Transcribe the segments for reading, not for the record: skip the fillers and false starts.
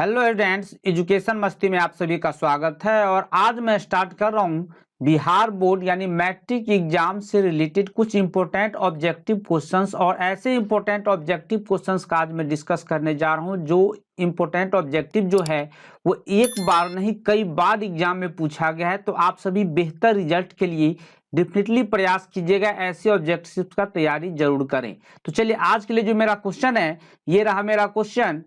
Hello students, education मस्ती में आप सभी का स्वागत है। और आज मैं स्टार्ट कर रहा हूं बिहार बोर्ड यानी मैट्रिक एग्जाम से रिलेटेड कुछ इंपॉर्टेंट ऑब्जेक्टिव क्वेश्चंस। और ऐसे इंपॉर्टेंट ऑब्जेक्टिव क्वेश्चंस का आज मैं डिस्कस करने जा रहा हूं जो इंपॉर्टेंट ऑब्जेक्टिव जो है वो एक बार नहीं कई बार एग्जाम में पूछा गया है। तो आप सभी बेहतर रिजल्ट के लिए डेफिनेटली प्रयास कीजिएगा, ऐसे ऑब्जेक्टिव्स का तैयारी जरूर करें। तो चलिए आज के लिए जो मेरा क्वेश्चन है, ये रहा मेरा क्वेश्चन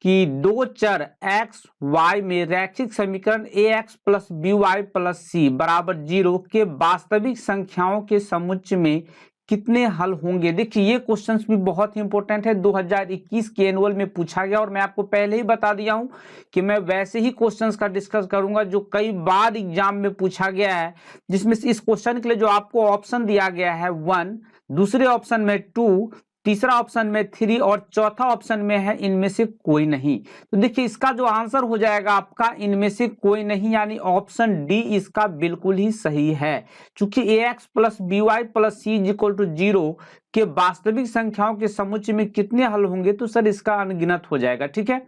कि दो चर x y में रैखिक समीकरण ax plus B Y plus C बराबर 0 के वास्तविक संख्याओं के समुच्चय में कितने हल होंगे। देखिए ये क्वेश्चंस भी बहुत ही इंपॉर्टेंट है, 2021 के एनुअल में पूछा गया। और मैं आपको पहले ही बता दिया हूं कि मैं वैसे ही क्वेश्चंस का डिस्कस करूंगा जो कई बार एग्जाम में पूछा गया है, जिसमें इस क्वेश्चन के लिए जो आपको ऑप्शन दिया गया है 1, दूसरे ऑप्शन में 2, तीसरा ऑप्शन में 3 और चौथा ऑप्शन में है इनमें से कोई नहीं। तो देखिए इसका जो आंसर हो जाएगा आपका इनमें से कोई नहीं, यानी ऑप्शन डी इसका बिल्कुल ही सही है। क्योंकि ax plus B Y plus C is equal to 0 के वास्तविक संख्याओं के समुच्चय में कितने हल होंगे, तो सर इसका अनगिनत हो जाएगा। ठीक है,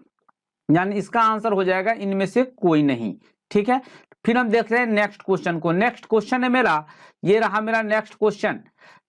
यानी इसका आंसर हो जाएगा इनमें से कोई नहीं। ठीक है, फिर हम देख रहे हैं नेक्स्ट क्वेश्चन को। नेक्स्ट क्वेश्चन है मेरा, ये रहा मेरा नेक्स्ट क्वेश्चन।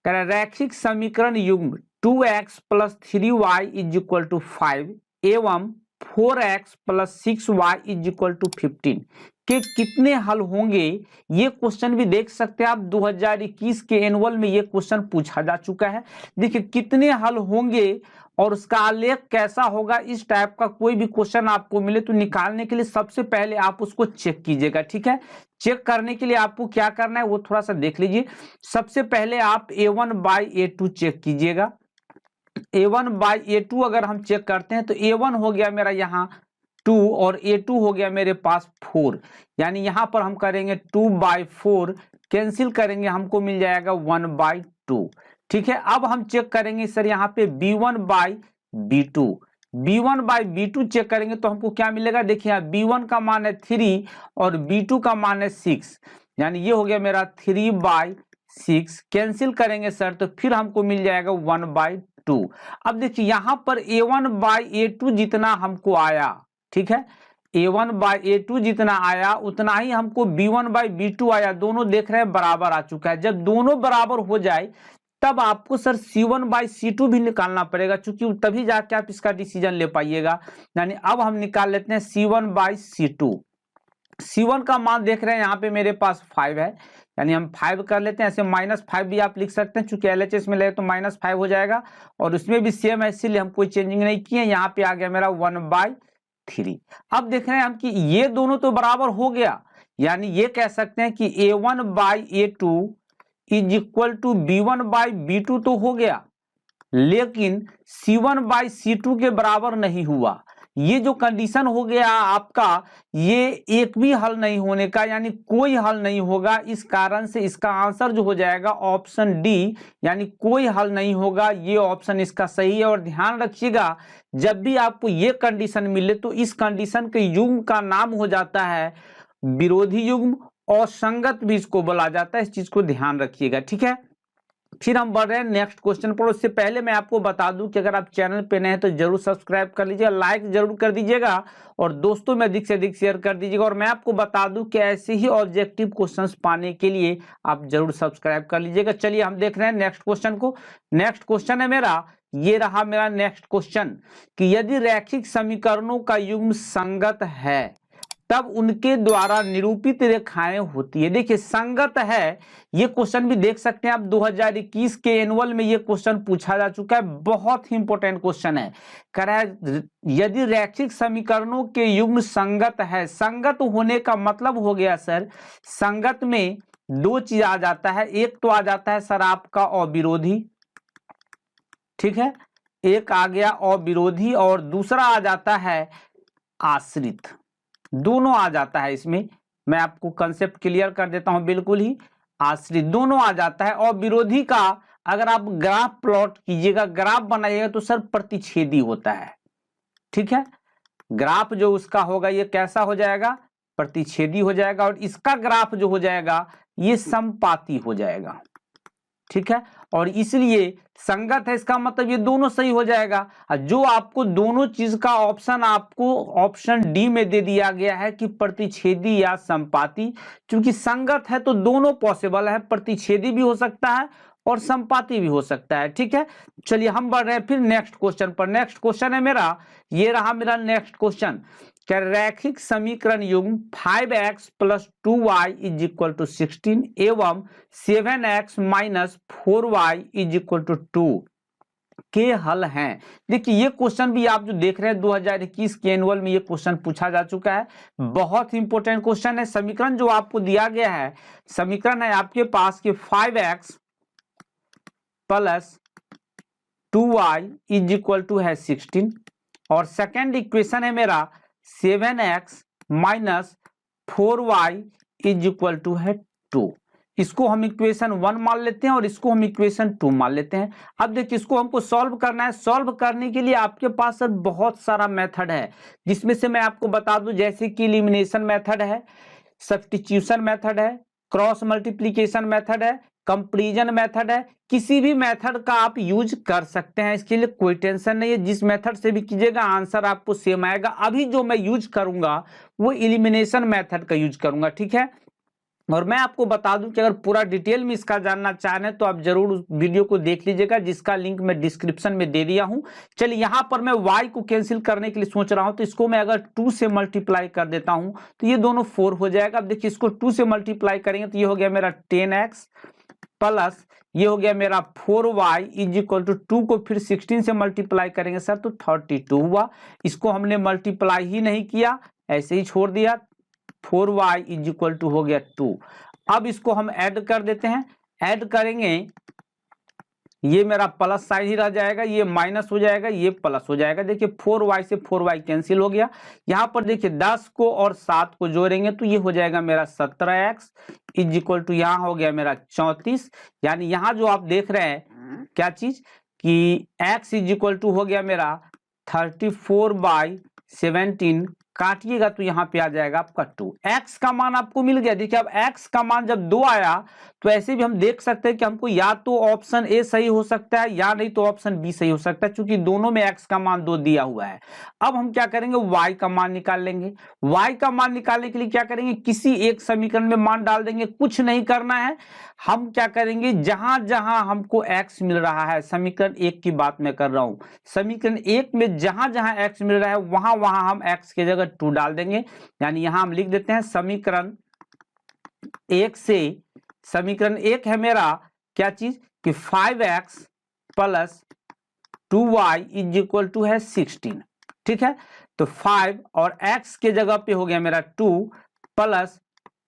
कह रहा है रैखिक समीकरण युग्म 2x plus 3y is equal to 5 एवं 4x plus 6y is equal to 15 के कितने हल होंगे। ये क्वेश्चन भी देख सकते हैं आप, 2021 के एनुअल में ये क्वेश्चन पूछा जा चुका है। देखिए कितने हल होंगे और उसका आलेख कैसा होगा, इस टाइप का कोई भी क्वेश्चन आपको मिले तो निकालने के लिए सबसे पहले आप उसको चेक कीजिएगा। ठीक है, चेक करने के लिए आपको क्या करना है वो थोड़ा सा देख लीजिए। सबसे पहले आप a1 बाई a2 चेक कीजिएगा। a1 बाई a2 अगर हम चेक करते हैं तो a1 हो गया मेरा यहाँ 2 और a2 हो गया मेरे पास 4, यानी यहाँ पर हम करेंगे 2 बाई 4, कैंसिल करेंगे हमको मिल जाएगा 1 बाई 2। ठीक है, अब हम चेक करेंगे सर यहाँ पे b1 by b2, b1 by b2 check करेंगे तो हमको क्या मिलेगा। देखिए यहाँ b1 का मान है 3 और b2 का मान है 6, यानी ये हो गया मेरा 3 बाई 6, कैंसिल करेंगे सर तो फिर हमको मिल जाएगा 1 बाई 2। अब देखिए यहाँ पर a1 बाई a2 जितना हमको आया, ठीक है, a1 बाई a2 जितना आया उतना ही हमको b1 बाई b2 आया। दोनों देख रहे हैं बराबर आ चुका है। जब दोनों बराबर हो जाए तब आपको सर c1 बाई c2 भी निकालना पड़ेगा, क्योंकि तभी जाके आप इसका डिसीजन ले पाइएगा। यानी अब हम निकाल लेते हैं c1 बाई c2। c1 का मान देख रहे हैं यहाँ पे मेरे पास 5 है, यानी हम 5 कर लेते हैं। ऐसे -5 भी आप लिख सकते हैं, चूंकि LHS में लगे तो -5 हो जाएगा और उसमें भी सेम है, इसीलिए हम कोई चेंजिंग नहीं किए। यहाँ पे आ गया मेरा 1 बाई 3। अब देख रहे हैं हम कि ये दोनों तो बराबर हो गया, यानी ये कह सकते हैं कि a1 by a2 is equal to b1 by b2 तो हो गया, लेकिन c1 बाई c2 के बराबर नहीं हुआ। ये जो कंडीशन हो गया आपका, ये एक भी हल नहीं होने का, यानी कोई हल नहीं होगा। इस कारण से इसका आंसर जो हो जाएगा ऑप्शन डी, यानी कोई हल नहीं होगा। ये ऑप्शन इसका सही है। और ध्यान रखिएगा जब भी आपको ये कंडीशन मिले तो इस कंडीशन के युग्म का नाम हो जाता है विरोधी युग्म, और संगत भी इसको बोला जाता है। इस चीज को ध्यान रखिएगा। ठीक है, फिर हम बढ़ रहे हैं नेक्स्ट क्वेश्चन पर। उससे पहले मैं आपको बता दूं कि अगर आप चैनल पे नए हैं तो जरूर सब्सक्राइब कर लीजिएगा, लाइक जरूर कर दीजिएगा और दोस्तों में अधिक से अधिक शेयर कर दीजिएगा। और मैं आपको बता दूं कि ऐसे ही ऑब्जेक्टिव क्वेश्चंस पाने के लिए आप जरूर सब्सक्राइब कर लीजिएगा। चलिए हम देख रहे हैं नेक्स्ट क्वेश्चन को। नेक्स्ट क्वेश्चन है मेरा, ये रहा मेरा नेक्स्ट क्वेश्चन कि यदि रैखिक समीकरणों का युग्म संगत है तब उनके द्वारा निरूपित रेखाएं होती है। देखिए संगत है, ये क्वेश्चन भी देख सकते हैं आप, 2021 के एनुअल में ये क्वेश्चन पूछा जा चुका है। बहुत ही इंपॉर्टेंट क्वेश्चन है। कह रहा है यदि रैखिक समीकरणों के युग्म संगत है। संगत होने का मतलब हो गया सर, संगत में दो चीज आ जाता है। एक तो आ जाता है सर आपका अविरोधी, ठीक है, एक आ गया अविरोधी, और दूसरा आ जाता है आश्रित। दोनों आ जाता है इसमें। मैं आपको कंसेप्ट क्लियर कर देता हूं, बिल्कुल ही आश्रित दोनों आ जाता है। और विरोधी का अगर आप ग्राफ प्लॉट कीजिएगा, ग्राफ बनाइएगा तो सर प्रतिच्छेदी होता है। ठीक है, ग्राफ जो उसका होगा ये कैसा हो जाएगा, प्रतिच्छेदी हो जाएगा। और इसका ग्राफ जो हो जाएगा ये समपाती हो जाएगा। ठीक है, और इसलिए संगत है, इसका मतलब ये दोनों सही हो जाएगा। जो आपको दोनों चीज का ऑप्शन आपको ऑप्शन डी में दे दिया गया है कि प्रतिच्छेदी या संपाती, क्योंकि संगत है तो दोनों पॉसिबल है, प्रतिच्छेदी भी हो सकता है और संपाती भी हो सकता है। ठीक है, चलिए हम बढ़ रहे हैं फिर नेक्स्ट क्वेश्चन पर। नेक्स्ट क्वेश्चन है मेरा, ये रहा मेरा नेक्स्ट क्वेश्चन। क्या रैखिक समीकरण युग्म 5x + 2y = 16 एवं 7x - 4y = 2 के हल हैं? देखिए ये क्वेश्चन भी आप जो देख रहे हैं 2021 के एनुअल में ये क्वेश्चन पूछा जा चुका है। बहुत इंपॉर्टेंट क्वेश्चन है। समीकरण जो आपको दिया गया है, समीकरण है आपके पास कि 5x + 2y = है 16 और सेकेंड इक्वेशन है मेरा 7x - 4y = है 2। इसको हम इक्वेशन 1 मान लेते हैं और इसको हम इक्वेशन 2 मान लेते हैं। अब देखिए इसको हमको सॉल्व करना है। सॉल्व करने के लिए आपके पास सर बहुत सारा मेथड है, जिसमें से मैं आपको बता दूं, जैसे कि एलिमिनेशन मेथड है, सब्स्टिट्यूशन मेथड है, क्रॉस मल्टीप्लिकेशन मेथड है, कंपैरिजन मेथड है। किसी भी मेथड का आप यूज कर सकते हैं, इसके लिए कोई टेंशन नहीं है। जिस मेथड से भी कीजिएगा आंसर आपको सेम आएगा। अभी जो मैं यूज करूंगा वो एलिमिनेशन मेथड का यूज करूंगा। ठीक है, और मैं आपको बता दूं कि अगर पूरा डिटेल में इसका जानना चाहें तो आप जरूर उस वीडियो को देख लीजिएगा, जिसका लिंक मैं डिस्क्रिप्शन में दे दिया हूं। चलिए यहां पर मैं y को कैंसिल करने के लिए सोच रहा हूं, तो इसको मैं अगर 2 से मल्टीप्लाई कर देता हूं तो ये दोनों 4 हो जाएगा। अब देखिए इसको 2 से मल्टीप्लाई करेंगे तो ये हो गया मेरा 10x प्लस ये हो गया मेरा 4y = 2 को फिर 16 से मल्टीप्लाई करेंगे सर तो 32 हुआ। इसको हमने मल्टीप्लाई ही नहीं किया, ऐसे ही छोड़ दिया। 4y = हो गया 2। अब इसको हम ऐड कर देते हैं। ऐड करेंगे ये मेरा प्लस साइन ही रह जाएगा, ये माइनस हो जाएगा, ये प्लस हो जाएगा। देखिए 4y से 4y कैंसिल हो गया। यहाँ पर देखिए 10 को और 7 को जोड़ेंगे तो ये हो जाएगा मेरा 17x = यहाँ हो गया मेरा 34। यानी यहाँ जो आप देख रहे हैं क्या चीज कि x = हो गया मेरा 34/17, काटिएगा तो यहाँ पे आ जाएगा आपका 2। x का मान आपको मिल गया। देखिए अब x का मान जब 2 आया तो ऐसे भी हम देख सकते हैं कि हमको या तो ऑप्शन ए सही हो सकता है या नहीं तो ऑप्शन बी सही हो सकता है, क्योंकि दोनों में x का मान 2 दिया हुआ है। अब हम क्या करेंगे, y का मान निकाल लेंगे। y का मान निकालने के लिए क्या करेंगे, किसी एक समीकरण में मान डाल देंगे। कुछ नहीं करना है, हम क्या करेंगे, जहां जहां हमको x मिल रहा है, समीकरण 1 की बात मैं कर रहा हूं, समीकरण 1 में जहां जहां x मिल रहा है वहां वहां हम x की जगह 2 डाल देंगे। यानी यहां हम लिख देते हैं समीकरण 1 से, समीकरण 1 है मेरा क्या चीज कि 5x + 2y = है 16। ठीक है, तो 5 और x के जगह पे हो गया मेरा 2 +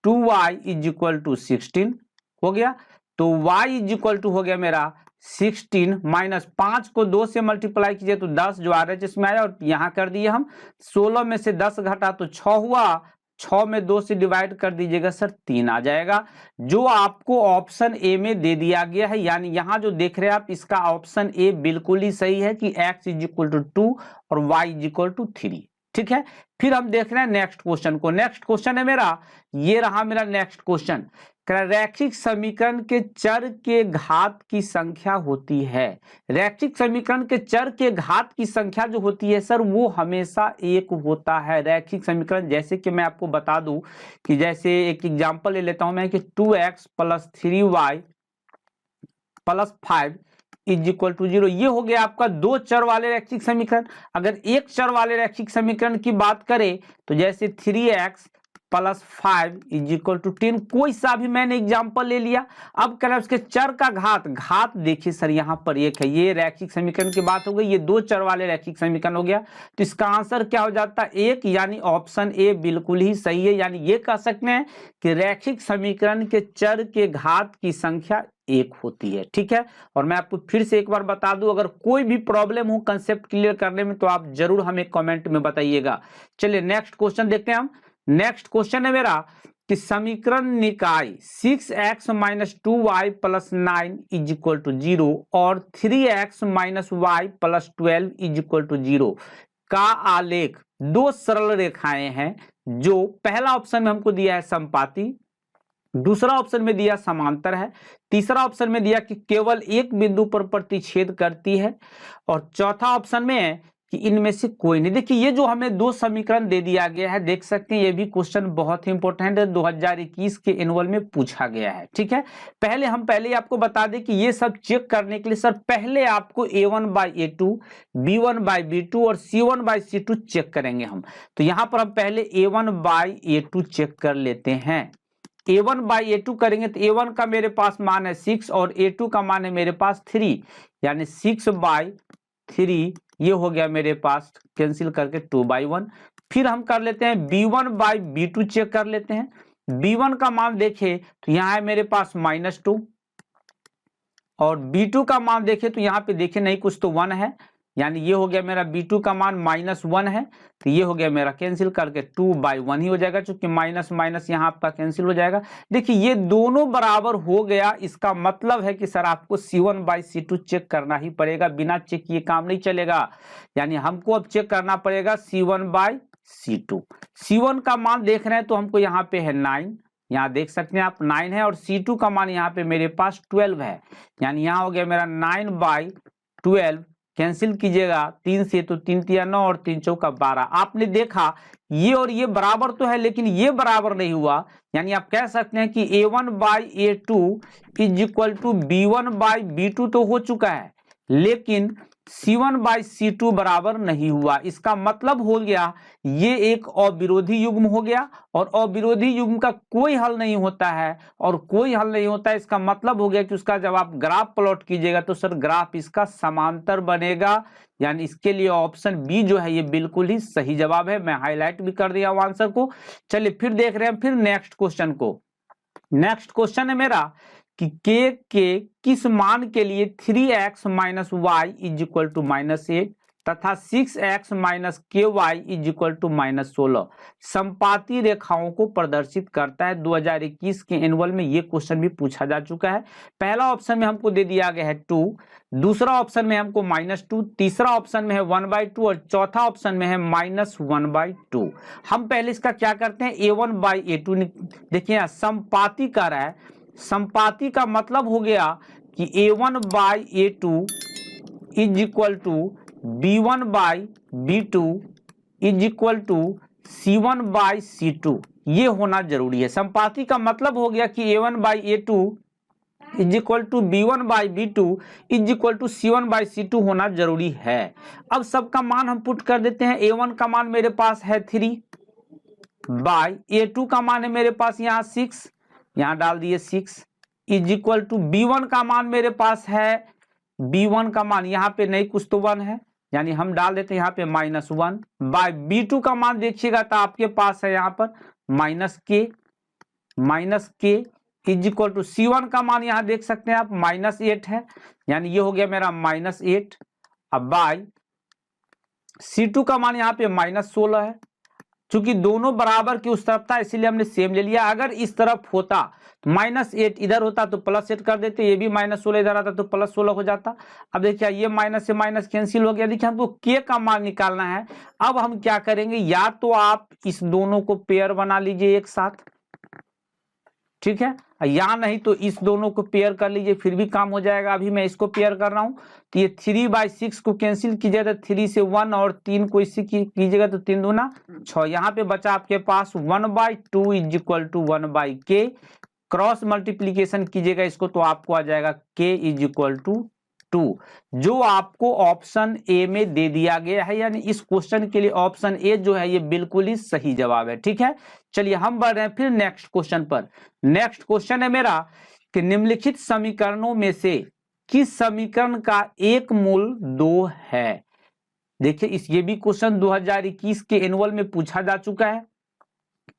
2y = 16 हो गया। तो y = हो गया मेरा 16 माइनस 5 को 2 से मल्टीप्लाई कीजिए तो 10 जो RHS में आया और यहाँ कर दिए हम। 16 में से 10 घटा तो 6 हुआ, 6 में 2 से डिवाइड कर दीजिएगा सर 3 आ जाएगा, जो आपको ऑप्शन ए में दे दिया गया है। यानी यहाँ जो देख रहे हैं आप, इसका ऑप्शन ए बिल्कुल ही सही है कि x = 2 और y = 3। ठीक है, फिर हम देख रहे हैं नेक्स्ट क्वेश्चन को। नेक्स्ट क्वेश्चन है मेरा, ये रहा मेरा नेक्स्ट क्वेश्चन। रैखिक समीकरण के चर के घात की संख्या होती है। रैखिक समीकरण के चर के घात की संख्या जो होती है सर वो हमेशा 1 होता है। रैखिक समीकरण जैसे कि मैं आपको बता दूं कि जैसे एक एग्जांपल ले लेता हूं मैं कि 2x + 3y + 5 = 0। ये हो गया आपका 2 चर वाले रैखिक समीकरण। अगर एक चर वाले रैखिक समीकरण की बात करें तो जैसे 3x + 5 = 10, कोई सा भी मैंने एग्जांपल ले लिया। अब कह रहा है उसके चर का घात देखिए सर यहाँ पर 1 है। ये रैखिक समीकरण की बात हो गई, ये 2 चर वाले रैखिक समीकरण हो गया, तो इसका आंसर क्या हो जाता है 1। यानी ऑप्शन ए बिल्कुल ही सही है। यानी ये कह सकते हैं कि रैखिक समीकरण के चर के घात की संख्या 1 होती है। ठीक है, और मैं आपको फिर से एक बार बता दूं, अगर कोई भी प्रॉब्लम हो कंसेप्ट क्लियर करने में तो आप जरूर हमें कमेंट में बताइएगा। चलिए नेक्स्ट क्वेश्चन देखते हैं हम। नेक्स्ट क्वेश्चन है मेरा कि समीकरण निकाय 6x - 2y + 9 = 0 और 3x - y + 12 = 0 का आलेख 2 सरल रेखाएं हैं। जो पहला ऑप्शन में हमको दिया है संपाती, दूसरा ऑप्शन में दिया समांतर है, तीसरा ऑप्शन में दिया कि केवल एक बिंदु पर प्रतिच्छेद करती है, और चौथा ऑप्शन में है कि इनमें से कोई नहीं। देखिए ये जो हमें दो समीकरण दे दिया गया है, देख सकते हैं ये भी क्वेश्चन बहुत ही इंपॉर्टेंट है, 2021 के एनुअल में पूछा गया है। ठीक है, पहले आपको बता दें कि ये सब चेक करने के लिए सर पहले आपको a1/a2, b1/b2 और c1/c2 चेक करेंगे हम। तो यहां पर हम पहले a1/a2 चेक कर लेते हैं। a1/a2 करेंगे तो a1 का मेरे पास मान है 6 और a2 का मान है मेरे पास 3, यानी 6/3 ये हो गया मेरे पास, कैंसिल करके 2/1। फिर हम कर लेते हैं b1/b2 चेक कर लेते हैं। b1 का मान देखें तो यहाँ है मेरे पास -2, और b2 का मान देखें तो यहाँ पे देखें नहीं कुछ तो 1 है, यानी ये हो गया मेरा b2 का मान -1 है, तो ये हो गया मेरा कैंसिल करके 2/1 ही हो जाएगा, क्योंकि माइनस माइनस यहाँ आपका कैंसिल हो जाएगा। देखिए ये दोनों बराबर हो गया, इसका मतलब है कि सर आपको c1/c2 चेक करना ही पड़ेगा, बिना चेक किए काम नहीं चलेगा। यानी हमको अब चेक करना पड़ेगा c1/c2। c1 का मान देख रहे हैं तो हमको यहाँ पे है 9, यहाँ देख सकते हैं आप 9 है, और c2 का मान यहाँ पे मेरे पास 12 है, यानी यहाँ हो गया मेरा 9/12। कैंसिल कीजिएगा 3 से तो 3 तिया 9 और 3 चौका 12। आपने देखा ये और ये बराबर तो है, लेकिन ये बराबर नहीं हुआ, यानी आप कह सकते हैं कि a1/a2 is equal to b1/b2 तो हो चुका है, लेकिन c1/c2 बराबर नहीं हुआ। इसका मतलब हो गया ये एक अविरोधी युग्म हो गया, और अविरोधी युग्म का कोई हल नहीं होता है, और कोई हल नहीं होता है इसका मतलब हो गया कि उसका जब आप ग्राफ प्लॉट कीजिएगा तो सर ग्राफ इसका समांतर बनेगा, यानी इसके लिए ऑप्शन बी जो है ये बिल्कुल ही सही जवाब है। मैं हाईलाइट भी कर दिया हूं आंसर को। चलिए फिर देख रहे हैं फिर नेक्स्ट क्वेश्चन को। नेक्स्ट क्वेश्चन है मेरा कि के किस मान के लिए 3x - y is equal to -8 तथा 6x - ky is equal to -16 संपाती रेखाओं को प्रदर्शित करता है। 2021 के एनुअल में ये क्वेश्चन भी पूछा जा चुका है। पहला ऑप्शन में हमको दे दिया गया है 2, दूसरा ऑप्शन में हमको -2, तीसरा ऑप्शन में है 1/2 और चौथा ऑप्शन में है -1/2। हम पहले इसका क्या करते हैं, a1/a2 देखिए संपाती कर रहा है। संपाती का मतलब हो गया कि a1/a2 is equal to b1/b2 is equal to c1/c2, ये होना जरूरी है। संपाती का मतलब हो गया कि a1/a2 is equal to b1/b2 is equal to c1/c2 होना जरूरी है। अब सबका मान हम पुट कर देते हैं। a1 का मान मेरे पास है 3 बाई a2 का मान है मेरे पास यहाँ 6, यहाँ डाल दिए 6 इज इक्वल टू b1 का मान मेरे पास है, b1 का मान यहाँ पे नहीं कुछ तो 1 है, यानी हम डाल देते हैं यहाँ पे -1 बाय b2 का मान देखिएगा तो आपके पास है यहाँ पर -k is equal to c1 का मान यहाँ देख सकते हैं आप -8 है, यानी ये हो गया मेरा -8। अब बाय c2 का मान यहाँ पे -16 है, चूंकि दोनों बराबर की उस तरफ था इसीलिए हमने सेम ले लिया। अगर इस तरफ होता तो -8 इधर होता तो +8 कर देते, ये भी -16 इधर आता तो +16 हो जाता। अब देखिए ये माइनस से माइनस कैंसिल हो गया। देखिए हमको k का मान निकालना है। अब हम क्या करेंगे, या तो आप इस दोनों को पेयर बना लीजिए एक साथ, ठीक है, या नहीं तो इस दोनों को पेयर कर लीजिए, फिर भी काम हो जाएगा। अभी मैं इसको पेयर कर रहा हूं तो ये 3/6 को कैंसिल कीजिएगा तो 3 से 1 और 3 को इसी कीजिएगा तो 3 दूना 6। यहाँ पे बचा आपके पास 1/2 is equal to 1/k। Cross multiplication कीजिएगा इसको तो आपको आ जाएगा k इज इक्वल टू 2, जो आपको ऑप्शन ए में दे दिया गया है। यानी इस क्वेश्चन के लिए ऑप्शन ए जो है ये बिल्कुल ही सही जवाब है। ठीक है, चलिए हम बढ़ रहे हैं फिर नेक्स्ट क्वेश्चन पर। नेक्स्ट क्वेश्चन है मेरा कि निम्नलिखित समीकरणों में से किस समीकरण का एक मूल 2 है। देखिए ये भी क्वेश्चन 2021 के एनुअल में पूछा जा चुका है।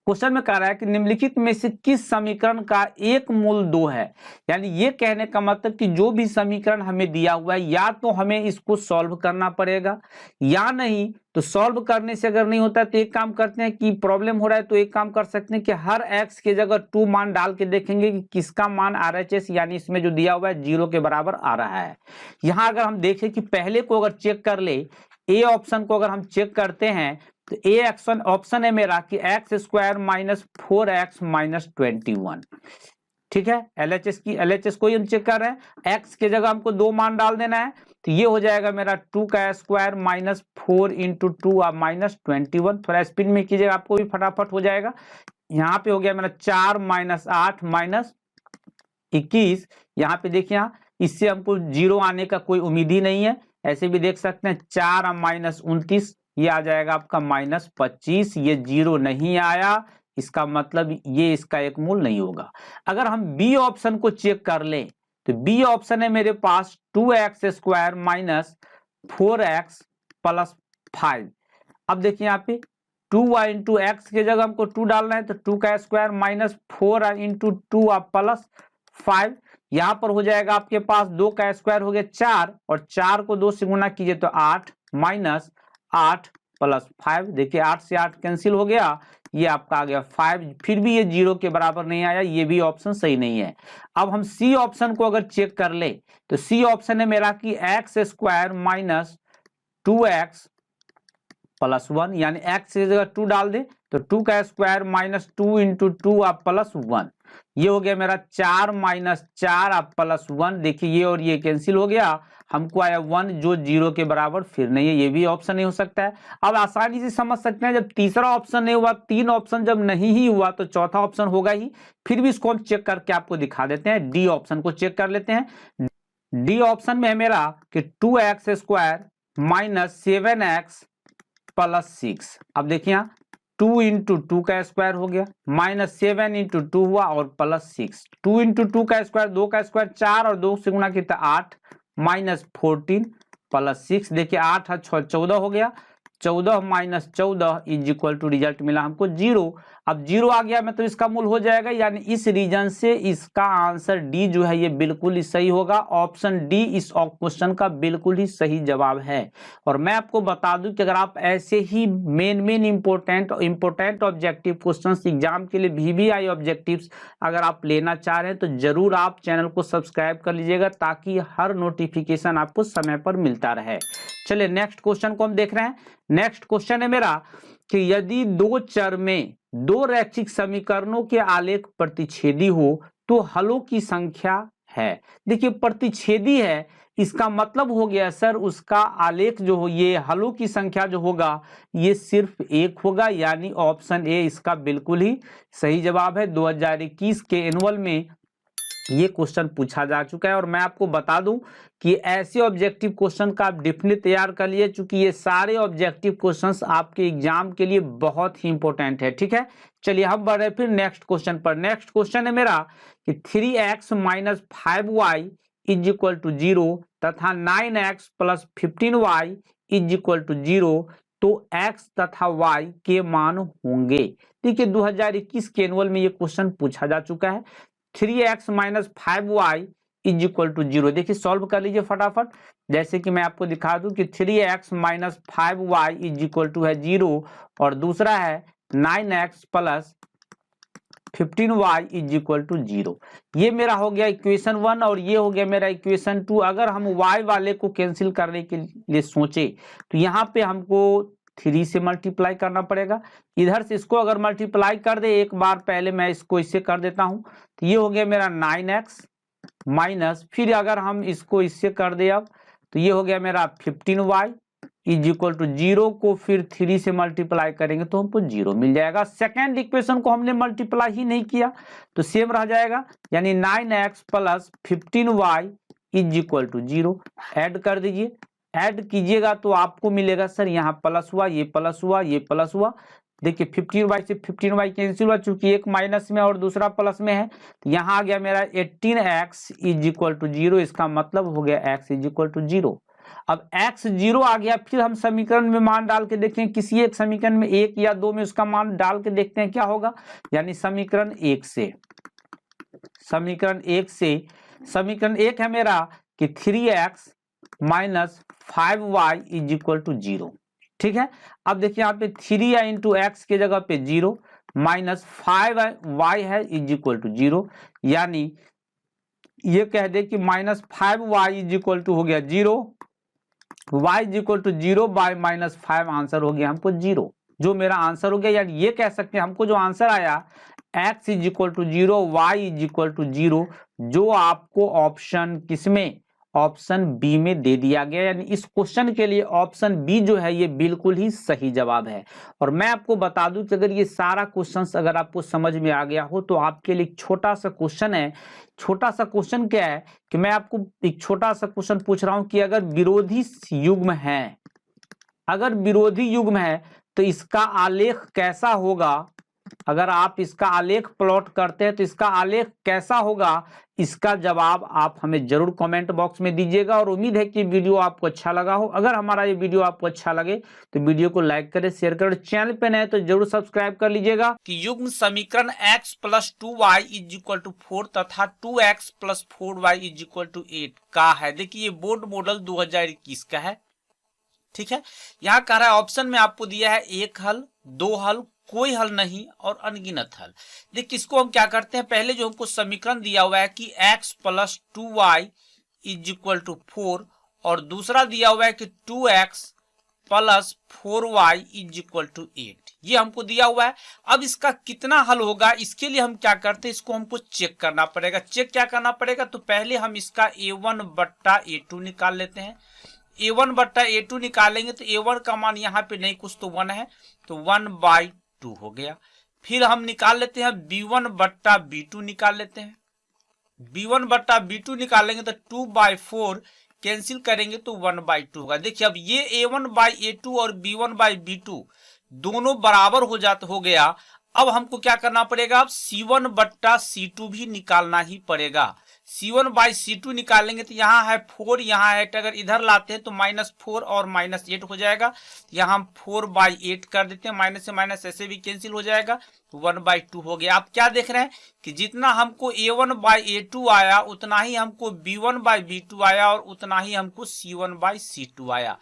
क्वेश्चन में कह रहा है कि निम्नलिखित में से किस समीकरण का एक मूल 2 है। यानी ये कहने का मतलब कि जो भी समीकरण हमें दिया हुआ है या तो हमें इसको सॉल्व करना पड़ेगा, या नहीं तो सॉल्व करने से अगर नहीं होता है तो एक काम करते हैं कि प्रॉब्लम हो रहा है तो एक काम कर सकते हैं कि हर x के जगह 2 मान डाल के देखेंगे कि किसका मान RHS यानी इसमें जो दिया हुआ है 0 के बराबर आ रहा है। यहाँ अगर हम देखें कि पहले को अगर चेक कर ले, ए ऑप्शन को अगर हम चेक करते हैं तो ए ऑप्शन है मेरा कि x square minus 4x minus 21। ठीक है, एलएचएस को ही हम चेक कर रहे हैं। एक्स के जगह हमको 2 मान डाल देना है, तो ये हो जाएगा मेरा 2 का स्क्वायर माइनस 4 इंटू 2 माइनस 21। थोड़ा स्पीड में कीजिएगा, आपको भी फटाफट हो जाएगा। यहाँ पे हो गया मेरा 4 माइनस 8 माइनस 21। यहाँ पे देखिए, यहाँ इससे हमको 0 आने का कोई उम्मीद ही नहीं है। ऐसे भी देख सकते हैं 4 माइनस 29, ये आ जाएगा आपका माइनस 25। ये 0 नहीं आया, इसका मतलब ये इसका एक मूल नहीं होगा। अगर हम बी ऑप्शन को चेक कर लें तो बी ऑप्शन है मेरे पास 2x square minus 4x plus 5। अब देखिए यहाँ पे 2 इंटू एक्स के जगह हमको 2 डालना है, तो 2 का स्क्वायर माइनस 4 इंटू 2 प्लस 5। यहाँ पर हो जाएगा आपके पास 2 का स्क्वायर हो गया 4, और 4 को 2 से गुना कीजिए तो 8 माइनस 8 प्लस 5। देखिए 8 से 8 कैंसिल हो गया, ये आपका आ गया 5। फिर भी ये 0 के बराबर नहीं आया, ये भी ऑप्शन सही नहीं है। अब हम सी ऑप्शन को अगर चेक कर ले तो सी ऑप्शन है मेरा कि x square minus 2x plus 1, यानी x की जगह 2 डाल दे तो 2 का स्क्वायर माइनस 2 इंटू 2 प्लस 1। ये हो गया मेरा 4 माइनस 4 प्लस 1। देखिए ये और ये कैंसिल हो गया, हमको आया 1 जो 0 के बराबर फिर नहीं है, ये भी ऑप्शन नहीं हो सकता है। अब आसानी से समझ सकते हैं, जब तीसरा ऑप्शन नहीं हुआ, 3 ऑप्शन जब नहीं ही हुआ तो चौथा ऑप्शन होगा ही। फिर भी इसको हम चेक करके आपको दिखा देते हैं। डी ऑप्शन को चेक कर लेते हैं। डी ऑप्शन में है मेरा कि 2x square minus 7x plus 6। अब देखिए यहाँ 2 इंटू 2 का स्क्वायर हो गया माइनस 7 इंटू 2 हुआ और प्लस 6। 2 इंटू 2 का स्क्वायर 2 का स्क्वायर 4 और 2 से गुना किया 8 माइनस 14 प्लस 6। देखिए 8 और 6 14 हो गया, 14 minus 14 is equal to result मिला हमको 0। अब 0 आ गया मतलब इसका मूल हो जाएगा, यानी इस रीजन से इसका आंसर डी जो है ये बिल्कुल ही सही होगा। ऑप्शन डी इस क्वेश्चन का बिल्कुल ही सही जवाब है। और मैं आपको बता दूं कि अगर आप ऐसे ही main important objective questions exam के लिए VBI ऑब्जेक्टिव्स अगर आप लेना चाह रहे हैं तो जरूर आप चैनल को सब्सक्राइब कर लीजिएगा, ताकि हर नोटिफिकेशन आपको समय पर मिलता रहे। चलिए नेक्स्ट क्वेश्चन को हम देख रहे हैं। नेक्स्ट क्वेश्चन है मेरा कि यदि 2 चर में 2 रैखिक समीकरणों के आलेख प्रतिच्छेदी हो तो हलों की संख्या है। देखिए प्रतिच्छेदी है, इसका मतलब हो गया सर उसका आलेख जो हो, ये हलों की संख्या जो होगा ये सिर्फ 1 होगा, यानी ऑप्शन ए इसका बिल्कुल ही सही जवाब है। 2021 के एनुअल में ये क्वेश्चन पूछा जा चुका है। और मैं आपको बता दूं कि ऐसे ऑब्जेक्टिव क्वेश्चन का आप डेफिनेटली तैयार कर लिए, चूंकि ये सारे ऑब्जेक्टिव क्वेश्चंस आपके एग्जाम के लिए बहुत ही इंपॉर्टेंट है। ठीक है, चलिए हम बढ़ रहे फिर नेक्स्ट क्वेश्चन पर। नेक्स्ट क्वेश्चन है मेरा कि 3x minus 5y is equal to 0 तथा 9x plus 15y is equal to 0, तो x तथा y के मान होंगे। देखिए 2021 के एनुअल में ये क्वेश्चन पूछा जा चुका है। 3x minus 5y is equal to 0। देखिए सॉल्व कर लीजिए फटाफट। जैसे कि मैं आपको दिखा दूं कि 3x minus 5y is equal to है 0, और दूसरा है 9x plus 15y is equal to 0। ये मेरा हो गया इक्वेशन 1 और ये हो गया मेरा इक्वेशन 2। अगर हम y वाले को कैंसिल करने के लिए सोचे तो यहाँ पे हमको 3 से मल्टीप्लाई करना पड़ेगा। इधर से इसको अगर मल्टीप्लाई कर दे एक बार, पहले मैं इसको इससे कर देता हूं, तो ये हो गया मेरा 9x माइनस, फिर अगर हम इसको इससे कर दे अब तो ये हो गया मेरा 15y इज इक्वल टू 0 को फिर 3 से मल्टीप्लाई करेंगे तो हमको 0 मिल जाएगा। सेकेंड इक्वेशन को हमने मल्टीप्लाई ही नहीं किया तो सेम रह जाएगा, यानी 9x plus 15y is equal to 0। Add कर दीजिए, ऐड कीजिएगा तो आपको मिलेगा सर यहाँ प्लस हुआ, ये प्लस हुआ, ये प्लस हुआ। देखिए 15y से 15y कैंसिल हुआ, चूंकि एक माइनस में और दूसरा प्लस में है, तो यहाँ आ गया मेरा 18x इज इक्वल टू 0। इसका मतलब हो गया x इज इक्वल टू 0। अब x 0 आ गया, फिर हम समीकरण में मान डाल के देखें, किसी एक समीकरण में 1 या 2 में उसका मान डाल के देखते हैं क्या होगा। यानी समीकरण 1 से, समीकरण 1 है मेरा कि 3x minus 5y is equal to 0। ठीक है, अब देखिए यहाँ पे 3 इंटू एक्स के जगह पे 0 माइनस 5y है इज इक्वल टू 0, यानी ये कह दे कि minus 5y is equal to हो गया 0, y is equal to 0 by minus 5, answer हो गया हमको 0। जो मेरा आंसर हो गया, यानी ये कह सकते हैं हमको जो आंसर आया x is equal to 0, Y is equal to 0, जो आपको ऑप्शन किसमें, ऑप्शन बी में दे दिया गया। यानी इस क्वेश्चन के लिए ऑप्शन बी जो है ये बिल्कुल ही सही जवाब है। और मैं आपको बता दूं कि अगर ये सारा क्वेश्चन अगर आपको समझ में आ गया हो तो आपके लिए एक छोटा सा क्वेश्चन है। छोटा सा क्वेश्चन क्या है कि मैं आपको एक छोटा सा क्वेश्चन पूछ रहा हूं कि अगर विरोधी युग्म है, अगर विरोधी युग्म है तो इसका आलेख कैसा होगा, अगर आप इसका आलेख प्लॉट करते हैं तो इसका आलेख कैसा होगा, इसका जवाब आप हमें जरूर कमेंट बॉक्स में दीजिएगा। और उम्मीद है कि वीडियो आपको अच्छा लगा हो। अगर हमारा ये वीडियो आपको अच्छा लगे तो वीडियो को लाइक करें, शेयर करें, चैनल पे नए तो जरूर सब्सक्राइब कर लीजिएगा। कि युग्म समीकरण x plus 2y is equal to 4 तथा 2x plus 4y is equal to 8 का है। देखिए ये बोर्ड मॉडल 2021 का है, ठीक है। यहाँ कह रहा है ऑप्शन में आपको दिया है एक हल, दो हल, कोई हल नहीं और अनगिनत हल। देखिए इसको हम क्या करते हैं, पहले जो हमको समीकरण दिया हुआ है कि x plus 2y is equal to 4 और दूसरा दिया हुआ है कि 2x plus 4y is equal to 8, ये हमको दिया हुआ है। अब इसका कितना हल होगा, इसके लिए हम क्या करते हैं, इसको हमको चेक करना पड़ेगा। चेक क्या करना पड़ेगा, तो पहले हम इसका a1 बट्टा a2 निकाल लेते हैं। a1 बट्टा a2 निकालेंगे तो a1 का मान यहाँ पे नहीं कुछ तो 1 है, तो 1/2 हो गया। फिर हम निकाल लेते हैं b1 बट्टा b2 निकाल लेते हैं। b1 बट्टा b2 निकालेंगे तो 2/4 कैंसिल करेंगे तो 1/2 होगा। देखिए अब ये a1/a2 और b1/b2 दोनों बराबर हो गया। अब हमको क्या करना पड़ेगा, अब c1 बट्टा c2 भी निकालना ही पड़ेगा। c1/c2 निकालेंगे तो यहाँ है 4, यहाँ है 8, अगर इधर लाते हैं तो -4 और -8 हो जाएगा। यहाँ हम 4/8 कर देते हैं, माइनस से माइनस ऐसे भी कैंसिल हो जाएगा, 1/2 हो गया। आप क्या देख रहे हैं कि जितना हमको a1/a2 आया उतना ही हमको b1/b2 आया और उतना ही हमको c1/c2 आया।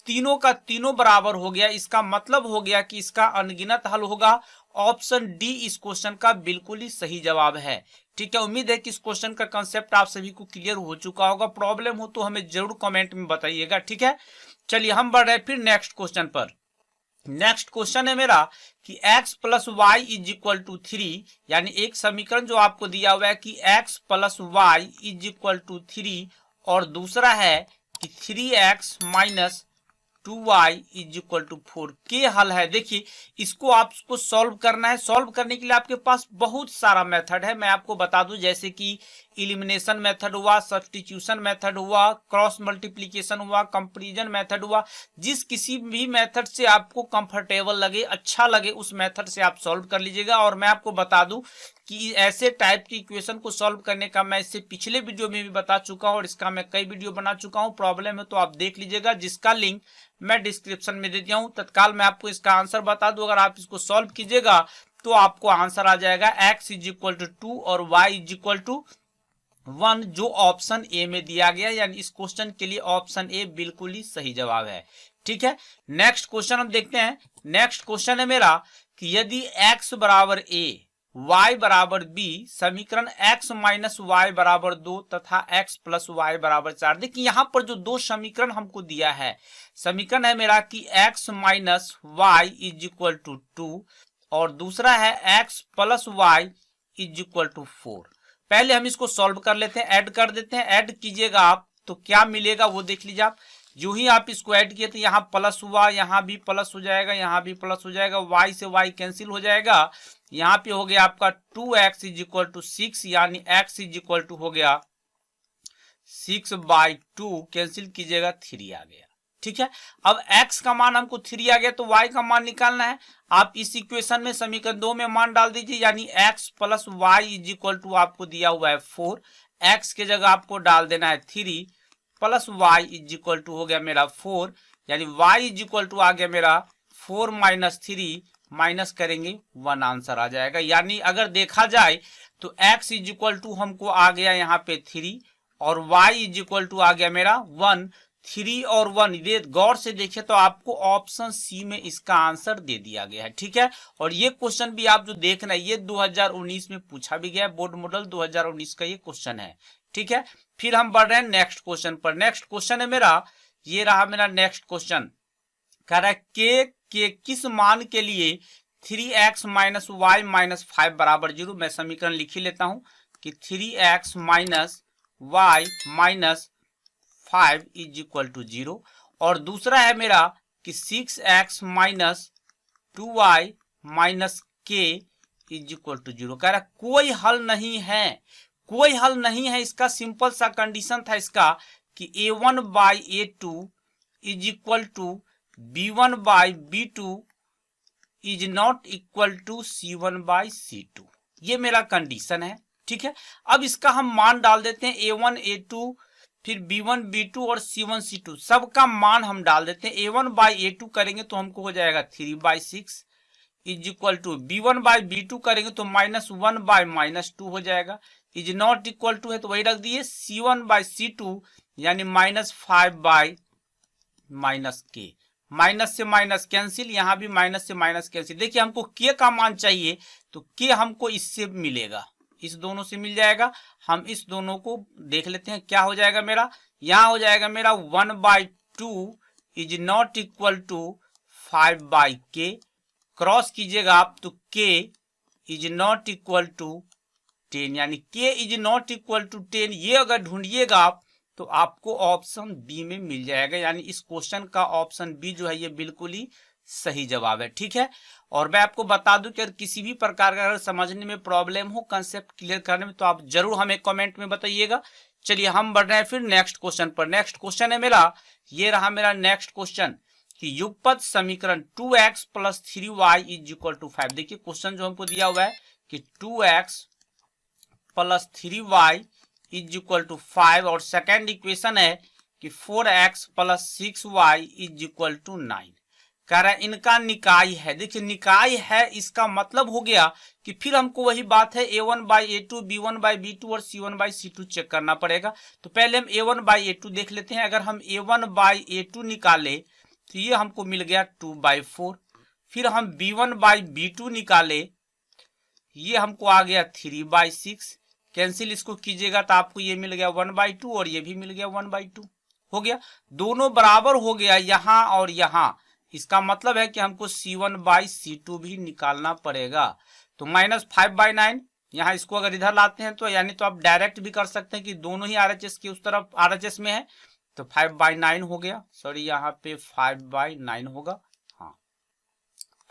तीनों का तीनों बराबर हो गया। इसका मतलब हो गया कि इसका अनगिनत हल होगा। ऑप्शन डी इस क्वेश्चन का बिल्कुल ही सही जवाब है, ठीक है। उम्मीद है कि इस क्वेश्चन का कंसेप्ट आप सभी को क्लियर हो चुका होगा। प्रॉब्लम हो तो हमें जरूर कमेंट में बताइएगा, ठीक है। चलिए हम बढ़ रहे फिर नेक्स्ट क्वेश्चन पर। नेक्स्ट क्वेश्चन है मेरा कि x plus Y is equal to 3, यानी एक समीकरण जो आपको दिया हुआ है कि x plus Y is equal to 3 और दूसरा है कि 3x minus 2y is equal to 4 के हल है। देखिए इसको आपको सॉल्व करना है। सॉल्व करने के लिए आपके पास बहुत सारा मेथड है। मैं आपको बता दूं, जैसे कि इलिमिनेशन मेथड हुआ, सब्स्टिट्यूशन मेथड हुआ, क्रॉस मल्टीप्लिकेशन हुआ, कंपैरिजन मेथड हुआ। जिस किसी भी मेथड से आपको कंफर्टेबल लगे, अच्छा लगे, उस मेथड से आप सॉल्व कर लीजिएगा। और मैं आपको बता दूं कि ऐसे टाइप की इक्वेशन को सॉल्व करने का मैं इससे पिछले वीडियो में भी बता चुका हूं और इसका मैं कई वीडियो बना चुका हूं। प्रॉब्लम है तो आप देख लीजिएगा, जिसका लिंक मैं डिस्क्रिप्शन में दे दिया हूं। तत्काल मैं आपको इसका आंसर बता दूं, अगर आप इसको सॉल्व कीजिएगा तो आपको आंसर आ जाएगा x इज इक्वल टू 2 और y इज इक्वल टू 1, जो ऑप्शन ए में दिया गया। यानी इस क्वेश्चन के लिए ऑप्शन ए बिल्कुल ही सही जवाब है, ठीक है। नेक्स्ट क्वेश्चन हम देखते हैं। नेक्स्ट क्वेश्चन है मेरा कि यदि x बराबर a, y बराबर b, समीकरण x माइनस वाई बराबर 2 तथा x प्लस वाई बराबर 4। देखिए यहाँ पर जो दो समीकरण हमको दिया है, समीकरण है मेरा कि x minus Y is equal to 2 और दूसरा है x plus Y is equal to 4। पहले हम इसको सॉल्व कर लेते हैं, ऐड कर देते हैं। ऐड कीजिएगा आप तो क्या मिलेगा वो देख लीजिए आप। जो ही आप इसको ऐड किए तो यहाँ प्लस हुआ, यहाँ भी प्लस हो जाएगा, यहाँ भी प्लस हो जाएगा, y से y कैंसिल हो जाएगा। यहाँ पे हो गया आपका 2x इज इक्वल टू 6, यानी x इज इक्वल टू हो गया 6/2, कैंसिल कीजिएगा 3 आ गया, ठीक है। अब x का मान हमको 3 आ गया तो y का मान निकालना है। आप इस इक्वेशन में समीकरण 2 में मान डाल दीजिए, यानी x plus Y is equal to आपको दिया हुआ है 4, x के जगह आपको डाल देना है 3 plus Y is equal to हो गया मेरा 4, यानी y इज इक्वल टू आ गया मेरा 4 माइनस 3, माइनस करेंगे 1 आंसर आ जाएगा। यानी अगर देखा जाए तो x इज इक्वल टू हमको आ गया यहाँ पे 3 और y इज इक्वल टू आ गया मेरा 1। 3 और 1 ये गौर से देखिए तो आपको ऑप्शन सी में इसका आंसर दे दिया गया है, ठीक है। और ये क्वेश्चन भी आप जो देख रहे हैं ये 2019 में पूछा भी गया, बोर्ड मॉडल 2019 का ये क्वेश्चन है, ठीक है। फिर हम बढ़ रहे हैं नेक्स्ट क्वेश्चन पर। नेक्स्ट क्वेश्चन है मेरा, ये रहा मेरा नेक्स्ट क्वेश्चन। कह रहा है के किस मान के लिए 3x माइनस वाई माइनस 5 बराबर 0। मैं समीकरण लिख ही लेता हूं कि 3x minus Y minus 5 is equal to 0। और दूसरा है मेरा कि 6x minus 2y minus k is equal to 0। कह रहा कोई हल नहीं है, कोई हल नहीं है। इसका सिंपल सा कंडीशन था इसका कि a1 by a2 is equal to b1 by b2 is not equal to c1 by c2। ये मेरा कंडीशन है, ठीक है। अब इसका हम मान डाल देते हैं a1 a2 फिर b1 b2 और c1 c2 सबका मान हम डाल देते हैं। a1 बाई a2 करेंगे तो हमको हो जाएगा 3/6 is equal to b1 by b2 करेंगे तो -1 बाई -2 हो जाएगा, इज नॉट इक्वल टू है तो वही रख दिए c1 बाई c2 यानी -5 बाई -k। माइनस से माइनस कैंसिल, यहां भी माइनस से माइनस कैंसिल। देखिए हमको k का मान चाहिए तो k हमको इससे मिलेगा, इस दोनों से मिल जाएगा। हम इस दोनों को देख लेते हैं क्या हो जाएगा मेरा। यहां हो जाएगा मेरा 1/2 is not equal to 5/k। Cross कीजिएगा आप तो k is not equal to 10 यानी k is not equal to 10। ये अगर ढूंढिएगा आप तो आपको ऑप्शन बी में मिल जाएगा, यानी इस क्वेश्चन का ऑप्शन बी जो है ये बिल्कुल ही सही जवाब है, ठीक है। और मैं आपको बता दूं कि अगर किसी भी प्रकार का अगर समझने में प्रॉब्लम हो, कंसेप्ट क्लियर करने में, तो आप जरूर हमें कमेंट में बताइएगा। चलिए हम बढ़ रहे हैं फिर नेक्स्ट क्वेश्चन पर। नेक्स्ट क्वेश्चन है मेरा, ये रहा मेरा नेक्स्ट क्वेश्चन कि युगपत समीकरण 2x plus 3y is equal to 5। देखिए क्वेश्चन जो हमको दिया हुआ है कि 2x plus 3y is equal to 5 और सेकेंड इक्वेशन है कि 4x plus 6y is equal to 9। कह रहा है इनका निकाय है। देखिए निकाय है इसका मतलब हो गया कि फिर हमको वही बात है a1 by a2 b1 by b2 और c1 बाई c2 चेक करना पड़ेगा। तो पहले हम a1 बाई a2 देख लेते हैं। अगर हम a1 बाई a2 निकाले तो ये हमको मिल गया 2/4। फिर हम b1 बाई b2 निकाले, ये हमको आ गया 3/6। कैंसिल इसको कीजिएगा तो आपको ये मिल गया 1/2 और ये भी मिल गया 1/2। हो गया, दोनों बराबर हो गया यहां और यहां। इसका मतलब है कि हमको c1 बाई c2 भी निकालना पड़ेगा। तो -5/9 यहाँ इसको अगर इधर लाते हैं तो यानी तो आप डायरेक्ट भी कर सकते हैं कि दोनों ही RHS की उस तरफ RHS में है तो 5/9 हो गया। सॉरी यहाँ पे 5/9 होगा, हाँ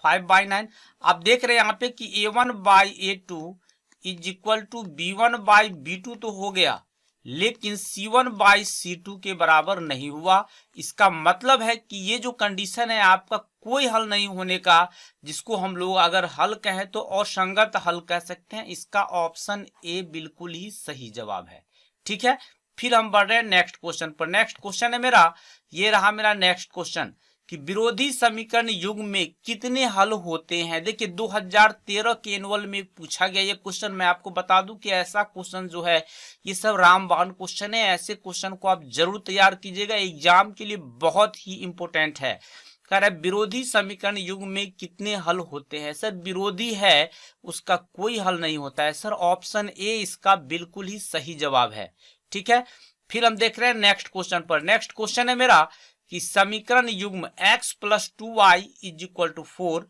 5/9। आप देख रहे हैं यहाँ पे कि a1 by a2 is equal to b1 by b2 तो हो गया, लेकिन c1 बाई c2 के बराबर नहीं हुआ। इसका मतलब है कि ये जो कंडीशन है आपका कोई हल नहीं होने का, जिसको हम लोग अगर हल कहें तो असंगत हल कह सकते हैं। इसका ऑप्शन ए बिल्कुल ही सही जवाब है, ठीक है। फिर हम बढ़ रहे हैं नेक्स्ट क्वेश्चन पर। नेक्स्ट क्वेश्चन है मेरा, ये रहा मेरा नेक्स्ट क्वेश्चन कि विरोधी समीकरण युग में कितने हल होते हैं। देखिए 2013 के एनुअल में पूछा गया ये क्वेश्चन। मैं आपको बता दूं कि ऐसा क्वेश्चन जो है ये सब रामबाण क्वेश्चन है। ऐसे क्वेश्चन को आप जरूर तैयार कीजिएगा, एग्जाम के लिए बहुत ही इंपॉर्टेंट है। कह रहा है विरोधी समीकरण युग में कितने हल होते हैं। सर विरोधी है उसका कोई हल नहीं होता है सर, ऑप्शन ए इसका बिल्कुल ही सही जवाब है, ठीक है। फिर हम देख रहे हैं नेक्स्ट क्वेश्चन पर। नेक्स्ट क्वेश्चन है मेरा कि समीकरण युग्म x plus 2y is equal to 4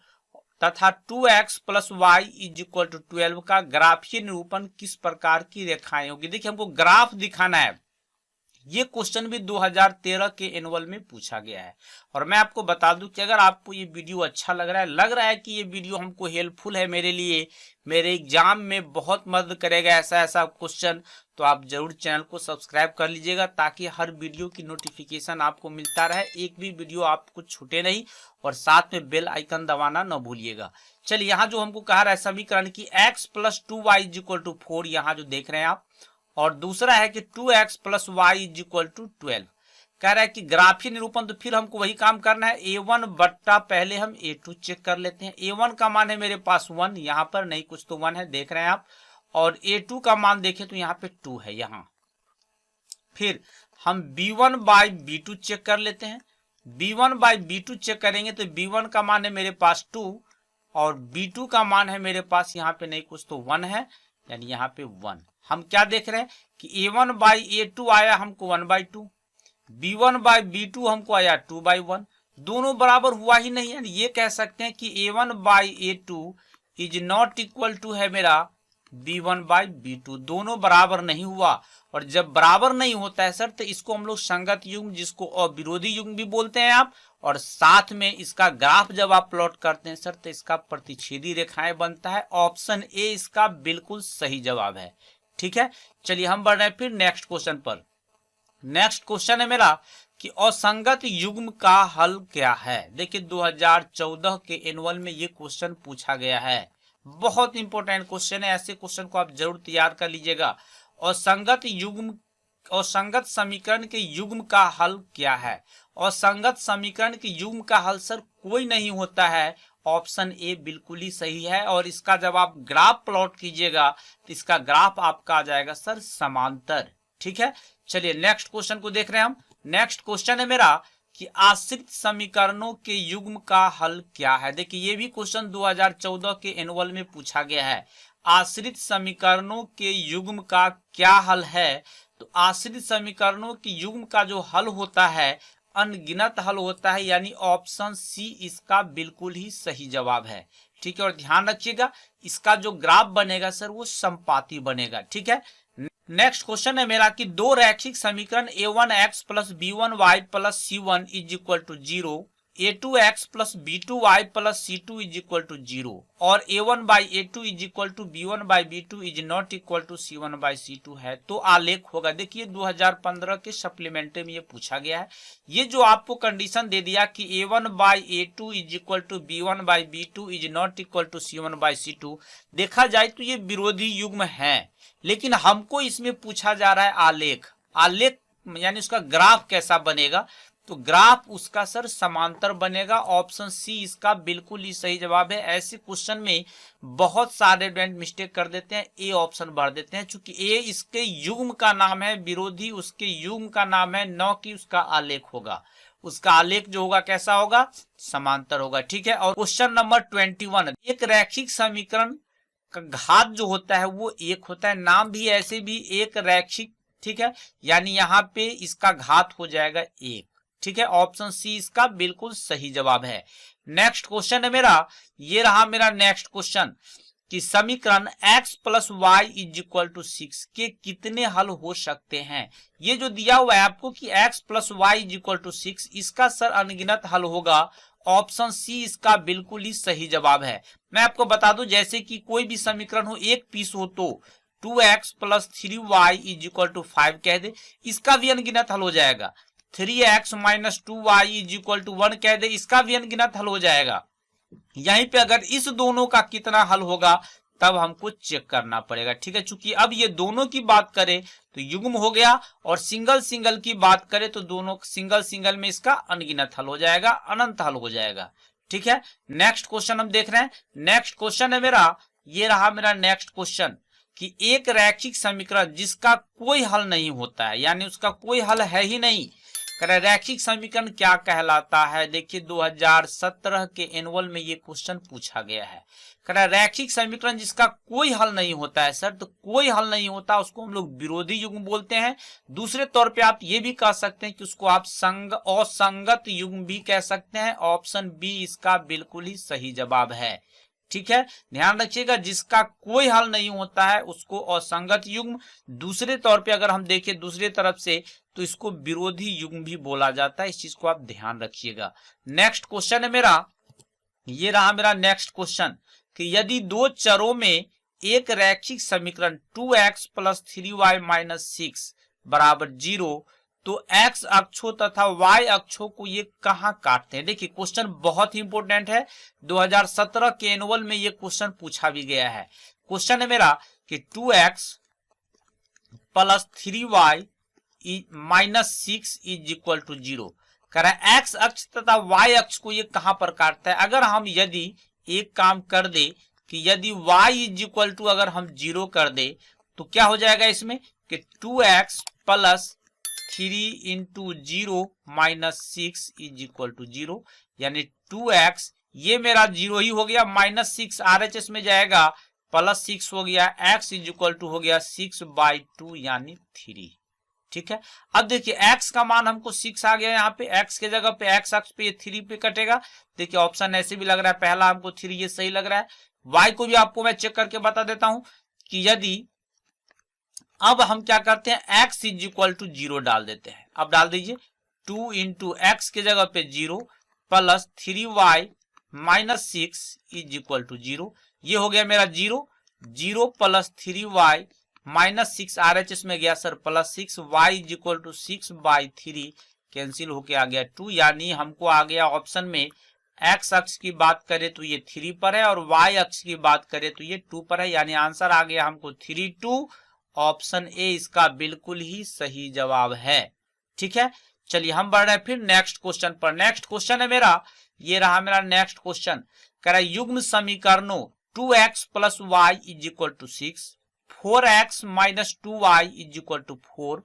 तथा 2x plus y is equal to 12 का ग्राफीय निरूपण किस प्रकार की रेखाएं होगी। देखिए हमको ग्राफ दिखाना है। ये क्वेश्चन भी 2013 के एनुअल में पूछा गया है। और मैं आपको बता दूं कि अगर आपको ये वीडियो अच्छा लग रहा है कि ये वीडियो हमको हेल्पफुल है मेरे लिए, मेरे एग्जाम में बहुत मदद करेगा ऐसा क्वेश्चन, तो आप जरूर चैनल को सब्सक्राइब कर लीजिएगा ताकि हर वीडियो की नोटिफिकेशन आपको मिलता रहे, एक भी वीडियो आपको छूटे नहीं। और साथ में बेल आइकन दबाना न भूलिएगा। चलिए यहाँ जो हमको कहा रहा है समीकरण की x plus 2y is equal to 4, यहाँ जो देख रहे हैं आप, और दूसरा है कि 2x plus Y is equal to 12। कह रहा है कि ग्राफीय निरूपण, तो फिर हमको वही काम करना है। a1 बट्टा पहले हम a2 चेक कर लेते हैं। a1 का मान है मेरे पास 1, यहाँ पर नहीं कुछ तो 1 है, देख रहे हैं आप। और a2 का मान देखें तो यहाँ पे 2 है यहाँ। फिर हम b1 बाई b2 चेक कर लेते हैं। b1 बाई b2 चेक करेंगे तो b1 का मान है मेरे पास 2 और b2 का मान है मेरे पास यहाँ पे नहीं कुछ तो 1 है, यानी यहाँ पे 1। हम क्या देख रहे हैं कि a1 बाई a2 आया हमको 1/2, b1 बाई b2 हमको आया 2/1। दोनों बराबर हुआ ही नहीं, यानी ये कह सकते हैं कि a1 by a2 is not equal to है मेरा b1 बाई b2, दोनों बराबर नहीं हुआ। और जब बराबर नहीं होता है सर तो इसको हम लोग संगत युग्म, जिसको अविरोधी युग्म भी बोलते हैं आप, और साथ में इसका ग्राफ जब आप प्लॉट करते हैं सर तो इसका प्रतिच्छेदी रेखाएं बनता है। ऑप्शन ए इसका बिल्कुल सही जवाब है। ठीक है, चलिए हम बढ़ रहे हैं फिर नेक्स्ट क्वेश्चन पर। नेक्स्ट क्वेश्चन है मेरा कि असंगत युग्म का हल क्या है। देखिए 2014 के एनुअल में ये क्वेश्चन पूछा गया है, बहुत इंपॉर्टेंट क्वेश्चन है, ऐसे क्वेश्चन को आप जरूर तैयार कर लीजिएगा। असंगत समीकरण के युग्म का हल क्या है। असंगत समीकरण के युग्म का हल सर कोई नहीं होता है, ऑप्शन ए बिल्कुल ही सही है। और इसका जब आप ग्राफ प्लॉट कीजिएगा तो इसका ग्राफ आपका आ जाएगा सर समांतर। ठीक है, चलिए नेक्स्ट क्वेश्चन को देख रहे हैं हम। नेक्स्ट क्वेश्चन है मेरा कि आश्रित समीकरणों के युग्म का हल क्या है। देखिए ये भी क्वेश्चन 2014 के एनुअल में पूछा गया है। आश्रित समीकरणों के युग्म का क्या हल है। तो आश्रित समीकरणों के युग्म का जो हल होता है अनगिनत हल होता है, यानी ऑप्शन सी इसका बिल्कुल ही सही जवाब है। ठीक है, और ध्यान रखिएगा इसका जो ग्राफ बनेगा सर वो संपाती बनेगा। ठीक है, नेक्स्ट क्वेश्चन है मेरा कि दो रैखिक समीकरण a1x plus b1y plus c1 is equal to 0, a2x plus b2y plus c2 is equal to 0 और a1 by a2 is equal to b1 by b2 is not equal to c1 by c2 है, तो आलेख होगा। देखिए 2015 के supplementary में ये पूछा गया है। ये जो आपको कंडीशन दे दिया कि a1 by a2 is equal to b1 by b2 is not equal to c1 by c2, देखा जाए तो ये विरोधी युग्म है, लेकिन हमको इसमें पूछा जा रहा है आलेख। आलेख यानी उसका ग्राफ कैसा बनेगा, तो ग्राफ उसका सर समांतर बनेगा। ऑप्शन सी इसका बिल्कुल ही सही जवाब है। ऐसे क्वेश्चन में बहुत सारे स्टूडेंट मिस्टेक कर देते हैं, ए ऑप्शन भर देते हैं, चूंकि ए इसके युग्म का नाम है, विरोधी उसके युग्म का नाम है, न कि उसका आलेख होगा। उसका आलेख जो होगा कैसा होगा, समांतर होगा। ठीक है, और क्वेश्चन नंबर 21, एक रैखिक समीकरण का घात जो होता है वो एक होता है, नाम भी ऐसे भी एक रैखिक। ठीक है, यानी यहाँ पे इसका घात हो जाएगा एक। ठीक है, ऑप्शन सी इसका बिल्कुल सही जवाब है। नेक्स्ट क्वेश्चन है मेरा, ये रहा मेरा नेक्स्ट क्वेश्चन कि समीकरण x plus Y is equal to 6 के कितने हल हो सकते हैं। ये जो दिया हुआ है आपको कि x plus Y is equal to 6, इसका सर अनगिनत हल होगा। ऑप्शन सी इसका बिल्कुल ही सही जवाब है। मैं आपको बता दूं, जैसे कि कोई भी समीकरण हो, एक पीस हो तो 2x plus 3y is equal to 5 कह दे, इसका भी अनगिनत हल हो जाएगा। 3x minus 2y is equal to 1 कह दे, इसका भी अनगिनत हल हो जाएगा। यहीं पे अगर इस दोनों का कितना हल होगा तब हमको चेक करना पड़ेगा। ठीक है, चूंकि अब ये दोनों की बात करें तो युग्म हो गया, और सिंगल सिंगल की बात करें तो दोनों सिंगल सिंगल में इसका अनगिनत हल हो जाएगा, अनंत हल हो जाएगा। ठीक है, नेक्स्ट क्वेश्चन हम देख रहे हैं। नेक्स्ट क्वेश्चन है मेरा, ये रहा मेरा नेक्स्ट क्वेश्चन कि एक रैखिक समीकरण जिसका कोई हल नहीं होता है, यानी उसका कोई हल है ही नहीं, रैखिक समीकरण क्या कहलाता है। देखिए 2017 के एनुअल में ये क्वेश्चन पूछा गया है। रैखिक समीकरण जिसका कोई हल नहीं होता है सर, तो कोई हल नहीं होता उसको हम लोग विरोधी युग्म बोलते हैं। दूसरे तौर पे आप ये भी कह सकते हैं कि उसको आप असंगत युग्म भी कह सकते हैं। ऑप्शन बी इसका बिल्कुल ही सही जवाब है। ठीक है, ध्यान रखिएगा, जिसका कोई हल नहीं होता है उसको असंगत युग्म, दूसरे तौर पे अगर हम देखें दूसरे तरफ से तो इसको विरोधी युग्म भी बोला जाता है। इस चीज को आप ध्यान रखिएगा। नेक्स्ट क्वेश्चन है मेरा, ये रहा मेरा नेक्स्ट क्वेश्चन कि यदि दो चरों में एक रैखिक समीकरण 2x प्लस 3y माइनस 6 बराबर 0, तो x अक्षों तथा y अक्षों को ये कहां काटते हैं। देखिए क्वेश्चन बहुत ही इंपॉर्टेंट है, 2017 के एनुअल में ये क्वेश्चन पूछा भी गया है। क्वेश्चन है मेरा कि 2x plus 3y minus 6 is equal to 0, कह रहा है x अक्ष तथा y अक्ष को ये कहां पर काटता है। अगर हम यदि एक काम कर दे कि यदि y इज इक्वल टू अगर हम 0 कर दे तो क्या हो जाएगा इसमें कि 2x plus 3 into 0 minus 6 is equal to 0, यानी 2x ये मेरा 0 ही हो गया, माइनस 6 RHS में जाएगा, प्लस 6 हो गया, x इज इक्वल टू हो गया 6/2 यानी 3। ठीक है। अब देखिए x का मान हमको 6 आ गया, यहाँ पे x के जगह पे x अक्ष पे ये 3 पे कटेगा। देखिए ऑप्शन ऐसे भी लग रहा है, पहला हमको 3 ये सही लग रहा है। y को भी आपको मैं चेक करके बता देता हूं कि यदि अब हम क्या करते हैं, x इज इक्वल टू 0 डाल देते हैं। अब डाल दीजिए 2 इंटू एक्स के जगह पे 0 plus 3y minus 6 is equal to 0। ये हो गया मेरा 0 प्लस 3y माइनस 6 RHS में गया सर plus 6, y is equal to 6/3 cancel होके आ गया 2। यानी हमको आ गया ऑप्शन में x अक्ष की बात करें तो ये 3 पर है और y अक्ष की बात करें तो ये 2 पर है। यानी आंसर आ गया हमको 3 2। ऑप्शन ए इसका बिल्कुल ही सही जवाब है। ठीक है, चलिए हम बढ़ रहे हैं फिर नेक्स्ट क्वेश्चन पर। नेक्स्ट क्वेश्चन है मेरा, ये रहा मेरा नेक्स्ट क्वेश्चन। कह रहा है युग्म समीकरणों 2x plus Y is equal to 6, 4x minus 2y is equal to 4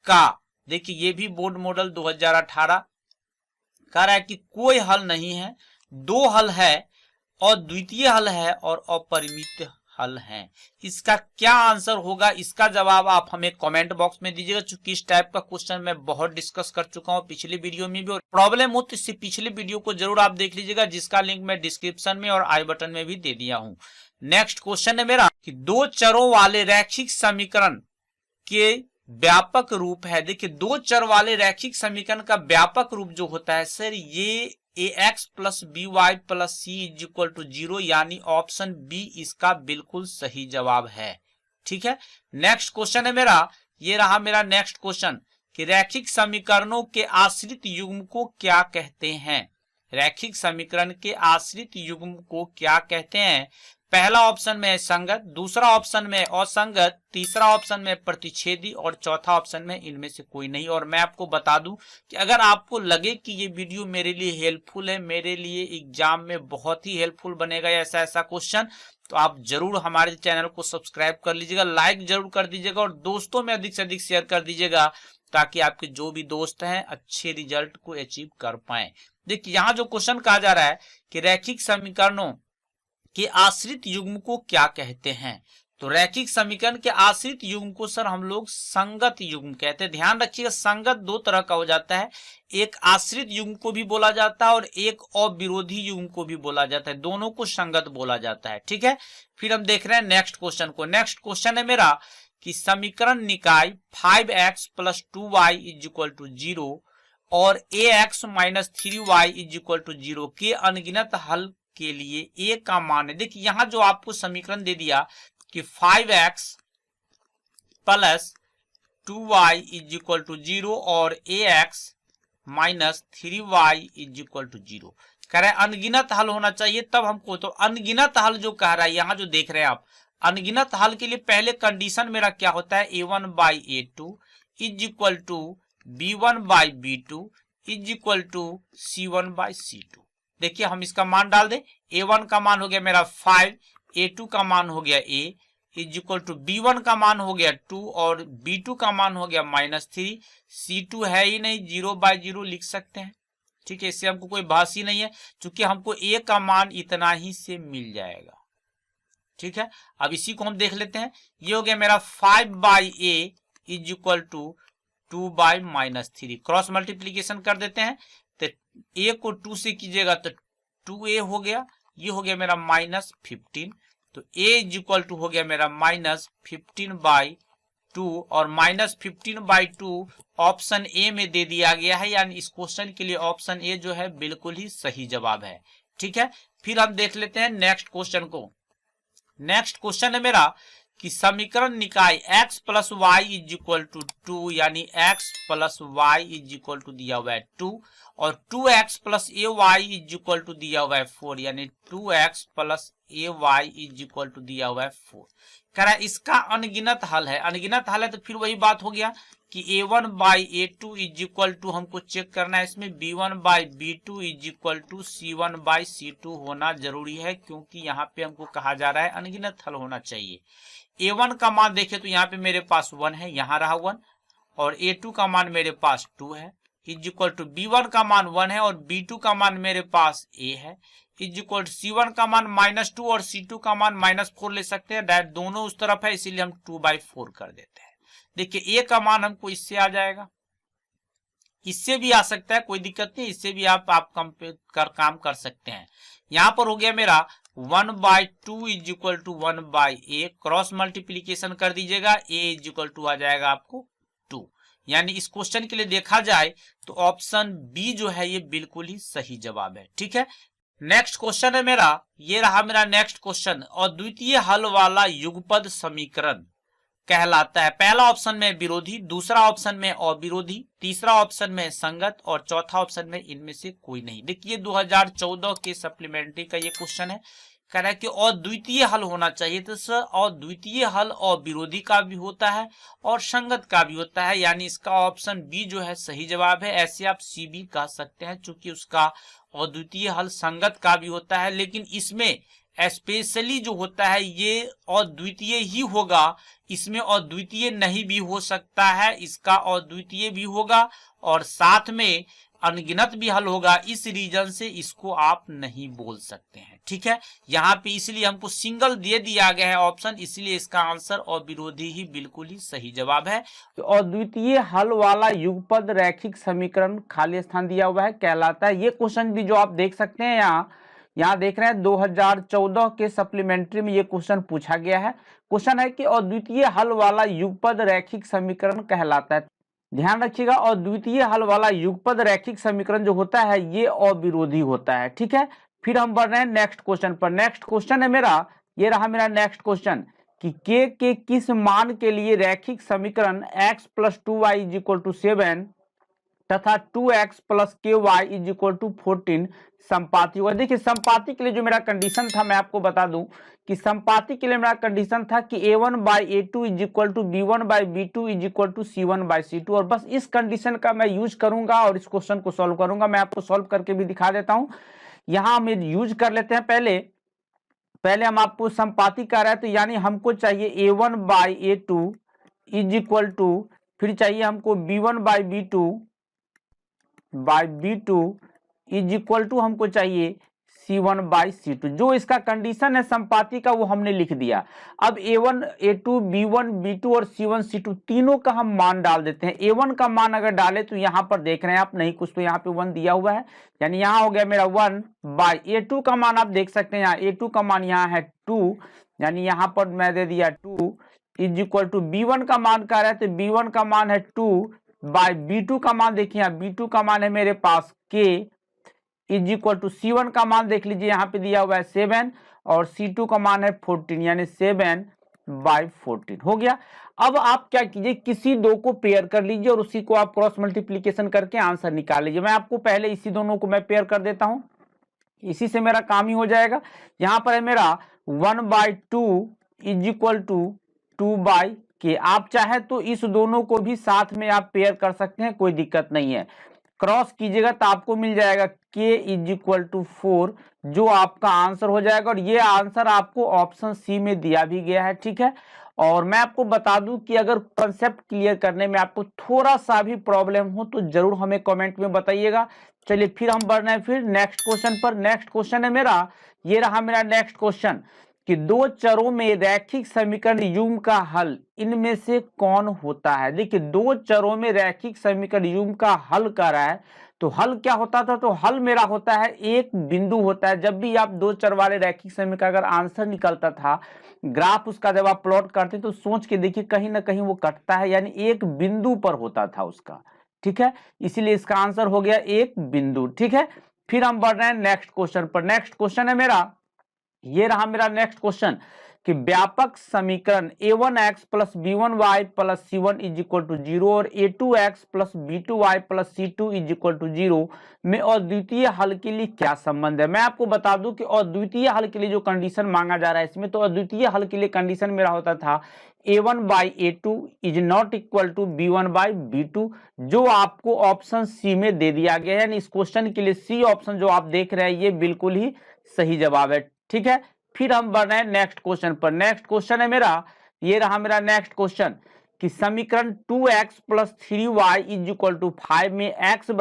का, देखिए ये भी बोर्ड मॉडल 2018 कह रहा है कि कोई हल नहीं है, दो हल है और द्वितीय हल है और अपरिमित हल है। इसका क्या आंसर होगा, इसका जवाब आप हमें कमेंट बॉक्स में दीजिएगा। चूंकि इस टाइप का क्वेश्चन मैं बहुत डिस्कस कर चुका हूं पिछली वीडियो में भी, और प्रॉब्लम हो तो इससे पिछली वीडियो को जरूर आप देख लीजिएगा, जिसका लिंक मैं डिस्क्रिप्शन में और आई बटन में भी दे दिया हूं। नेक्स्ट क्वेश्चन है मेरा कि दो चरों वाले रैखिक समीकरण के व्यापक रूप है। देखिए दो चर वाले रैखिक समीकरण का व्यापक रूप जो होता है सर, ये ax plus B Y plus C is equal to 0, यानी ऑप्शन बी इसका बिल्कुल सही जवाब है। ठीक है, नेक्स्ट क्वेश्चन है मेरा, ये रहा मेरा नेक्स्ट क्वेश्चन कि रैखिक समीकरणों के आश्रित युग्म को क्या कहते हैं। रैखिक समीकरण के आश्रित युग्म को क्या कहते हैं। पहला ऑप्शन में है संगत, दूसरा ऑप्शन में असंगत, तीसरा ऑप्शन में प्रतिच्छेदी और चौथा ऑप्शन में इनमें से कोई नहीं। और मैं आपको बता दूं कि अगर आपको लगे कि ये वीडियो मेरे लिए हेल्पफुल है, मेरे लिए एग्जाम में बहुत ही हेल्पफुल बनेगा ऐसा ऐसा क्वेश्चन, तो आप जरूर हमारे चैनल को सब्सक्राइब कर लीजिएगा, लाइक जरूर कर दीजिएगा और दोस्तों में अधिक से अधिक शेयर कर दीजिएगा, ताकि आपके जो भी दोस्त हैं अच्छे रिजल्ट को अचीव कर पाए। देखिए यहाँ जो क्वेश्चन कहा जा रहा है कि रैखिक समीकरणों के आश्रित युग्म को क्या कहते हैं, तो रैखिक समीकरण के आश्रित युग्म को सर हम लोग संगत युग्म कहते हैं। ध्यान रखिएगा संगत दो तरह का हो जाता है, एक आश्रित युग्म को भी बोला जाता है और एक अविरोधी युग्म को भी बोला जाता है, दोनों को संगत बोला जाता है। ठीक है, फिर हम देख रहे हैं नेक्स्ट क्वेश्चन को। नेक्स्ट क्वेश्चन है मेरा कि समीकरण निकाय 5x plus 2y is equal to 0 और ax minus 3y is equal to 0 के अनगिनत हल के लिए a का मान है। देखिए यहां जो आपको समीकरण दे दिया कि 5x plus 2y is equal to 0 और ax minus 3y is equal to 0, कह रहा है अनगिनत हल होना चाहिए तब हमको। तो अनगिनत हल जो कह रहा है, यहां जो देख रहे हैं आप, अनगिनत हल के लिए पहले कंडीशन मेरा क्या होता है, a1/a2 is equal to b1/b2 is equal to c1/c2। देखिए हम इसका मान डाल दें, a1 का मान हो गया मेरा 5, a2 का मान हो गया a is equal to b1 का मान हो गया 2 और b2 का मान हो गया -3, c2 है ही नहीं, 0/0 लिख सकते हैं। ठीक है, इससे हमको कोई बहस ही नहीं है, क्योंकि हमको a का मान इतना ही से मिल जाएगा। ठीक है, अब इसी को हम देख लेते हैं, ये हो गया मेरा 5/a is equal to 2/-3, cross multiplication कर देते हैं तो a को 2 से कीजिएगा तो 2a हो गया, ये हो गया मेरा -15, तो a इज इक्वल टू हो गया मेरा -15/2 और -15/2 ऑप्शन ए में दे दिया गया है, यानी इस क्वेश्चन के लिए ऑप्शन ए जो है बिल्कुल ही सही जवाब है। ठीक है, फिर हम देख लेते हैं नेक्स्ट क्वेश्चन को। नेक्स्ट क्वेश्चन है मेरा कि समीकरण निकाय x plus Y is equal to 2, यानी x plus Y is equal to दिया हुआ है 2 और 2x plus A Y is equal to दिया हुआ है 4, यानी 2x plus A Y is equal to दिया हुआ है 4। कह रहा है इसका अनगिनत हल है। अनगिनत हल है तो फिर वही बात हो गया कि a1/a2 इज इक्वल टू हमको चेक करना है, इसमें b1/b2 is equal to c1/c2 होना जरूरी है, क्योंकि यहाँ पे हमको कहा जा रहा है अनगिनत हल होना चाहिए। a1 का मान देखे तो यहाँ पे मेरे पास 1 है, यहाँ रहा 1, और a2 का मान मेरे पास 2 है, इज इक्वल टू b1 का मान 1 है और b2 का मान मेरे पास a है, इज इक्वल टू c1 का मान -2 और c2 का मान -4 ले सकते हैं, डायरेक्ट दोनों उस तरफ है, इसीलिए हम 2/4 कर देते हैं। देखिए a का मान हमको इससे आ जाएगा, इससे भी आ सकता है, कोई दिक्कत नहीं, इससे भी आप काम कर सकते हैं। यहां पर हो गया मेरा 1/2 is equal to 1/a, cross multiplication कर दीजिएगा, a इज इक्वल टू आ जाएगा आपको 2। यानी इस क्वेश्चन के लिए देखा जाए तो ऑप्शन बी जो है ये बिल्कुल ही सही जवाब है। ठीक है, नेक्स्ट क्वेश्चन है मेरा, ये रहा मेरा नेक्स्ट क्वेश्चन। अद्वितीय हल वाला युगपद समीकरण कहलाता है, पहला ऑप्शन में विरोधी, दूसरा ऑप्शन में अविरोधी, तीसरा ऑप्शन में संगत और चौथा ऑप्शन में इनमें से कोई नहीं। देखिए 2014 के सप्लीमेंट्री का ये क्वेश्चन है, कह रहा है कि अद्वितीय हल होना चाहिए, तो सर अद्वितीय हल अविरोधी का भी होता है और संगत का भी होता है, यानी इसका ऑप्शन बी जो है सही जवाब है। ऐसे आप सी भी कह सकते हैं, चूंकि उसका अद्वितीय हल संगत का भी होता है, लेकिन इसमें स्पेशली जो होता है ये अद्वितीय ही होगा, इसमें अद्वितीय नहीं भी हो सकता है, इसका अद्वितीय भी होगा और साथ में अनगिनत भी हल होगा। इस रीजन से इसको आप नहीं बोल सकते हैं। ठीक है, यहाँ पे इसलिए हमको सिंगल दे दिया गया है ऑप्शन, इसलिए इसका आंसर अविरोधी ही बिल्कुल ही सही जवाब है। तो अद्वितीय हल वाला युगपद रैखिक समीकरण खाली स्थान दिया हुआ है कहलाता है। ये क्वेश्चन भी जो आप देख सकते हैं यहाँ देख रहे हैं 2014 के सप्लीमेंट्री में ये क्वेश्चन पूछा गया है। क्वेश्चन है कि अद्वितीय हल वाला युगपद रैखिक समीकरण कहलाता है। ध्यान रखिएगा, अद्वितीय हल वाला युगपद रैखिक समीकरण जो होता है ये अविरोधी होता है। ठीक है, फिर हम बढ़ रहे हैं नेक्स्ट क्वेश्चन पर। नेक्स्ट क्वेश्चन है मेरा, ये रहा मेरा नेक्स्ट क्वेश्चन कि k के किस मान के लिए रैखिक समीकरण x + 2y = 7 तथा 2x + ky = 14 संपाती होगा। देखिए संपाती के लिए जो मेरा कंडीशन था मैं आपको बता दूं कि संपाती के लिए मेरा कंडीशन था कि a1/a2 = b1/b2 = c1/c2, और बस इस कंडीशन का मैं यूज करूंगा और इस क्वेश्चन को सॉल्व करूंगा। मैं आपको सॉल्व करके भी दिखा देता हूं। यहां हम यूज कर लेते हैं, पहले हम आपको संपाती कर रहे हैं, तो यानी हमको चाहिए a1/a2 = फिर चाहिए हमको b1/b2 = हमको चाहिए c1/c2। जो इसका कंडीशन है संपाती का वो हमने लिख दिया। अब a1 a2 b1 b2 और c1 c2 तीनों का हम मान डाल देते हैं। a1 का मान अगर डाले तो यहां पर देख रहे हैं आप, नहीं कुछ तो यहाँ पे 1 दिया हुआ है, यानी यहाँ हो गया मेरा 1/a2 का मान आप देख सकते हैं, यहाँ a2 का मान यहाँ है 2, यानी यहाँ पर मैं दे दिया 2 = b1 का मान क्या है, तो b1 का मान है 2/b2 का मान देखिए, b2 का मान है मेरे पास k = c1 का मान देख लीजिए यहाँ पे दिया हुआ है 7 और c2 का मान है 14, यानी 7/14 हो गया। अब आप क्या कीजिए, किसी दो को पेयर कर लीजिए और उसी को आप क्रॉस मल्टीप्लीकेशन करके आंसर निकाल लीजिए। मैं आपको पहले इसी दोनों को मैं पेयर कर देता हूं, इसी से मेरा काम ही हो जाएगा। यहां पर है मेरा 1/2 = 2/k। आप चाहे तो इस दोनों को भी साथ में आप पेयर कर सकते हैं, कोई दिक्कत नहीं है। क्रॉस कीजिएगा तो आपको मिल जाएगा k = 4, जो आपका आंसर हो जाएगा, और ये आंसर आपको ऑप्शन सी में दिया भी गया है। ठीक है, और मैं आपको बता दूं कि अगर कंसेप्ट क्लियर करने में आपको थोड़ा सा भी प्रॉब्लम हो तो जरूर हमें कमेंट में बताइएगा। चलिए फिर हम बढ़ रहे हैं फिर नेक्स्ट क्वेश्चन पर। नेक्स्ट क्वेश्चन है मेरा, ये रहा मेरा नेक्स्ट क्वेश्चन कि दो चरों में रैखिक समीकरण युग्म का हल इनमें से कौन होता है। देखिए दो चरों में रैखिक समीकरण युग्म का हल कर रहा है, तो हल क्या होता था, तो हल मेरा होता है एक बिंदु होता है। जब भी आप दो चर वाले रैखिक समीकरण का अगर आंसर निकलता था, ग्राफ उसका जब आप प्लॉट करते तो सोच के देखिए कहीं ना कहीं वो कटता है, यानी एक बिंदु पर होता था उसका। ठीक है, इसीलिए इसका आंसर हो गया एक बिंदु। ठीक है, फिर हम बढ़ रहे हैं नेक्स्ट क्वेश्चन पर। नेक्स्ट क्वेश्चन है मेरा, ये रहा मेरा नेक्स्ट क्वेश्चन कि व्यापक समीकरण a1x + b1y + c1 = 0 और a2x + b2y + c2 = 0 में अद्वितीय हल के लिए क्या संबंध है। मैं आपको बता दूं कि अद्वितीय हल के लिए जो कंडीशन मांगा जा रहा है इसमें, तो अद्वितीय हल के लिए कंडीशन मेरा होता था a1/a2 ≠ b1/b2, जो आपको ऑप्शन सी में दे दिया गया है। यानी इस क्वेश्चन के लिए सी ऑप्शन जो आप देख रहे हैं ये बिल्कुल ही सही जवाब है। ठीक है, फिर हम बढ़ रहे हैं नेक्स्ट क्वेश्चन पर। नेक्स्ट क्वेश्चन है मेरा, ये रहा मेरा नेक्स्ट क्वेश्चन कि समीकरण 2x + 3y = 5 में x =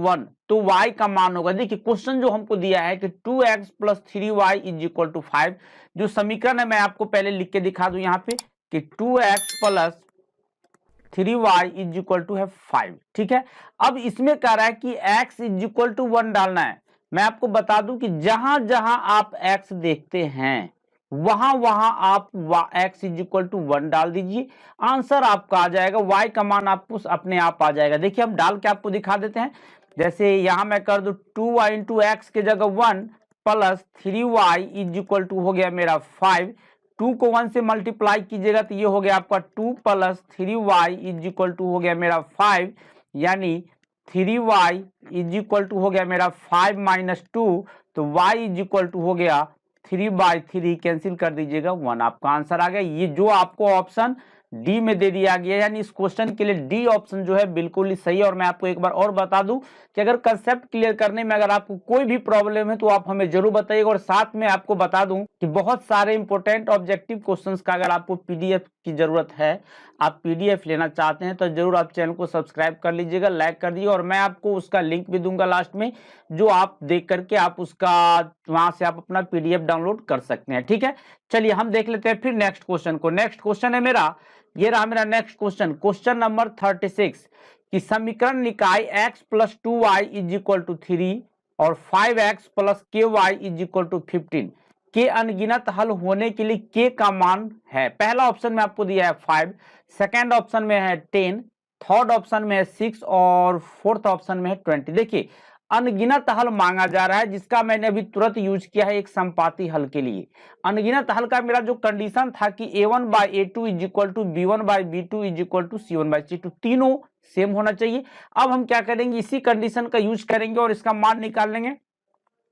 1 तो y का मान होगा। देखिए क्वेश्चन जो हमको दिया है कि 2x + 3y = 5, जो समीकरण है मैं आपको पहले लिख के दिखा दूं यहाँ पे कि 2x + 3y is equal to है 5। ठीक है, अब इसमें कह रहा है कि x इज इक्वल टू 1 डालना है। मैं आपको बता दूं कि जहां जहां आप x देखते हैं वहां वहां आप x इज इक्वल टू 1 डाल दीजिए, आंसर आपका आ जाएगा, y का मान आपको अपने आप आ जाएगा। देखिए हम डाल के आपको दिखा देते हैं। जैसे यहां मैं कर दूं 2y इंटू एक्स के जगह 1 plus 3y is equal to हो गया मेरा 5। 2 को 1 से मल्टीप्लाई कीजिएगा तो ये हो गया आपका 2 plus 3y is equal to हो गया मेरा 5, यानी 3y इज इक्वल टू हो गया मेरा 5 माइनस 2, तो y इज इक्वल टू हो गया 3/3, कैंसिल कर दीजिएगा 1, आपका आंसर आ गया। ये जो आपको ऑप्शन डी में दे दिया गया, यानी इस क्वेश्चन के लिए डी ऑप्शन जो है बिल्कुल ही सही है। और मैं आपको एक बार और बता दूं कि अगर कंसेप्ट क्लियर करने में अगर आपको कोई भी प्रॉब्लम है तो आप हमें जरूर बताइएगा। और साथ में आपको बता दूं कि बहुत सारे इंपॉर्टेंट ऑब्जेक्टिव क्वेश्चंस का अगर आपको पीडीएफ की जरूरत है, आप पीडीएफ लेना चाहते हैं तो जरूर आप चैनल को सब्सक्राइब कर लीजिएगा, लाइक कर दीजिए, और मैं आपको उसका लिंक भी दूंगा लास्ट में, जो आप देख करके आप उसका वहां से आप अपना पीडीएफ डाउनलोड कर सकते हैं। ठीक है, चलिए हम देख लेते हैं फिर नेक्स्ट क्वेश्चन को। नेक्स्ट क्वेश्चन है मेरा, ये रहा मेरा नेक्स्ट क्वेश्चन, क्वेश्चन नंबर 36 कि समीकरण निकाय x plus 2y is equal to 3 और 5x plus ky is equal to 15 के अनगिनत हल होने के लिए k का मान है। पहला ऑप्शन में आपको दिया है 5, सेकेंड ऑप्शन में है 10, थर्ड ऑप्शन में है 6 और फोर्थ ऑप्शन में है 20। देखिए अनगिनत हल मांगा जा रहा है, जिसका मैंने अभी तुरंत यूज किया है एक संपाती हल के लिए। अनगिनत हल का मेरा जो कंडीशन था कि a1/a2 is equal to b1/b2 is equal to c1/c2, तीनों सेम होना चाहिए। अब हम क्या करेंगे, इसी कंडीशन का यूज करेंगे और इसका मान निकाल लेंगे।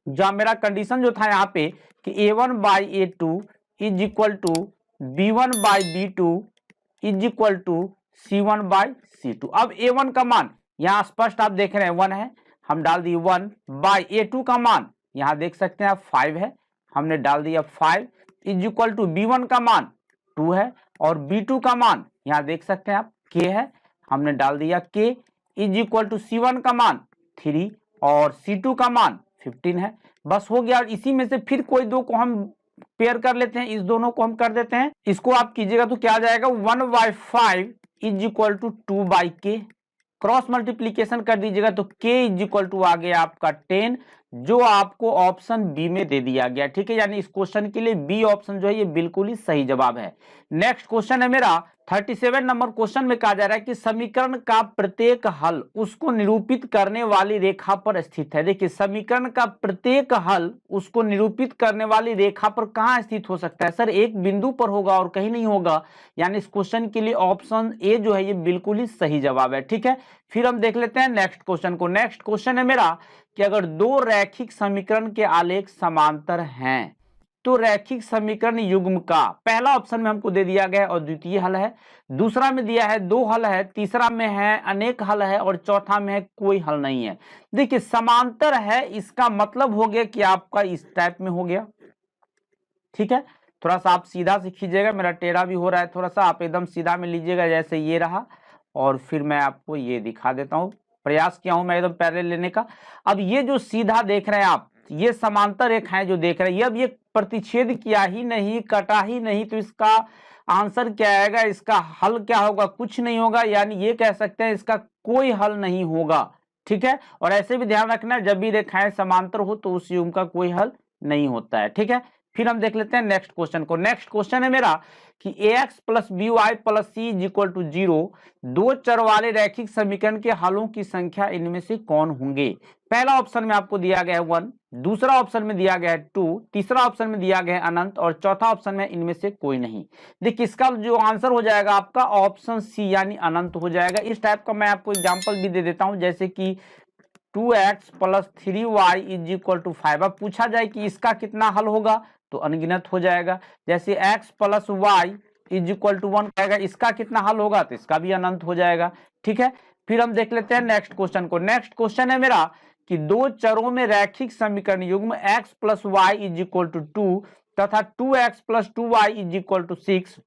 जहां मेरा कंडीशन जो था यहाँ पे कि a1/a2 is equal to b1/b2 is equal to c1/c2। अब a1 का मान यहाँ स्पष्ट आप देख रहे हैं 1 है, हम डाल दिए 1/a2 का मान यहां देख सकते हैं आप 5 है, हमने डाल दिया 5 इज इक्वल टू b1 का मान 2 है और b2 का मान यहां देख सकते हैं आप k है, हमने डाल दिया k is equal to c1 का मान 3 और c2 का मान 15 है। बस हो गया। इसी में से फिर कोई दो को हम पेयर कर लेते हैं, इस दोनों को हम कर देते हैं, इसको आप कीजिएगा तो क्या आ जाएगा 1/5 is equal to 2/k, cross multiplication कर दीजिएगा तो k इज इक्वल टू आ गया आपका 10, जो आपको ऑप्शन बी में दे दिया गया। ठीक है, यानी इस क्वेश्चन के लिए बी ऑप्शन जो है ये बिल्कुल ही सही जवाब है। नेक्स्ट क्वेश्चन है मेरा 37 नंबर क्वेश्चन में कहा जा रहा है कि समीकरण का प्रत्येक हल उसको निरूपित करने वाली रेखा पर स्थित है। देखिए समीकरण का प्रत्येक हल उसको निरूपित करने वाली रेखा पर कहां स्थित हो सकता है सर, एक बिंदु पर होगा और कहीं नहीं होगा, यानी इस क्वेश्चन के लिए ऑप्शन ए जो है ये बिल्कुल ही सही जवाब है। ठीक है, फिर हम देख लेते हैं नेक्स्ट क्वेश्चन को। नेक्स्ट क्वेश्चन है मेरा कि अगर दो रैखिक समीकरण के आलेख समांतर हैं तो रैखिक समीकरण युग्म का पहला ऑप्शन में हमको दे दिया गया और द्वितीय हल है, दूसरा में दिया है 2 हल है, तीसरा में है अनेक हल है और चौथा में है कोई हल नहीं है। देखिए समांतर है, इसका मतलब हो गया कि आपका इस टाइप में हो गया। ठीक है, थोड़ा सा आप सीधा से खींचिएगा, मेरा टेढ़ा भी हो रहा है थोड़ा सा, आप एकदम सीधा में लीजिएगा जैसे ये रहा, और फिर मैं आपको ये दिखा देता हूं, प्रयास किया हूं मैं एकदम पैरेलल लेने का। अब ये जो सीधा देख रहे हैं आप, ये समांतर रेखाएं जो देख रहे हैं, ये अब ये प्रतिच्छेद किया ही नहीं, कटा ही नहीं, तो इसका आंसर क्या आएगा, इसका हल क्या होगा, कुछ नहीं होगा, यानी ये कह सकते हैं इसका कोई हल नहीं होगा। ठीक है, और ऐसे भी ध्यान रखना जब भी रेखाएं समांतर हो तो उस युग्म का कोई हल नहीं होता है। ठीक है, फिर हम देख लेते हैं नेक्स्ट क्वेश्चन को। नेक्स्ट क्वेश्चन है मेरा कि ax plus by plus c is equal to 0 दो चर वाले रैखिक समीकरण के हलों की संख्या इनमें से कौन होंगे। पहला ऑप्शन में आपको दिया गया है 1, दूसरा ऑप्शन में दिया गया है 2, तीसरा ऑप्शन में दिया गया है अनंत और चौथा ऑप्शन में इनमें से कोई नहीं। देखिए इसका जो आंसर हो जाएगा आपका ऑप्शन सी यानी अनंत हो जाएगा। इस टाइप का मैं आपको एग्जाम्पल भी दे देता हूं, जैसे कि 2x plus 3y is equal to 5। अब पूछा जाए कि इसका कितना हल होगा तो अनगिनत हो जाएगा। जैसे x plus y is equal to 1 कहेगा, इसका कितना हल होगा तो इसका भी अनंत हो जाएगा। ठीक है, फिर हम देख लेते हैं नेक्स्ट क्वेश्चन को। नेक्स्ट क्वेश्चन है मेरा कि दो चरों में रैखिक समीकरण युग्म x plus y is equal to 2 तथा 2x plus 2y is equal to 6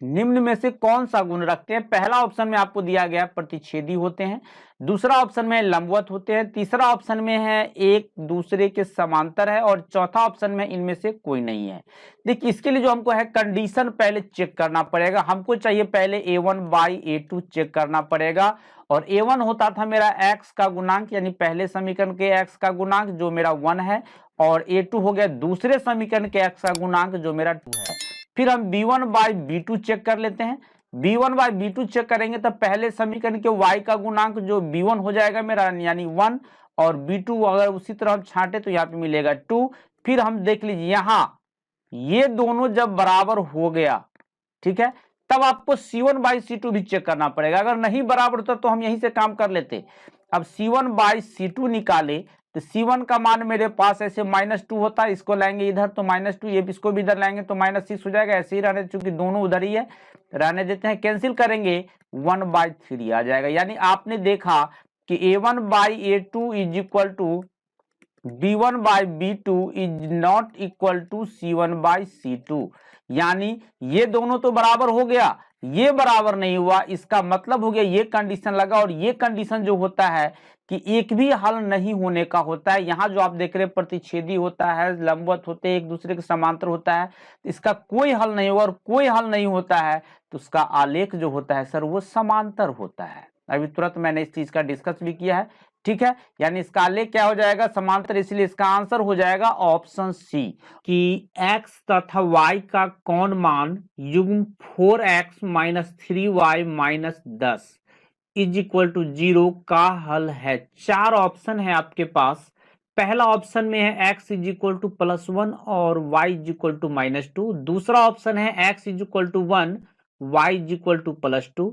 निम्न में से कौन सा गुण रखते हैं? पहला ऑप्शन में आपको दिया गया प्रतिच्छेदी होते हैं, दूसरा ऑप्शन में लंबवत होते हैं, तीसरा ऑप्शन में है एक दूसरे के समांतर है और चौथा ऑप्शन में इनमें से कोई नहीं है। देखिए इसके लिए जो हमको है कंडीशन पहले चेक करना पड़ेगा। हमको चाहिए पहले a1 बाई a2 चेक करना पड़ेगा और a1 होता था मेरा x का गुणांक यानी पहले समीकरण के x का गुणांक जो मेरा 1 है और a2 हो गया दूसरे समीकरण के x का गुणांक जो मेरा 2 है। फिर हम b1 बाई b2 चेक कर लेते हैं। b1 बाई b2 चेक करेंगे तो पहले समीकरण के y का गुणांक जो b1 हो जाएगा मेरा यानी 1 और b2 अगर उसी तरह हम छांटे तो यहाँ पे मिलेगा 2। फिर हम देख लीजिए यहाँ ये दोनों जब बराबर हो गया, ठीक है, तब आपको c1 बाई c2 भी चेक करना पड़ेगा। अगर नहीं बराबर होता तो हम यहीं से काम कर लेते। अब c1 बाई c2 निकाले तो c1 का मान मेरे पास ऐसे -2 होता है, इसको लाएंगे इधर तो -2, ये इसको भी इधर लाएंगे तो -6 हो जाएगा। ऐसे ही रहने चूंकि दोनों उधर ही है रहने देते हैं, कैंसिल करेंगे 1/3 आ जाएगा। यानी आपने देखा कि a1 by a2 is equal to b1 by b2 is not equal to c1 by c2। यानी ये दोनों तो बराबर हो गया, ये बराबर नहीं हुआ, इसका मतलब हो गया ये कंडीशन लगा और ये कंडीशन जो होता है कि एक भी हल नहीं होने का होता है। यहाँ जो आप देख रहे हैं प्रतिच्छेदी होता है, लंबवत होते हैं, एक दूसरे के समांतर होता है, इसका कोई हल नहीं होगा और कोई हल नहीं होता है तो उसका आलेख जो होता है सर वो समांतर होता है। अभी तुरंत मैंने इस चीज का डिस्कस भी किया है, ठीक है। यानी इसका आलेख क्या हो जाएगा? समांतर, इसलिए इसका आंसर हो जाएगा ऑप्शन सी कि x तथा y का कौन मान युग्म 4x minus 3y minus 10 is equal to 0 का हल है। 4 ऑप्शन है आपके पास। पहला ऑप्शन में है x इज इक्वल टू +1 और y इज इक्वल टू -2। दूसरा ऑप्शन है x is equal to 1 y is equal to +2।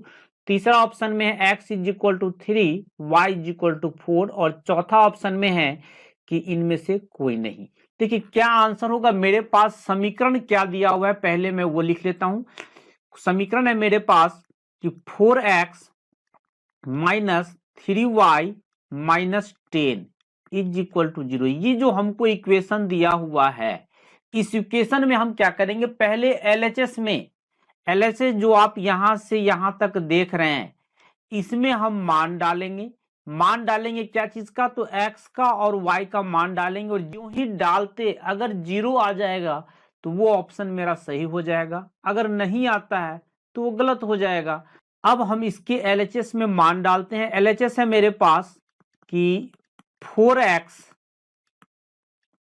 तीसरा ऑप्शन में है x is equal to 3 y is equal to 4 और चौथा ऑप्शन में है कि इनमें से कोई नहीं। देखिए क्या आंसर होगा? मेरे पास समीकरण क्या दिया हुआ है पहले मैं वो लिख लेता हूं। समीकरण है मेरे पास कि 4x minus 3y minus 10 is equal to 0। ये जो हमको इक्वेशन दिया हुआ है, इस इक्वेशन में हम क्या करेंगे? पहले LHS जो आप यहां से यहां तक देख रहे हैं इसमें हम मान डालेंगे क्या चीज का? तो x का और y का मान डालेंगे और जो ही डालते अगर 0 आ जाएगा तो वो ऑप्शन मेरा सही हो जाएगा, अगर नहीं आता है तो वो गलत हो जाएगा। अब हम इसके LHS में मान डालते हैं। LHS है मेरे पास कि 4x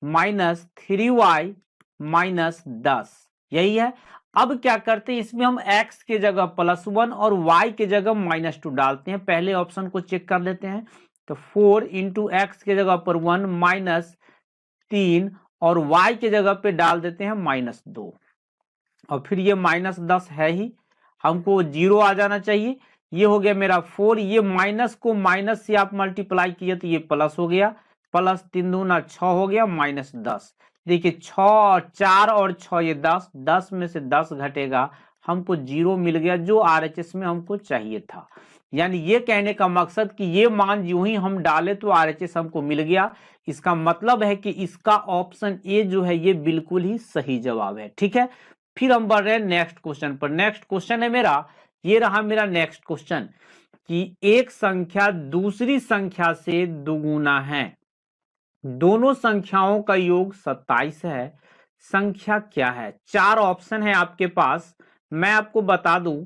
माइनस 3y माइनस 10, यही है। अब क्या करते हैं? इसमें हम x के जगह +1 और y के जगह -2 डालते हैं। पहले ऑप्शन को चेक कर लेते हैं तो 4 इंटू एक्स के जगह पर 1 -3 और y के जगह पे डाल देते हैं -2 और फिर ये -10 है ही, हमको 0 आ जाना चाहिए। ये हो गया मेरा 4, ये माइनस को माइनस से आप मल्टीप्लाई किए तो ये प्लस हो गया, प्लस 3 दूना 6 हो गया -10। देखिए 6 और 4 और 6 ये 10 में से 10 घटेगा, हमको 0 मिल गया जो RHS में हमको चाहिए था। यानी ये कहने का मकसद कि ये मान यूं ही हम डाले तो RHS हमको मिल गया। इसका मतलब है कि इसका ऑप्शन ए जो है ये बिल्कुल ही सही जवाब है, ठीक है। फिर हम बढ़ रहे हैं नेक्स्ट क्वेश्चन पर। नेक्स्ट क्वेश्चन है मेरा, ये रहा मेरा नेक्स्ट क्वेश्चन कि एक संख्या दूसरी संख्या से दुगुना है, दोनों संख्याओं का योग 27 है, संख्या क्या है? 4 ऑप्शन है आपके पास। मैं आपको बता दूं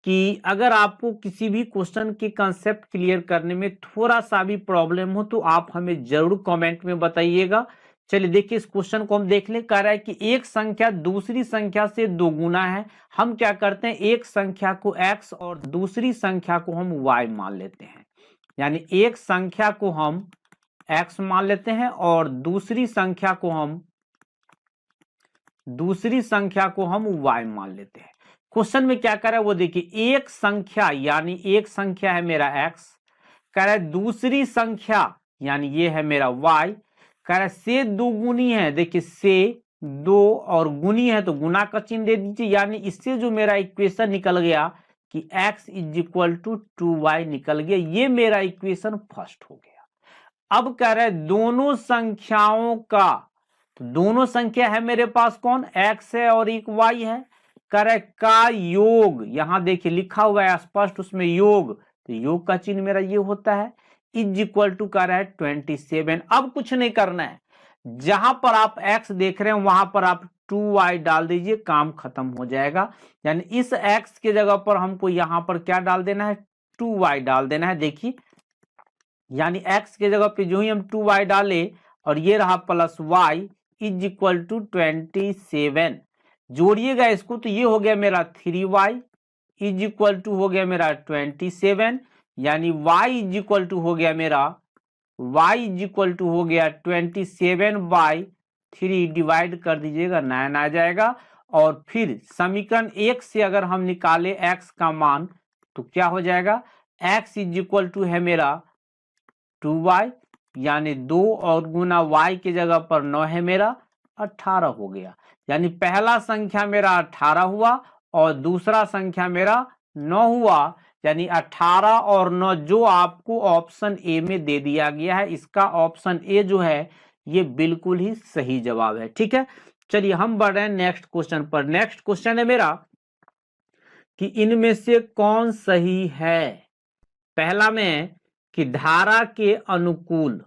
कि अगर आपको किसी भी क्वेश्चन के कंसेप्ट क्लियर करने में थोड़ा सा भी प्रॉब्लम हो तो आप हमें जरूर कमेंट में बताइएगा। चलिए देखिए इस क्वेश्चन को हम देख लें। कह रहा है कि एक संख्या दूसरी संख्या से दोगुना है। हम क्या करते हैं? एक संख्या को x और दूसरी संख्या को हम y मान लेते हैं। यानी एक संख्या को हम x मान लेते हैं और दूसरी संख्या को हम y मान लेते हैं। क्वेश्चन में क्या कर रहा है वो देखिए, एक संख्या यानी एक संख्या है मेरा x, कह रहा है दूसरी संख्या यानी ये है मेरा y, कह रहा है से दोगुनी है। देखिए से 2 और गुनी है तो गुना का चिन्ह दे दीजिए। यानी इससे जो मेरा इक्वेशन निकल गया कि x is equal to 2y निकल गया, ये मेरा इक्वेशन फर्स्ट हो गया। अब कह रहा है दोनों संख्याओं का, तो दोनों संख्या है मेरे पास कौन? x है और एक y है। करेक्ट का योग, यहां देखिए लिखा हुआ है स्पष्ट उसमें योग, तो योग का चिन्ह मेरा ये होता है, इज इक्वल टू कर रहा है 27। अब कुछ नहीं करना है, जहां पर आप x देख रहे हैं वहां पर आप 2y डाल दीजिए, काम खत्म हो जाएगा। यानी इस x के जगह पर हमको यहां पर क्या डाल देना है, 2y डाल देना है। देखिए यानी x के जगह पे जो ही हम 2y डाले और ये रहा plus y is equal to 27, जोड़िएगा इसको तो ये हो गया मेरा 3y इज इक्वल टू हो गया मेरा 27, यानी y इज इक्वल टू हो गया मेरा y इज इक्वल टू हो गया 27/3, डिवाइड कर दीजिएगा 9 आ जाएगा। और फिर समीकरण 1 से अगर हम निकाले x का मान तो क्या हो जाएगा, x इज इक्वल टू है मेरा 2y, यानी 2 और गुना y के जगह पर 9 है मेरा 18 हो गया। यानी पहला संख्या मेरा 18 हुआ और दूसरा संख्या मेरा 9 हुआ, यानी 18 और 9 जो आपको ऑप्शन ए में दे दिया गया है, इसका ऑप्शन ए जो है ये बिल्कुल ही सही जवाब है। ठीक है, चलिए हम बढ़ रहे हैं नेक्स्ट क्वेश्चन पर। नेक्स्ट क्वेश्चन है मेरा कि इनमें से कौन सही है। पहला में कि धारा के अनुकूल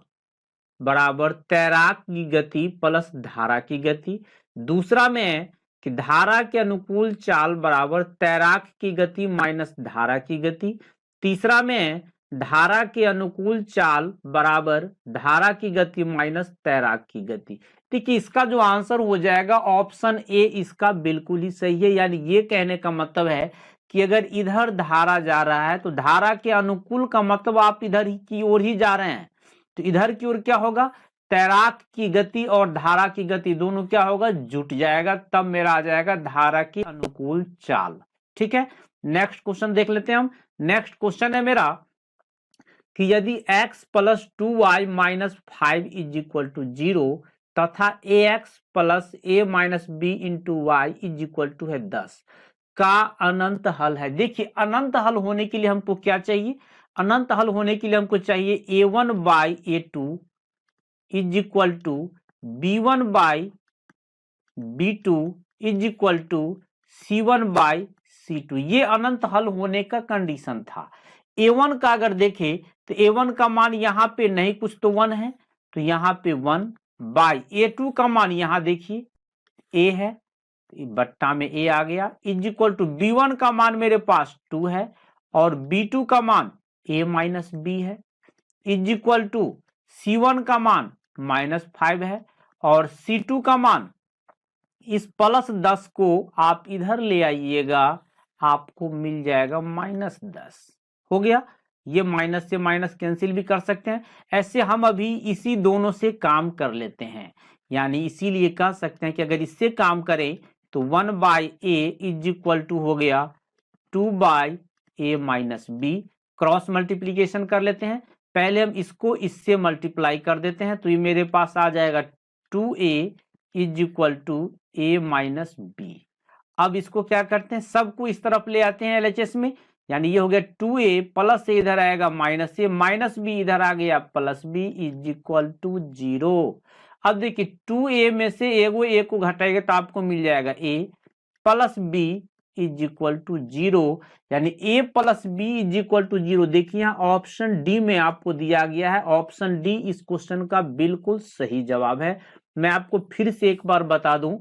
बराबर तैराक की गति प्लस धारा की गति। दूसरा में कि धारा के अनुकूल चाल बराबर तैराक की गति माइनस धारा की गति। तीसरा में धारा के अनुकूल चाल बराबर धारा की गति माइनस तैराक की गति। देखिए इसका जो आंसर हो जाएगा ऑप्शन ए इसका बिल्कुल ही सही है। यानी ये कहने का मतलब है कि अगर इधर धारा जा रहा है तो धारा के अनुकूल का मतलब आप इधर की ओर ही जा रहे हैं, तो इधर की ओर क्या होगा, तैराक की गति और धारा की गति दोनों क्या होगा, जुट जाएगा, तब मेरा आ जाएगा धारा की अनुकूल चाल। ठीक है, नेक्स्ट क्वेश्चन देख लेते हैं हम। नेक्स्ट क्वेश्चन है मेरा कि यदि x plus 2y minus 5 is equal to 0 तथा ax plus a minus b into Y is equal to है 10 का अनंत हल है। देखिए अनंत हल होने के लिए हमको क्या चाहिए, अनंत हल होने के लिए हमको चाहिए a1 by a2 is equal to b1 by b2 is equal to c1 by c2। ये अनंत हल होने का कंडीशन था। a1 का अगर देखें तो a1 का मान यहाँ पे नहीं कुछ तो 1 है, तो यहाँ पे 1 बाई a2 का मान यहाँ देखिए a है, बट्टा में a आ गया, इज इक्वल टू b1 का मान मेरे पास 2 है और b2 का मान a माइनस b है, इज इक्वल टू c1 का मान माइनस 5 है और c2 का मान, इस प्लस 10 को आप इधर ले आइएगा आपको मिल जाएगा माइनस 10। हो गया, ये माइनस से माइनस कैंसिल भी कर सकते हैं। ऐसे हम अभी इसी दोनों से काम कर लेते हैं, यानी इसीलिए कह सकते हैं कि अगर इससे काम करें तो 1 by a is equal to हो गया 2 by a minus b. Cross multiplication कर लेते हैं, पहले हम इसको इससे मल्टीप्लाई कर देते हैं तो ये मेरे पास आ जाएगा 2a is equal to a minus b. अब इसको क्या करते हैं, सबको इस तरफ ले आते हैं LHS में, यानी ये हो गया 2a प्लस ए इधर आएगा माइनस ए, माइनस बी इधर आ गया plus b is equal to 0। अब देखिए 2a में से एगो ए को घटाएगा तो आपको मिल जाएगा a plus b is equal to 0, यानी a plus b is equal to 0। देखिए यहाँ ऑप्शन डी में आपको दिया गया है, ऑप्शन डी इस क्वेश्चन का बिल्कुल सही जवाब है। मैं आपको फिर से एक बार बता दूं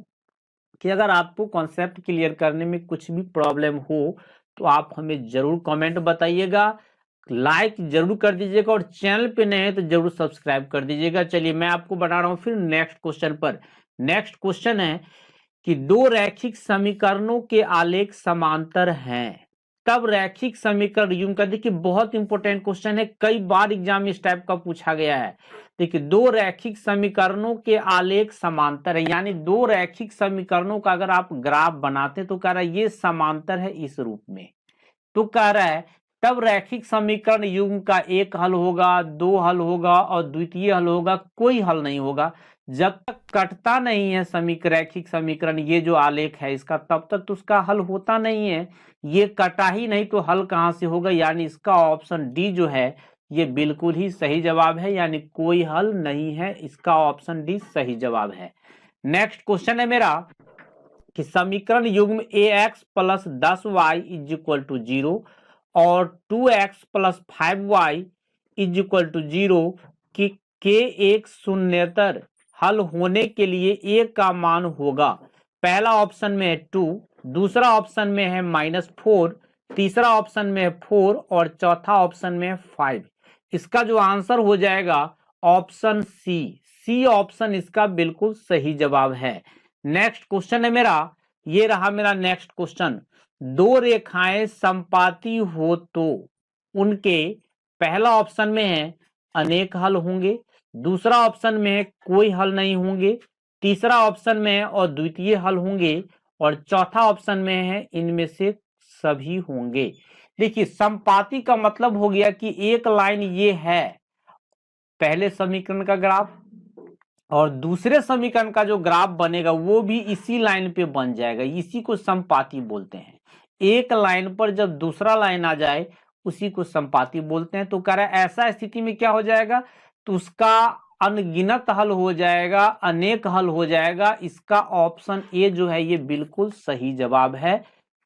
कि अगर आपको कॉन्सेप्ट क्लियर करने में कुछ भी प्रॉब्लम हो तो आप हमें जरूर कमेंट बताइएगा, लाइक जरूर कर दीजिएगा और चैनल पे नए हैं तो जरूर सब्सक्राइब कर दीजिएगा। चलिए मैं आपको बता रहा हूं फिर नेक्स्ट क्वेश्चन पर। नेक्स्ट क्वेश्चन है कि दो रैखिक समीकरणों के आलेख समांतर हैं तब रैखिक समीकरण यूं का, देखिए बहुत इंपॉर्टेंट क्वेश्चन है, कई बार एग्जाम इस टाइप का पूछा गया है। देखिए दो रैखिक समीकरणों के आलेख समांतर है, यानी दो रैखिक समीकरणों का अगर आप ग्राफ बनाते तो कह रहा है ये समांतर है इस रूप में, तो कह रहा है तब रैखिक समीकरण युग्म का एक हल होगा, दो हल होगा और द्वितीय हल होगा, कोई हल नहीं होगा। जब तक कटता नहीं है रैखिक समीकरण, ये जो आलेख है इसका, तब तक तो उसका हल होता नहीं है। ये कटा ही नहीं तो हल कहां से होगा, यानी इसका ऑप्शन डी जो है ये बिल्कुल ही सही जवाब है, यानी कोई हल नहीं है, इसका ऑप्शन डी सही जवाब है। नेक्स्ट क्वेश्चन है मेरा कि समीकरण युग्म ax plus 10y is equal to 0 और 2x plus 5y is equal to 0 के एक शून्येतर हल होने के लिए a का मान होगा। पहला ऑप्शन में है 2, दूसरा ऑप्शन में है -4, तीसरा ऑप्शन में है 4 और चौथा ऑप्शन में है 5। इसका जो आंसर हो जाएगा ऑप्शन सी ऑप्शन इसका बिल्कुल सही जवाब है। नेक्स्ट क्वेश्चन है मेरा, ये रहा मेरा नेक्स्ट क्वेश्चन। दो रेखाएं समपाती हो तो उनके पहला ऑप्शन में है अनेक हल होंगे, दूसरा ऑप्शन में है कोई हल नहीं होंगे, तीसरा ऑप्शन में है अद्वितीय हल होंगे और चौथा ऑप्शन में है इनमें से सभी होंगे। देखिए समपाती का मतलब हो गया कि एक लाइन ये है पहले समीकरण का ग्राफ और दूसरे समीकरण का जो ग्राफ बनेगा वो भी इसी लाइन पे बन जाएगा, इसी को समपाती बोलते हैं। एक लाइन पर जब दूसरा लाइन आ जाए उसी को समपाती बोलते हैं। तो कह रहा है ऐसा स्थिति में क्या हो जाएगा, तो उसका अनगिनत हल हो जाएगा, अनेक हल हो जाएगा। इसका ऑप्शन ए जो है ये बिल्कुल सही जवाब है।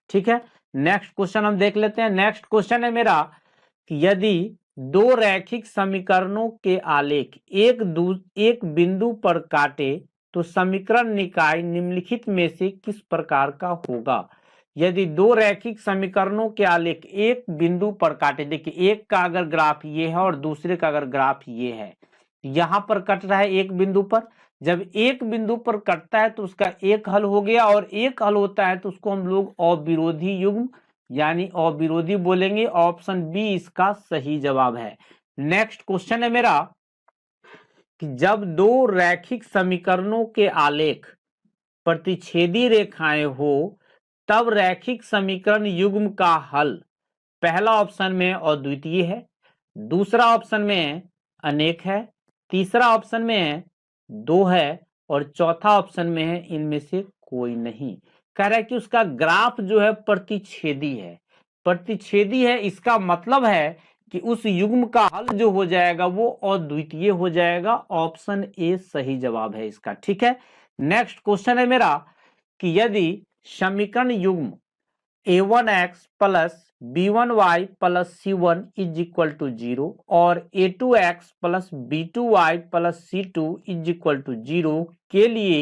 ठीक है, नेक्स्ट क्वेश्चन हम देख लेते हैं। नेक्स्ट क्वेश्चन है मेरा कि यदि दो रैखिक समीकरणों के आलेख एक बिंदु पर काटे तो समीकरण निकाय निम्नलिखित में से किस प्रकार का होगा। यदि दो रैखिक समीकरणों के आलेख एक बिंदु पर काटे, देखिए एक का अगर ग्राफ ये है और दूसरे का अगर ग्राफ ये है, यहां पर कट रहा है एक बिंदु पर। जब एक बिंदु पर कटता है तो उसका एक हल हो गया और एक हल होता है तो उसको हम लोग अविरोधी युग्म यानी अविरोधी बोलेंगे। ऑप्शन बी इसका सही जवाब है। नेक्स्ट क्वेश्चन है मेरा कि जब दो रैखिक समीकरणों के आलेख प्रतिच्छेदी रेखाएं हो तब रैखिक समीकरण युग्म का हल पहला ऑप्शन में अद्वितीय है, दूसरा ऑप्शन में अनेक है, तीसरा ऑप्शन में 2 है और चौथा ऑप्शन में है इनमें से कोई नहीं। कह रहा है कि उसका ग्राफ जो है प्रतिच्छेदी है, प्रतिच्छेदी है। इसका मतलब है कि उस युग्म का हल जो हो जाएगा वो अद्वितीय हो जाएगा। ऑप्शन ए सही जवाब है इसका। ठीक है, नेक्स्ट क्वेश्चन है मेरा कि यदि समीकरण युग्म a1x plus b1y plus c1 is equal to 0 और a2x plus b2y plus c2 is equal to 0 के लिए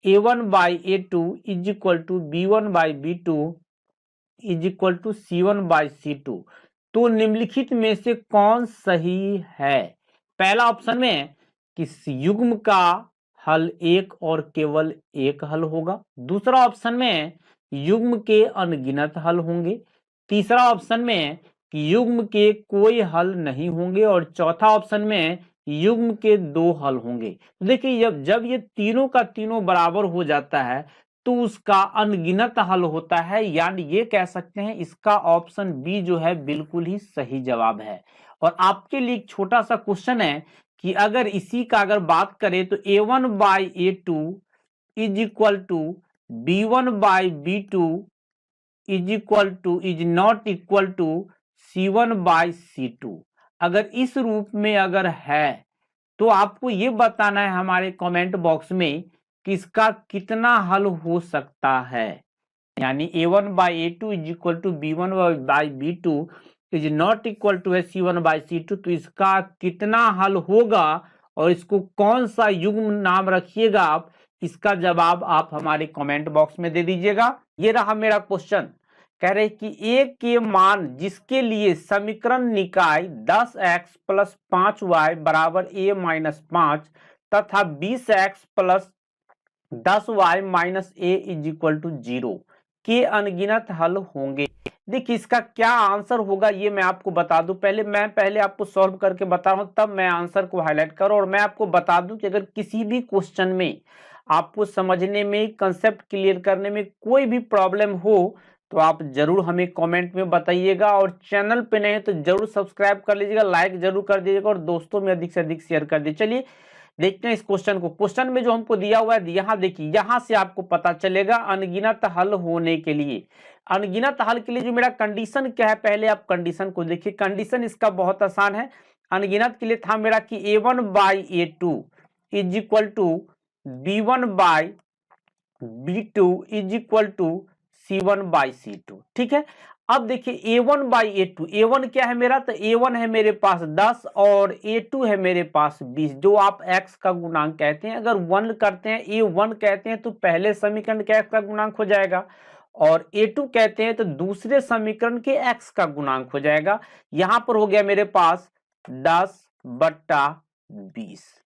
a1 by a2 is equal to b1 by b2 is equal to c1 by c2, तो निम्नलिखित में से कौन सही है। पहला ऑप्शन में कि युग्म का हल एक और केवल एक हल होगा, दूसरा ऑप्शन में युग्म के अनगिनत हल होंगे, तीसरा ऑप्शन में कि युग्म के कोई हल नहीं होंगे और चौथा ऑप्शन में युग्म के 2 हल होंगे। तो देखिए जब ये तीनों का तीनों बराबर हो जाता है तो उसका अनगिनत हल होता है, यानी ये कह सकते हैं इसका ऑप्शन बी जो है बिल्कुल ही सही जवाब है। और आपके लिए एक छोटा सा क्वेश्चन है कि अगर इसी का अगर बात करें तो a1 by a2 is equal to b1 by b2 is not equal to c1 by c2, अगर इस रूप में अगर है तो आपको ये बताना है हमारे कमेंट बॉक्स में कि इसका कितना हल हो सकता है। यानी a1 by a2 is equal to b1 by b2 is not equal to है c1 बाई c2, तो इसका कितना हल होगा और इसको कौन सा युग्म नाम रखिएगा आप, इसका जवाब आप हमारे कमेंट बॉक्स में दे दीजिएगा। ये रहा मेरा क्वेश्चन। कह रहे कि a के मान जिसके लिए समीकरण निकाय 10x प्लस 5y बराबर a माइनस 5 तथा 20x plus 10y minus a is equal to 0 के अनगिनत हल होंगे। देखिए इसका क्या आंसर होगा ये मैं आपको बता दूं। पहले आपको सॉल्व करके बता रहा हूं तब मैं आंसर को हाईलाइट करूं। और मैं आपको बता दूं कि अगर किसी भी क्वेश्चन में आपको समझने में, कंसेप्ट क्लियर करने में कोई भी प्रॉब्लम हो तो आप जरूर हमें कमेंट में बताइएगा। और चैनल पे नहीं तो जरूर सब्सक्राइब कर लीजिएगा, लाइक जरूर कर दीजिएगा और दोस्तों में अधिक से अधिक शेयर कर दीजिए। चलिए देखते हैं इस क्वेश्चन को। क्वेश्चन में जो हमको दिया हुआ है यहाँ देखिए, यहाँ से आपको पता चलेगा अनगिनत हल होने के लिए। अनगिनत हल के लिए जो मेरा कंडीशन क्या है, पहले आप कंडीशन को देखिए। कंडीशन इसका बहुत आसान है। अनगिनत के लिए था मेरा कि a1 by a2 is equal to b1 by B2 is equal to C1 by C2। ठीक है, अब देखिए A1 बाई A2, A1 क्या है मेरा, तो A1 है मेरे पास 10 और A2 है मेरे पास 20, जो आप x का गुणांक कहते हैं। अगर 1 करते हैं, A1 कहते हैं तो पहले समीकरण के x का गुणांक हो जाएगा, और A2 कहते हैं तो दूसरे समीकरण के x का गुणांक हो जाएगा। यहां पर हो गया मेरे पास 10/20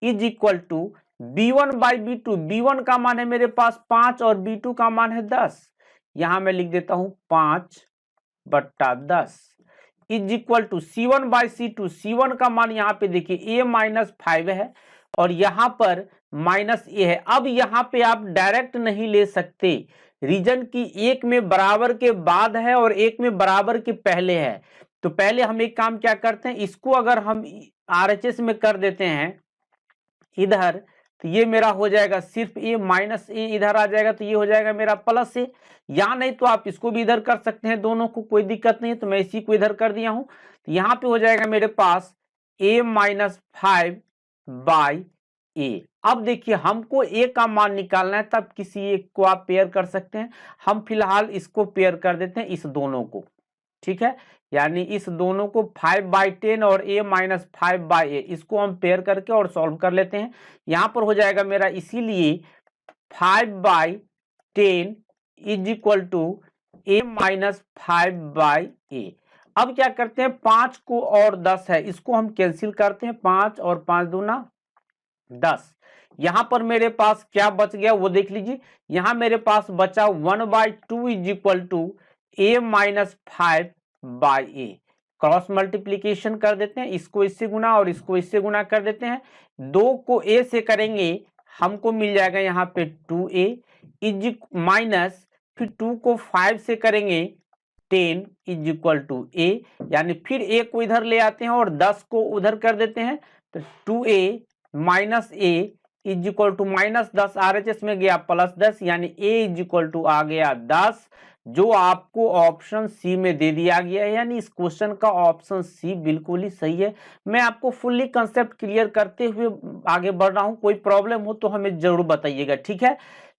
is equal to B1 by B2। B1 का मान है मेरे पास 5 और B2 का मान है 10। यहां मैं लिख देता हूं 5/10 is equal to C1 by C2। C1 का मान यहां पे देखिए A-5 है और यहां पर -A है। अब यहां पे आप डायरेक्ट नहीं ले सकते, रीजन की एक में बराबर के बाद है और एक में बराबर के पहले है। तो पहले हम एक काम क्या करते हैं, इसको अगर हम RHS में कर देते हैं इधर, तो ये मेरा हो जाएगा सिर्फ A -A इधर आ जाएगा, तो ये हो जाएगा मेरा +A। या नहीं तो आप इसको भी इधर कर सकते हैं, दोनों को कोई दिक्कत नहीं है, तो मैं इसी को इधर कर दिया हूं। तो यहां पे हो जाएगा मेरे पास A-5 बाई A। अब देखिए हमको A का मान निकालना है, तब किसी एक को आप पेयर कर सकते हैं। हम फिलहाल इसको पेयर कर देते हैं, इस दोनों को। ठीक है, यानी इस दोनों को 5/10 और A-5 बाई A, इसको हम पेयर करके और सॉल्व कर लेते हैं। यहां पर हो जाएगा मेरा इसीलिए 5/10 is equal to A-5 by A। अब क्या करते हैं, 5 को और 10 है, इसको हम कैंसिल करते हैं, 5 और 5 दूना 10। यहां पर मेरे पास क्या बच गया वो देख लीजिए, यहां मेरे पास बचा 1/2 is equal to A-5 by A। Cross multiplication कर देते हैं, इसको इससे गुना और इसको इससे गुना कर देते हैं। 2 को A से करेंगे, हमको मिल जाएगा यहाँ पे 2A इज माइनस, फिर 2 को 5 से करेंगे 10 इज इक्वल टू A, यानी फिर A को इधर ले आते हैं और 10 को उधर कर देते हैं, तो 2A minus A is equal to -10 RHS में गया +10, यानी A इज इक्वल टू आ गया 10, जो आपको ऑप्शन सी में दे दिया गया है। यानी इस क्वेश्चन का ऑप्शन सी बिल्कुल ही सही है। मैं आपको फुल्ली कंसेप्ट क्लियर करते हुए आगे बढ़ रहा हूं, कोई प्रॉब्लम हो तो हमें जरूर बताइएगा। ठीक है,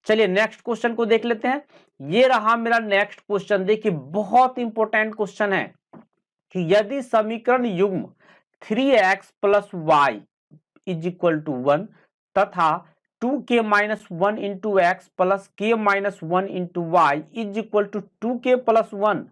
चलिए नेक्स्ट क्वेश्चन को देख लेते हैं। ये रहा मेरा नेक्स्ट क्वेश्चन। देखिए बहुत इंपॉर्टेंट क्वेश्चन है कि यदि समीकरण युग्म 3x + y is equal to 1 तथा 2k - 1 into x plus k - 1 into y is equal to 2k + 1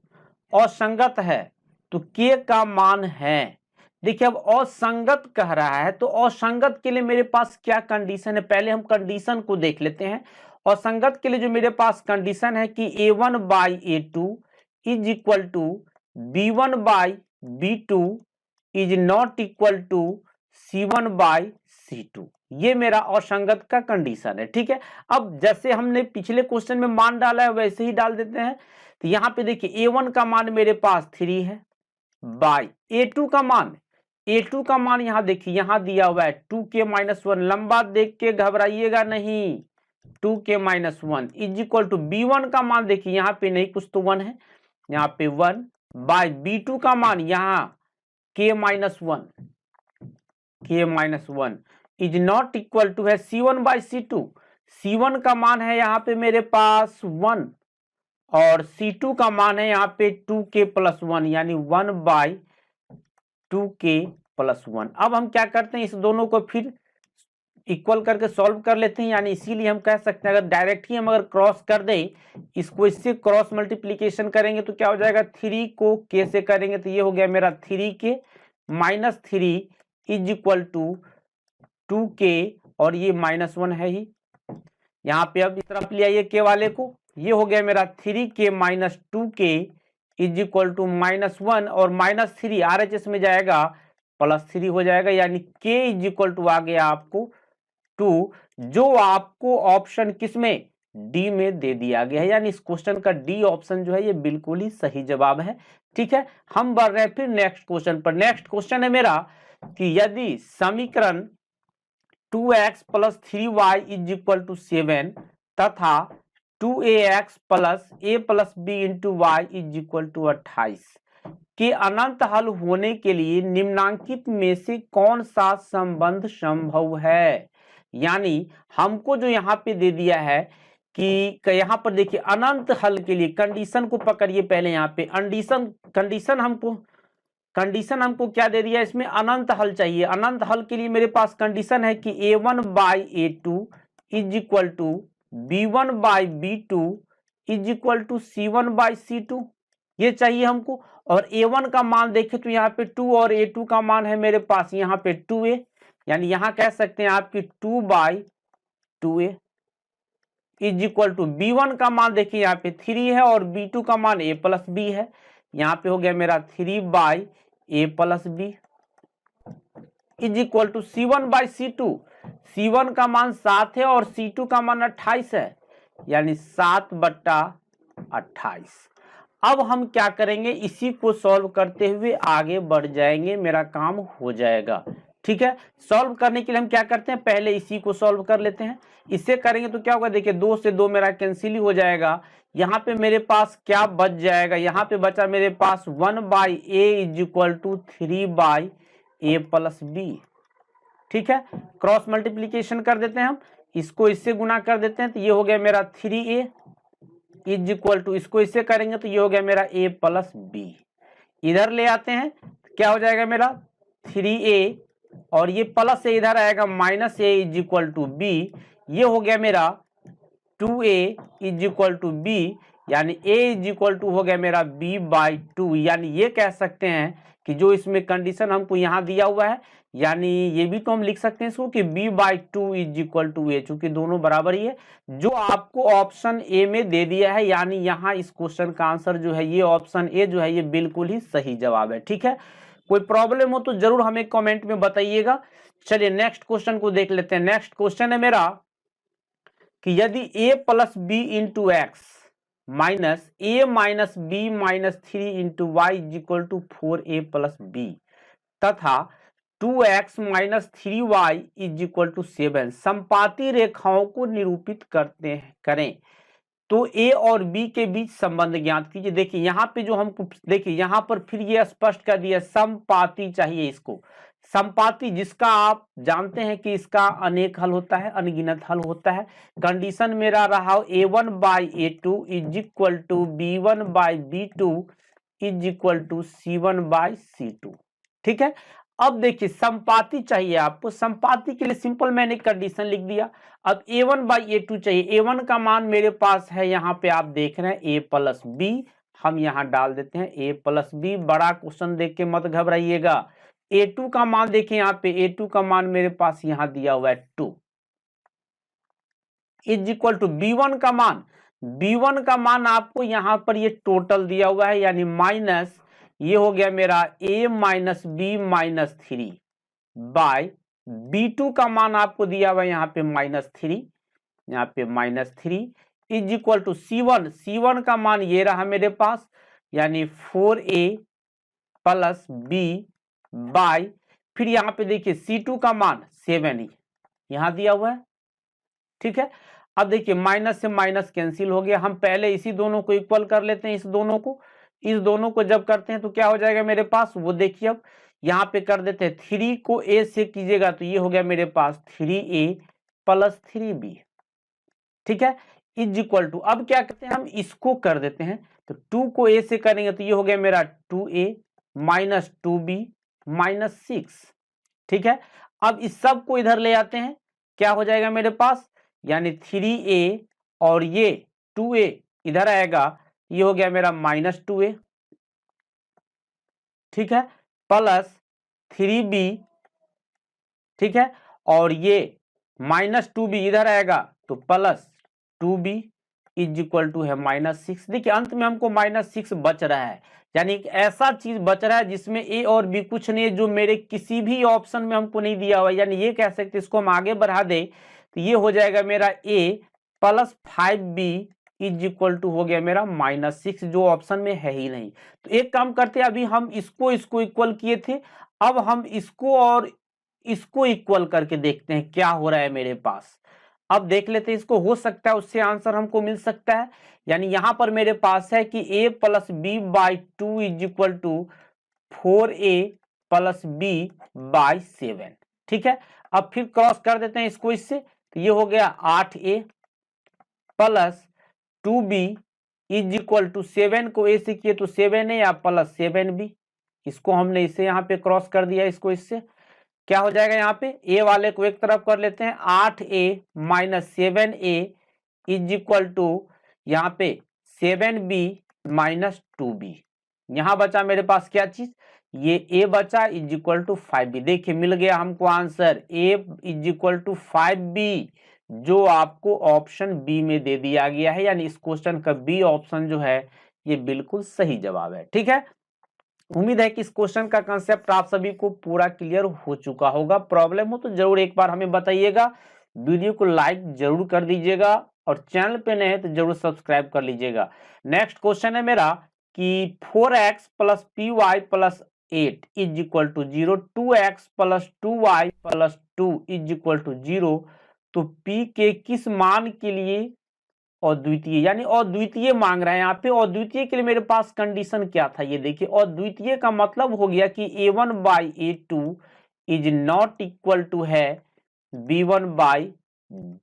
असंगत है, तो k का मान है। देखिए अब असंगत कह रहा है, तो असंगत के लिए मेरे पास क्या कंडीशन है, पहले हम कंडीशन को देख लेते हैं। असंगत के लिए जो मेरे पास कंडीशन है कि A1 by A2 is equal to B1 by B2 is not equal to C1 by C2, ये मेरा असंगत का कंडीशन है। ठीक है, अब जैसे हमने पिछले क्वेश्चन में मान डाला है वैसे ही डाल देते हैं। तो यहां पे देखिए A1 का मान मेरे पास 3 है बाई A2 का मान, A2 का मान यहां देखिए यहां दिया हुआ है 2k - 1, लंबा देख के घबराइएगा नहीं, 2k - 1 is equal to B1 का मान देखिए यहां पे नहीं, कुछ तो 1 है, यहाँ पे 1 बाई B2 का मान यहाँ k - 1 is not equal to है C1 बाई C2। C1 का मान है यहाँ पे मेरे पास 1 और C2 का मान है यहाँ पे 2k + 1, यानी 1 बाई 2k + 1। अब हम क्या करते हैं, इस दोनों को फिर इक्वल करके सॉल्व कर लेते हैं। यानी इसीलिए हम कह सकते हैं अगर डायरेक्ट ही हम अगर क्रॉस कर दें, इसको इससे क्रॉस मल्टीप्लीकेशन करेंगे तो क्या हो जाएगा, 3 को k से करेंगे तो ये हो गया मेरा 3k - 3 is equal to 2k और ये -1 है ही, यहाँ पे अब इस तरफ ले आइए k वाले को, ये हो गया मेरा 3k - 2k is equal to -1 और -3 RHS में जाएगा +3 हो जाएगा, यानी k इज इक्वल टू आ गया आपको 2, जो आपको ऑप्शन किसमें डी में दे दिया गया है। यानी इस क्वेश्चन का डी ऑप्शन जो है ये बिल्कुल ही सही जवाब है। ठीक है, हम बढ़ रहे हैं फिर नेक्स्ट क्वेश्चन पर। नेक्स्ट क्वेश्चन है मेरा कि यदि समीकरण 2x + 3y is equal to 7 तथा 2ax + a + b into y is equal to 28 के अनंत हल होने के लिए निम्नांकित में से कौन सा संबंध संभव है। यानी हमको जो यहाँ पे दे दिया है कि यहाँ पर देखिए अनंत हल के लिए कंडीशन को पकड़िए पहले। यहाँ पे कंडीशन हमको क्या दे दिया, इसमें अनंत हल चाहिए। अनंत हल के लिए मेरे पास कंडीशन है कि a1/a2 is equal to b1/b2 is equal to c1/c2, ये चाहिए हमको। और a1 का मान देखें तो यहाँ पे 2 और a2 का मान है मेरे पास यहाँ पे 2a, यानी यहाँ कह सकते हैं आपकी 2/2a is equal to b1 का मान देखिए यहाँ पे 3 है और b2 का मान a प्लस b है, यहाँ पे हो गया मेरा 3/a plus b is equal to c1/c2। c1 का मान 7 है और c2 का मान 28 है, यानी 7/28। अब हम क्या करेंगे, इसी को सॉल्व करते हुए आगे बढ़ जाएंगे, मेरा काम हो जाएगा। ठीक है, सॉल्व करने के लिए हम क्या करते हैं, पहले इसी को सॉल्व कर लेते हैं। इससे करेंगे तो क्या होगा, देखिए 2 से 2 मेरा कैंसिल ही हो जाएगा। यहाँ पे मेरे पास क्या बच जाएगा, यहाँ पे बचा मेरे पास 1/a is equal to 3/a plus b। ठीक है, क्रॉस मल्टीप्लीकेशन कर देते हैं हम, इसको इससे गुना कर देते हैं तो ये हो गया मेरा 3a इज इक्वल टू, इसको इससे करेंगे तो ये हो गया मेरा a प्लस b। इधर ले आते हैं क्या हो जाएगा मेरा 3a और ये प्लस से इधर आएगा minus a is equal to b, ये हो गया मेरा 2a is equal to b, यानी a इज इक्वल टू हो गया मेरा b/2। यानी ये कह सकते हैं कि जो इसमें कंडीशन हमको यहाँ दिया हुआ है, यानी ये भी तो हम लिख सकते हैं इसको कि b/2 is equal to a, चूंकि दोनों बराबर ही है, जो आपको ऑप्शन ए में दे दिया है। यानी यहाँ इस क्वेश्चन का आंसर जो है ये ऑप्शन ए जो है ये बिल्कुल ही सही जवाब है। ठीक है, कोई प्रॉब्लम हो तो जरूर हमें कमेंट में बताइएगा। चलिए नेक्स्ट क्वेश्चन को देख लेते हैं। नेक्स्ट क्वेश्चन है मेरा कि यदि a plus b into x minus a minus b minus 3 into Y is equal to 4a plus b तथा 2x minus 3y is equal to 7 संपाती रेखाओं को निरूपित करें तो a और b के बीच संबंध ज्ञात कीजिए। देखिए यहाँ पे जो हमको देखिए यहाँ पर फिर ये स्पष्ट कर दिया समपाती चाहिए इसको। समपाती जिसका आप जानते हैं कि इसका अनेक हल होता है, अनगिनत हल होता है। कंडीशन मेरा रहा a1/a2 is equal to b1/b2 is equal to c1/c2। ठीक है, अब देखिए संपाती चाहिए आपको। संपाती के लिए सिंपल मैंने कंडीशन लिख दिया। अब a1/a2 चाहिए। a1 का मान मेरे पास है यहाँ पे आप देख रहे हैं a प्लस b, हम यहाँ डाल देते हैं a प्लस b। बड़ा क्वेश्चन देख के मत घबराइएगा। a2 का मान देखिए यहाँ पे a2 का मान मेरे पास यहाँ दिया हुआ है 2 इज इक्वल टू b1 का मान आपको यहाँ पर ये टोटल दिया हुआ है, यानी माइनस ये हो गया मेरा a minus b minus 3 by b2 का मान आपको दिया हुआ है यहाँ पे -3, यहाँ पे -3 इज इक्वल टू c1 का मान ये रहा मेरे पास, यानी 4a प्लस b बाय फिर यहाँ पे देखिए c2 का मान 7 ही यहाँ दिया हुआ है। ठीक है, अब देखिए माइनस से माइनस कैंसिल हो गया। हम पहले इसी दोनों को इक्वल कर लेते हैं। इस दोनों को जब करते हैं तो क्या हो जाएगा मेरे पास, वो देखिए अब यहाँ पे कर देते हैं 3 को a से कीजिएगा तो ये हो गया मेरे पास 3a प्लस 3b। ठीक है, इज इक्वल टू, अब क्या करते हैं हम इसको कर देते हैं तो 2 को a से करेंगे तो ये हो गया मेरा 2a माइनस 2b माइनस 6। ठीक है, अब इस सब को इधर ले आते हैं, क्या हो जाएगा मेरे पास, यानी 3a और ये 2a इधर आएगा, ये हो गया मेरा -2a। ठीक है, प्लस 3b। ठीक है, और ये -2b इधर आएगा तो plus 2b is equal to है -6। देखिए अंत में हमको -6 बच रहा है, यानी एक ऐसा चीज बच रहा है जिसमें a और b कुछ नहीं है, जो मेरे किसी भी ऑप्शन में हमको नहीं दिया हुआ। यानी ये कह सकते इसको हम आगे बढ़ा दे तो ये हो जाएगा मेरा a plus 5b is equal to हो गया मेरा -6, जो ऑप्शन में है ही नहीं। तो एक काम करते हैं, अभी हम इसको इक्वल किए थे, अब हम इसको और इसको इक्वल करके देखते हैं क्या हो रहा है मेरे पास। अब देख लेते हैं इसको, हो सकता है उससे आंसर हमको मिल सकता है। यानी यहां पर मेरे पास है कि a plus b by 2 is equal to 4a plus b by 7। ठीक है, अब फिर क्रॉस कर देते हैं इसको इससे, तो ये हो गया 8a plus 2b is equal to 7 को a से किए तो 7a या प्लस 7b, इसको हमने इसे यहाँ पे क्रॉस कर दिया, इसको इससे क्या हो जाएगा, यहाँ पे a वाले को एक तरफ कर लेते हैं, 8a minus 7a is equal to यहाँ पे 7b माइनस 2b। यहाँ बचा मेरे पास क्या चीज, ये a बचा इज इक्वल टू 5b। देखिए मिल गया हमको answer a is equal to 5b, जो आपको ऑप्शन बी में दे दिया गया है, यानी इस क्वेश्चन का बी ऑप्शन जो है ये बिल्कुल सही जवाब है। ठीक है, उम्मीद है कि इस क्वेश्चन का कंसेप्ट आप सभी को पूरा क्लियर हो चुका होगा। प्रॉब्लम हो तो जरूर एक बार हमें बताइएगा, वीडियो को लाइक जरूर कर दीजिएगा और चैनल पे नए हैं तो जरूर सब्सक्राइब कर लीजिएगा। नेक्स्ट क्वेश्चन है मेरा कि 4x plus py plus 8 is equal to 0, 2x plus 2y plus 2 is equal to 0, तो p के किस मान के लिए अद्वितीय, यानी अद्वितीय मांग रहे हैं यहाँ पे। अद्वितीय के लिए मेरे पास कंडीशन क्या था, ये देखिए अद्वितीय का मतलब हो गया कि a1 by a2 is not equal to है b1 बाई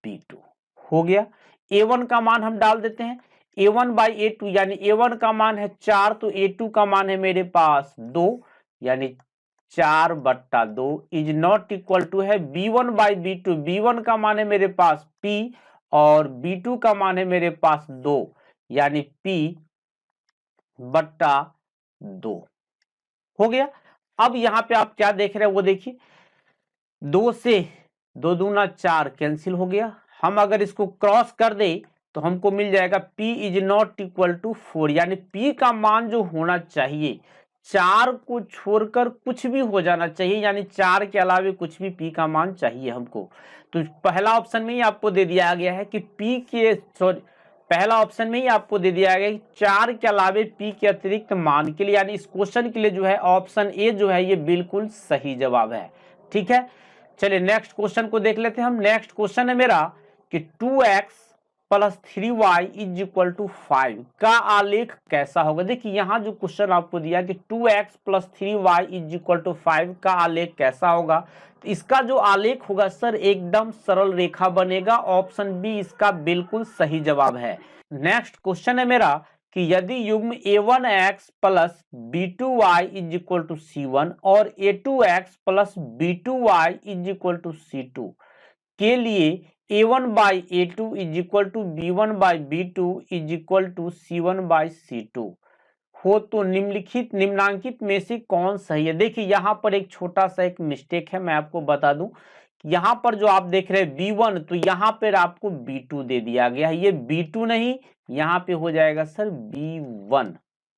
b2। हो गया, a1 का मान हम डाल देते हैं, a1 बाई a2 यानी a1 का मान है 4, तो a2 का मान है मेरे पास 2, यानी 4/2 इज नॉट इक्वल टू है b1 बाई b2। b1 का मान है मेरे पास p और b2 का मान है मेरे पास 2, यानी p/2 हो गया। अब यहाँ पे आप क्या देख रहे हैं वो देखिए, 2 से 2 दूना 4 कैंसिल हो गया। हम अगर इसको क्रॉस कर दे तो हमको मिल जाएगा p is not equal to 4, यानी p का मान जो होना चाहिए 4 को छोड़कर कुछ भी हो जाना चाहिए, यानी 4 के अलावे कुछ भी p का मान चाहिए हमको। तो पहला ऑप्शन में ही आपको दे दिया गया है कि p के पहला ऑप्शन में ही आपको दे दिया गया कि 4 के अलावे p के अतिरिक्त मान के लिए, यानी इस क्वेश्चन के लिए जो है ऑप्शन ए जो है ये बिल्कुल सही जवाब है। ठीक है, चलिए नेक्स्ट क्वेश्चन को देख लेते हैं हम। नेक्स्ट क्वेश्चन है मेरा कि 2x plus 3y is equal to 5 का आलेख कैसा होगा। देखिए यहाँ जो क्वेश्चन आपको दिया कि 2x plus 3y is equal to 5 का आलेख कैसा होगा, तो इसका जो आलेख होगा सर एकदम सरल रेखा बनेगा। ऑप्शन बी इसका बिल्कुल सही जवाब है। नेक्स्ट क्वेश्चन है मेरा कि यदि युग्म a1x plus b2y is equal to c1 और a2x plus b2y is equal to c2 के लिए a1 by a2 is equal to b1 by b2 is equal to c1 by c2 हो, तो निम्नांकित में से कौन सही है। देखिए यहाँ पर एक छोटा सा एक मिस्टेक है, मैं आपको बता दूं। यहाँ पर जो आप देख रहे हैं b1, तो यहाँ पर आपको b2 दे दिया गया है, ये b2 नहीं, यहाँ पे हो जाएगा सर b1।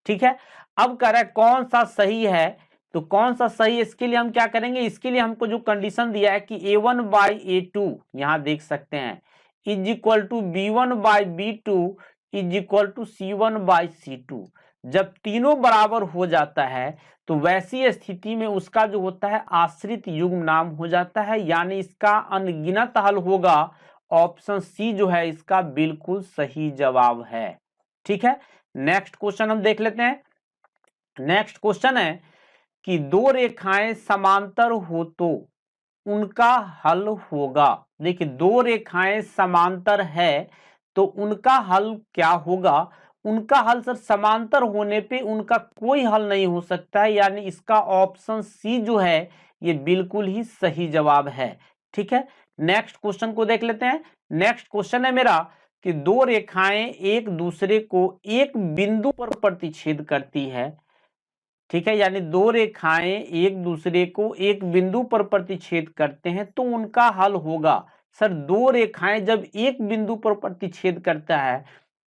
ठीक है, अब कह रहा है कौन सा सही है, तो कौन सा सही है इसके लिए हम क्या करेंगे, इसके लिए हमको जो कंडीशन दिया है कि a1 बाई a2 यहाँ देख सकते हैं is equal to b1 by b2 is equal to c1 by c2। जब तीनों बराबर हो जाता है तो वैसी स्थिति में उसका जो होता है आश्रित युग्म नाम हो जाता है, यानी इसका अनगिनत हल होगा। ऑप्शन सी जो है इसका बिल्कुल सही जवाब है। ठीक है, नेक्स्ट क्वेश्चन हम देख लेते हैं। नेक्स्ट क्वेश्चन है कि दो रेखाएं समांतर हो तो उनका हल होगा। देखिए दो रेखाएं समांतर है तो उनका हल क्या होगा। उनका हल सर समांतर होने पे उनका कोई हल नहीं हो सकता है, यानी इसका ऑप्शन सी जो है ये बिल्कुल ही सही जवाब है। ठीक है, नेक्स्ट क्वेश्चन को देख लेते हैं। नेक्स्ट क्वेश्चन है मेरा कि दो रेखाएं एक दूसरे को एक बिंदु पर प्रतिच्छेद करती है। ठीक है, यानी दो रेखाएं एक दूसरे को एक बिंदु पर प्रतिच्छेद करते हैं तो उनका हल होगा। सर दो रेखाएं जब एक बिंदु पर प्रतिच्छेद करता है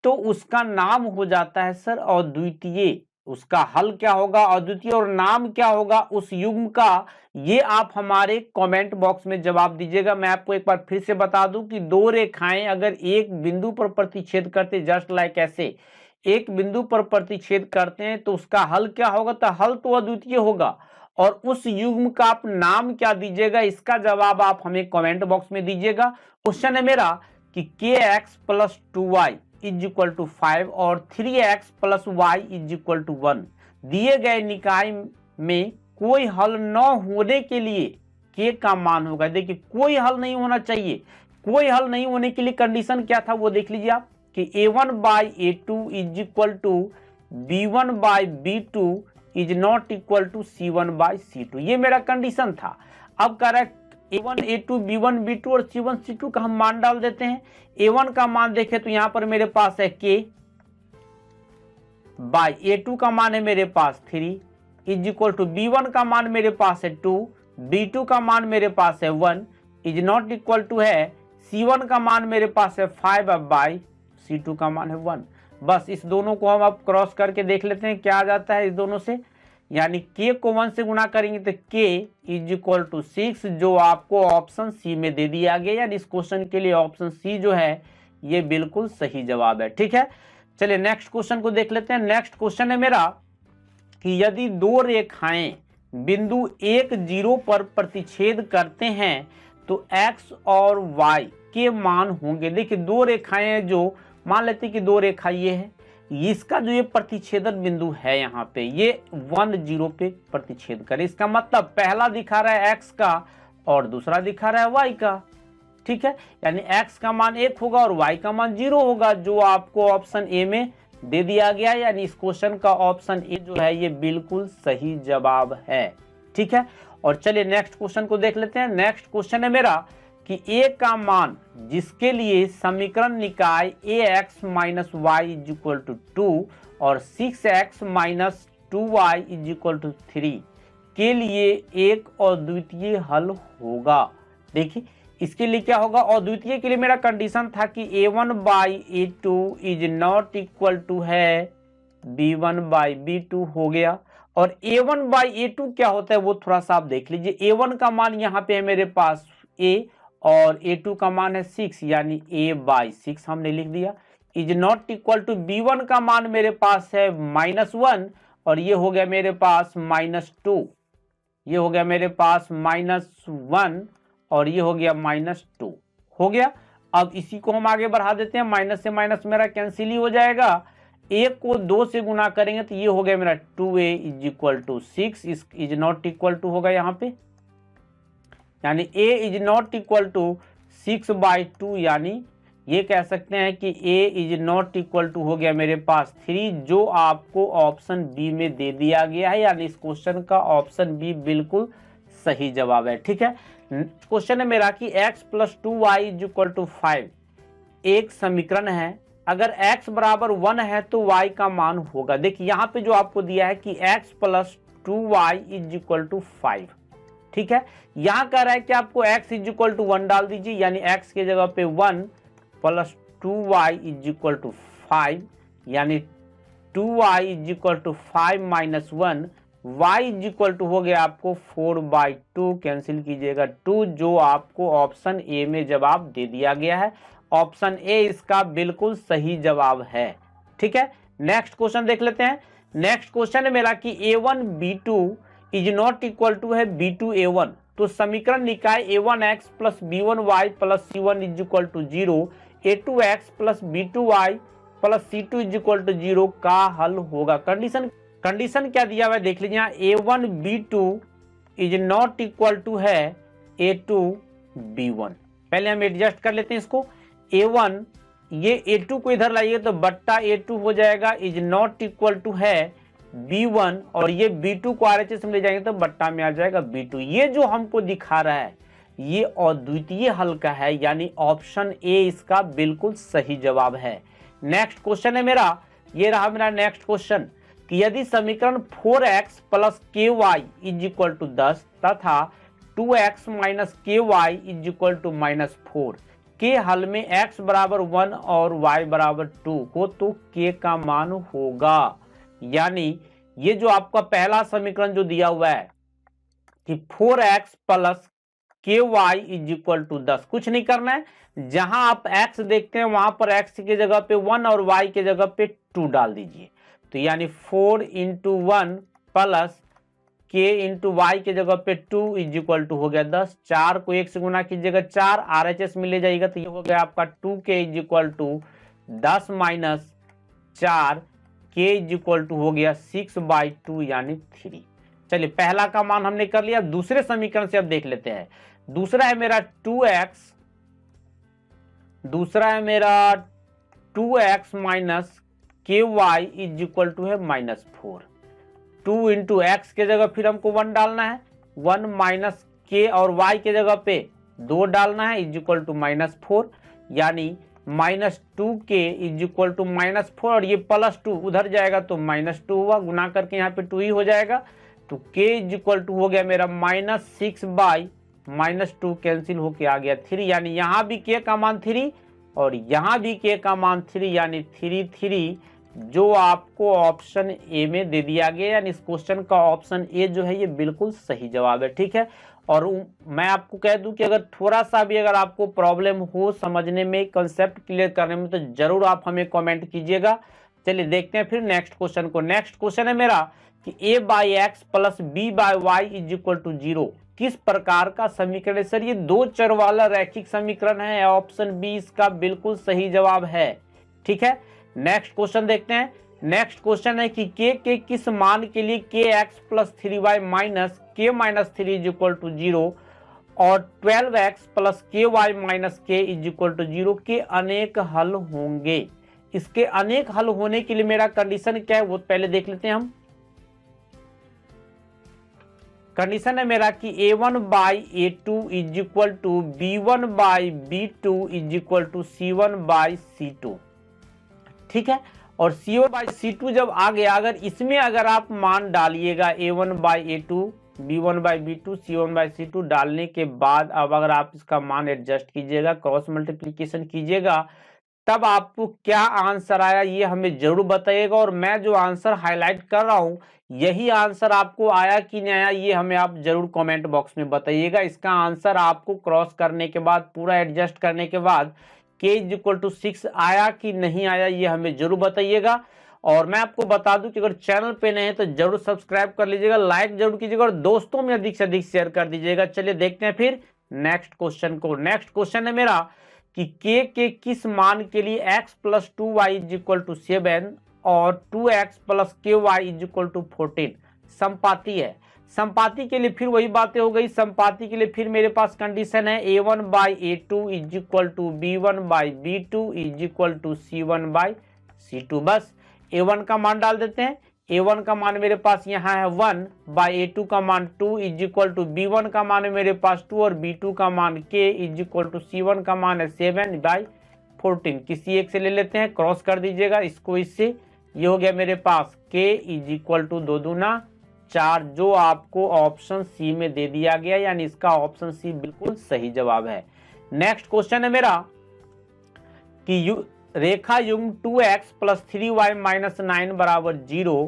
तो उसका नाम हो जाता है सर अद्वितीय। उसका हल क्या होगा अद्वितीय, और नाम क्या होगा उस युग्म का, ये आप हमारे कमेंट बॉक्स में जवाब दीजिएगा। मैं आपको एक बार फिर से बता दूं कि दो रेखाएं अगर एक बिंदु पर प्रतिच्छेद करते, जस्ट लाइक ऐसे एक बिंदु पर प्रतिच्छेद करते हैं तो उसका हल क्या होगा, तो हल तो अद्वितीय होगा। और उस युग्म का आप नाम क्या दीजिएगा, इसका जवाब आप हमें कमेंट बॉक्स में दीजिएगा। क्वेश्चन है मेरा कि kx plus 2y is equal to 5 और 3x plus y is equal to 1 दिए गए निकाय में कोई हल न होने के लिए k का मान होगा। देखिए कोई हल नहीं होना चाहिए, कोई हल नहीं होने के लिए कंडीशन क्या था वो देख लीजिए आप। कि A1 by A2 is equal to B1 by B2 is not equal to C1 by C2। ये मेरा कंडीशन था। अब कह रहा है A1 A2 B1 B2 और C1 C2 का हम मान डाल देते हैं। A1 का मान देखें तो यहां पर मेरे पास है K बाई A2 का मान है मेरे पास 3 इज इक्वल टू B1 का मान मेरे पास है 2, B2 का मान मेरे पास है 1 इज नॉट इक्वल टू है C1 का मान मेरे पास है 5 बाई C2 का मान है 1। बस इस दोनों को हम अब क्रॉस करके देख लेते हैं क्या आ जाता है इस दोनों से। यानी K को 1 से गुना करेंगे तो K इज इक्वल टू 6, जो आपको ऑप्शन सी में दे दिया गया। यानी इस क्वेश्चन के लिए ऑप्शन सी जो है ये बिल्कुल सही जवाब है। ठीक है, चलिए नेक्स्ट क्वेश्चन को देख लेते हैं। नेक्स्ट क्वेश्चन है मेरा कि यदि दो रेखाएं बिंदु 1 0 पर प्रतिच्छेद करते हैं तो x और y के मान होंगे। देखिए दो रेखाएं जो मान लेते हैं कि दो रेखा ये है, इसका जो ये प्रतिच्छेदन बिंदु है यहाँ पे ये 1 0 पे प्रतिच्छेद करे। इसका मतलब पहला दिखा रहा है x का और दूसरा दिखा रहा है y का। ठीक है, यानी x का मान 1 होगा और y का मान 0 होगा, जो आपको ऑप्शन ए में दे दिया गया है। यानी इस क्वेश्चन का ऑप्शन ए जो है ये बिल्कुल सही जवाब है। ठीक है, और चलिए नेक्स्ट क्वेश्चन को देख लेते हैं। नेक्स्ट क्वेश्चन है मेरा कि a का मान जिसके लिए समीकरण निकाय ax minus Y is equal to 2 और 6x minus 2y is equal to 3 के लिए एक अद्वितीय हल होगा। देखिए इसके लिए क्या होगा, अद्वितीय के लिए मेरा कंडीशन था कि A1 by A2 is not equal to है B1 बाई B2 हो गया। और A1 बाई A2 क्या होता है वो थोड़ा सा आप देख लीजिए। A1 का मान यहाँ पे है मेरे पास A और A2 का मान है 6, यानी A बाई 6 हमने लिख दिया is not equal to B1 का मान मेरे पास है -1 और ये हो गया मेरे पास -2, ये हो गया मेरे पास -1 और ये हो गया -2 हो गया। अब इसी को हम आगे बढ़ा देते हैं, माइनस से माइनस मेरा कैंसिल ही हो जाएगा। एक को 2 से गुना करेंगे तो ये हो गया मेरा 2a is equal to 6 is not equal to होगा यहाँ पे, यानी a is not equal to 6 by 2, यानी ये कह सकते हैं कि a is not equal to हो गया मेरे पास 3, जो आपको ऑप्शन बी में दे दिया गया है। यानी इस क्वेश्चन का ऑप्शन बी बिल्कुल सही जवाब है। ठीक है, क्वेश्चन है मेरा कि x plus 2y is equal to 5 एक समीकरण है। अगर x बराबर 1 है तो y का मान होगा। देखिए यहाँ पे जो आपको दिया है कि x plus 2y is equal to 5। ठीक है, यहाँ कह रहा है कि आपको x इज इक्वल टू 1 डाल दीजिए, यानी x के जगह पे 1 plus 2y is equal to 5, यानी 2y is equal to 5 minus 1, y is equal to हो गया आपको 4 बाई 2, कैंसिल कीजिएगा 2, जो आपको ऑप्शन ए में जवाब दे दिया गया है। ऑप्शन ए इसका बिल्कुल सही जवाब है। ठीक है, नेक्स्ट क्वेश्चन देख लेते हैं। नेक्स्ट क्वेश्चन है मेरा कि a1 b2 is not equal to है b2 a1, तो समीकरण निकाय a1x plus b1y plus c1 is equal to 0, a2x plus b2y plus c2 is equal to 0 का हल होगा। कंडीशन क्या दिया हुआ है देख लीजिए, a1 b2 is not equal to है a2 b1। पहले हम एडजस्ट कर लेते हैं इसको, a1 ये a2 को इधर लाइए तो बट्टा a2 हो जाएगा इज नॉट इक्वल टू है b1, और ये b2 को RHS में ले जाएंगे तो बट्टा में आ जाएगा b2। ये जो हमको दिखा रहा है ये अद्वितीय हल का है, यानी ऑप्शन ए इसका बिल्कुल सही जवाब है। नेक्स्ट क्वेश्चन है मेरा, ये रहा मेरा नेक्स्ट क्वेश्चन कि यदि समीकरण 4x plus ky is equal to 10 तथा 2x minus ky is equal to -4 के हल में x बराबर 1 और y बराबर 2 हो तो k का मान होगा। यानी ये जो आपका पहला समीकरण जो दिया हुआ है कि 4x plus ky is equal to 10, कुछ नहीं करना है, जहां आप x देखते हैं वहां पर x की जगह पे 1 और y की जगह पे 2 डाल दीजिए, तो यानी 4 into 1 plus k into y के जगह पे 2 इज इक्वल टू हो गया 10। 4 को 1 से गुना कीजिएगा 4, RHS में ले जाइएगा तो ये हो गया आपका 2k is equal to 10 minus 4, k is equal to हो गया 6 बाई 2 यानी 3। चलिए पहला का मान हमने कर लिया, दूसरे समीकरण से अब देख लेते हैं। दूसरा है मेरा 2x, दूसरा है मेरा 2x माइनस के वाई इज इक्वल टू है -4। 2 इंटू एक्स के जगह फिर हमको 1 डालना है, 1 माइनस के और y के जगह पे 2 डालना है इज इक्वल टू -4, यानी -2k इज इक्वल टू -4 और ये +2 उधर जाएगा तो -2 हुआ, गुना करके यहाँ पे 2 ही हो जाएगा। तो k इज इक्वल टू हो गया मेरा -6 बाई -2 कैंसिल होके आ गया 3, यानी यहाँ भी k का मान 3 और यहाँ भी k का मान 3, यानी 3 जो आपको ऑप्शन ए में दे दिया गया, यानी इस क्वेश्चन का ऑप्शन ए जो है ये बिल्कुल सही जवाब है। ठीक है, और मैं आपको कह दूं कि अगर थोड़ा सा भी अगर आपको प्रॉब्लम हो समझने में, कंसेप्ट क्लियर करने में, तो जरूर आप हमें कमेंट कीजिएगा। चलिए देखते हैं फिर नेक्स्ट क्वेश्चन को। नेक्स्ट क्वेश्चन है मेरा कि a by x plus b by y is equal to 0 किस प्रकार का समीकरण है? सर ये 2 चर वाला रैखिक समीकरण है, ऑप्शन बी इसका बिल्कुल सही जवाब है। ठीक है, नेक्स्ट क्वेश्चन देखते हैं। नेक्स्ट क्वेश्चन है कि k के किस मान के लिए kx plus 3y minus k minus 3 is equal to 0 और 12x plus ky minus k is equal to 0 के अनेक हल होंगे। इसके अनेक हल होने के लिए मेरा कंडीशन क्या है वो पहले देख लेते हैं हम। कंडीशन है मेरा कि a1 by a2 is equal to b1 by b2 is equal to c1 by c2। ठीक है, और c1 बाई c2 जब आ गया, अगर इसमें अगर आप मान डालिएगा a1 by a2, b1 by b2, c1 by c2 डालने के बाद अब अगर आप इसका मान एडजस्ट कीजिएगा, क्रॉस मल्टीप्लिकेशन कीजिएगा, तब आपको क्या आंसर आया ये हमें जरूर बताइएगा। और मैं जो आंसर हाईलाइट कर रहा हूं यही आंसर आपको आया कि नहीं आया ये हमें आप जरूर कमेंट बॉक्स में बताइएगा। इसका आंसर आपको क्रॉस करने के बाद, पूरा एडजस्ट करने के बाद k इज इक्वल टू 6 आया कि नहीं आया ये हमें जरूर बताइएगा। और मैं आपको बता दूं कि अगर चैनल पे नए हैं तो जरूर सब्सक्राइब कर लीजिएगा, लाइक जरूर कीजिएगा और दोस्तों में अधिक से अधिक शेयर कर दीजिएगा। चलिए देखते हैं फिर नेक्स्ट क्वेश्चन को। नेक्स्ट क्वेश्चन है मेरा कि k के किस मान के लिए x plus 2y is equal to 7 और 2x plus ky is equal to 14 संपाती है। संपाती के लिए फिर वही बातें हो गई। संपाती के लिए फिर मेरे पास कंडीशन है a1 by a2 is equal to b1 by b2 is equal to c1 by c2। बस a1 का मान डाल देते हैं। a1 का मान मेरे पास यहाँ है 1 बाई a2 का मान 2 इज इक्वल टू b1 का मान है मेरे पास 2 और b2 का मान k is equal to c1 का मान है 7 बाई 14। किसी एक से ले लेते हैं, क्रॉस कर दीजिएगा इसको इससे। ये हो गया मेरे पास k इज इक्वल टू 2 दूना 4 जो आपको ऑप्शन सी में दे दिया गया, यानी इसका ऑप्शन सी बिल्कुल सही जवाब है। नेक्स्ट क्वेश्चन है मेरा कि रेखा युग्म 2x प्लस 3y माइनस 9 बराबर 0,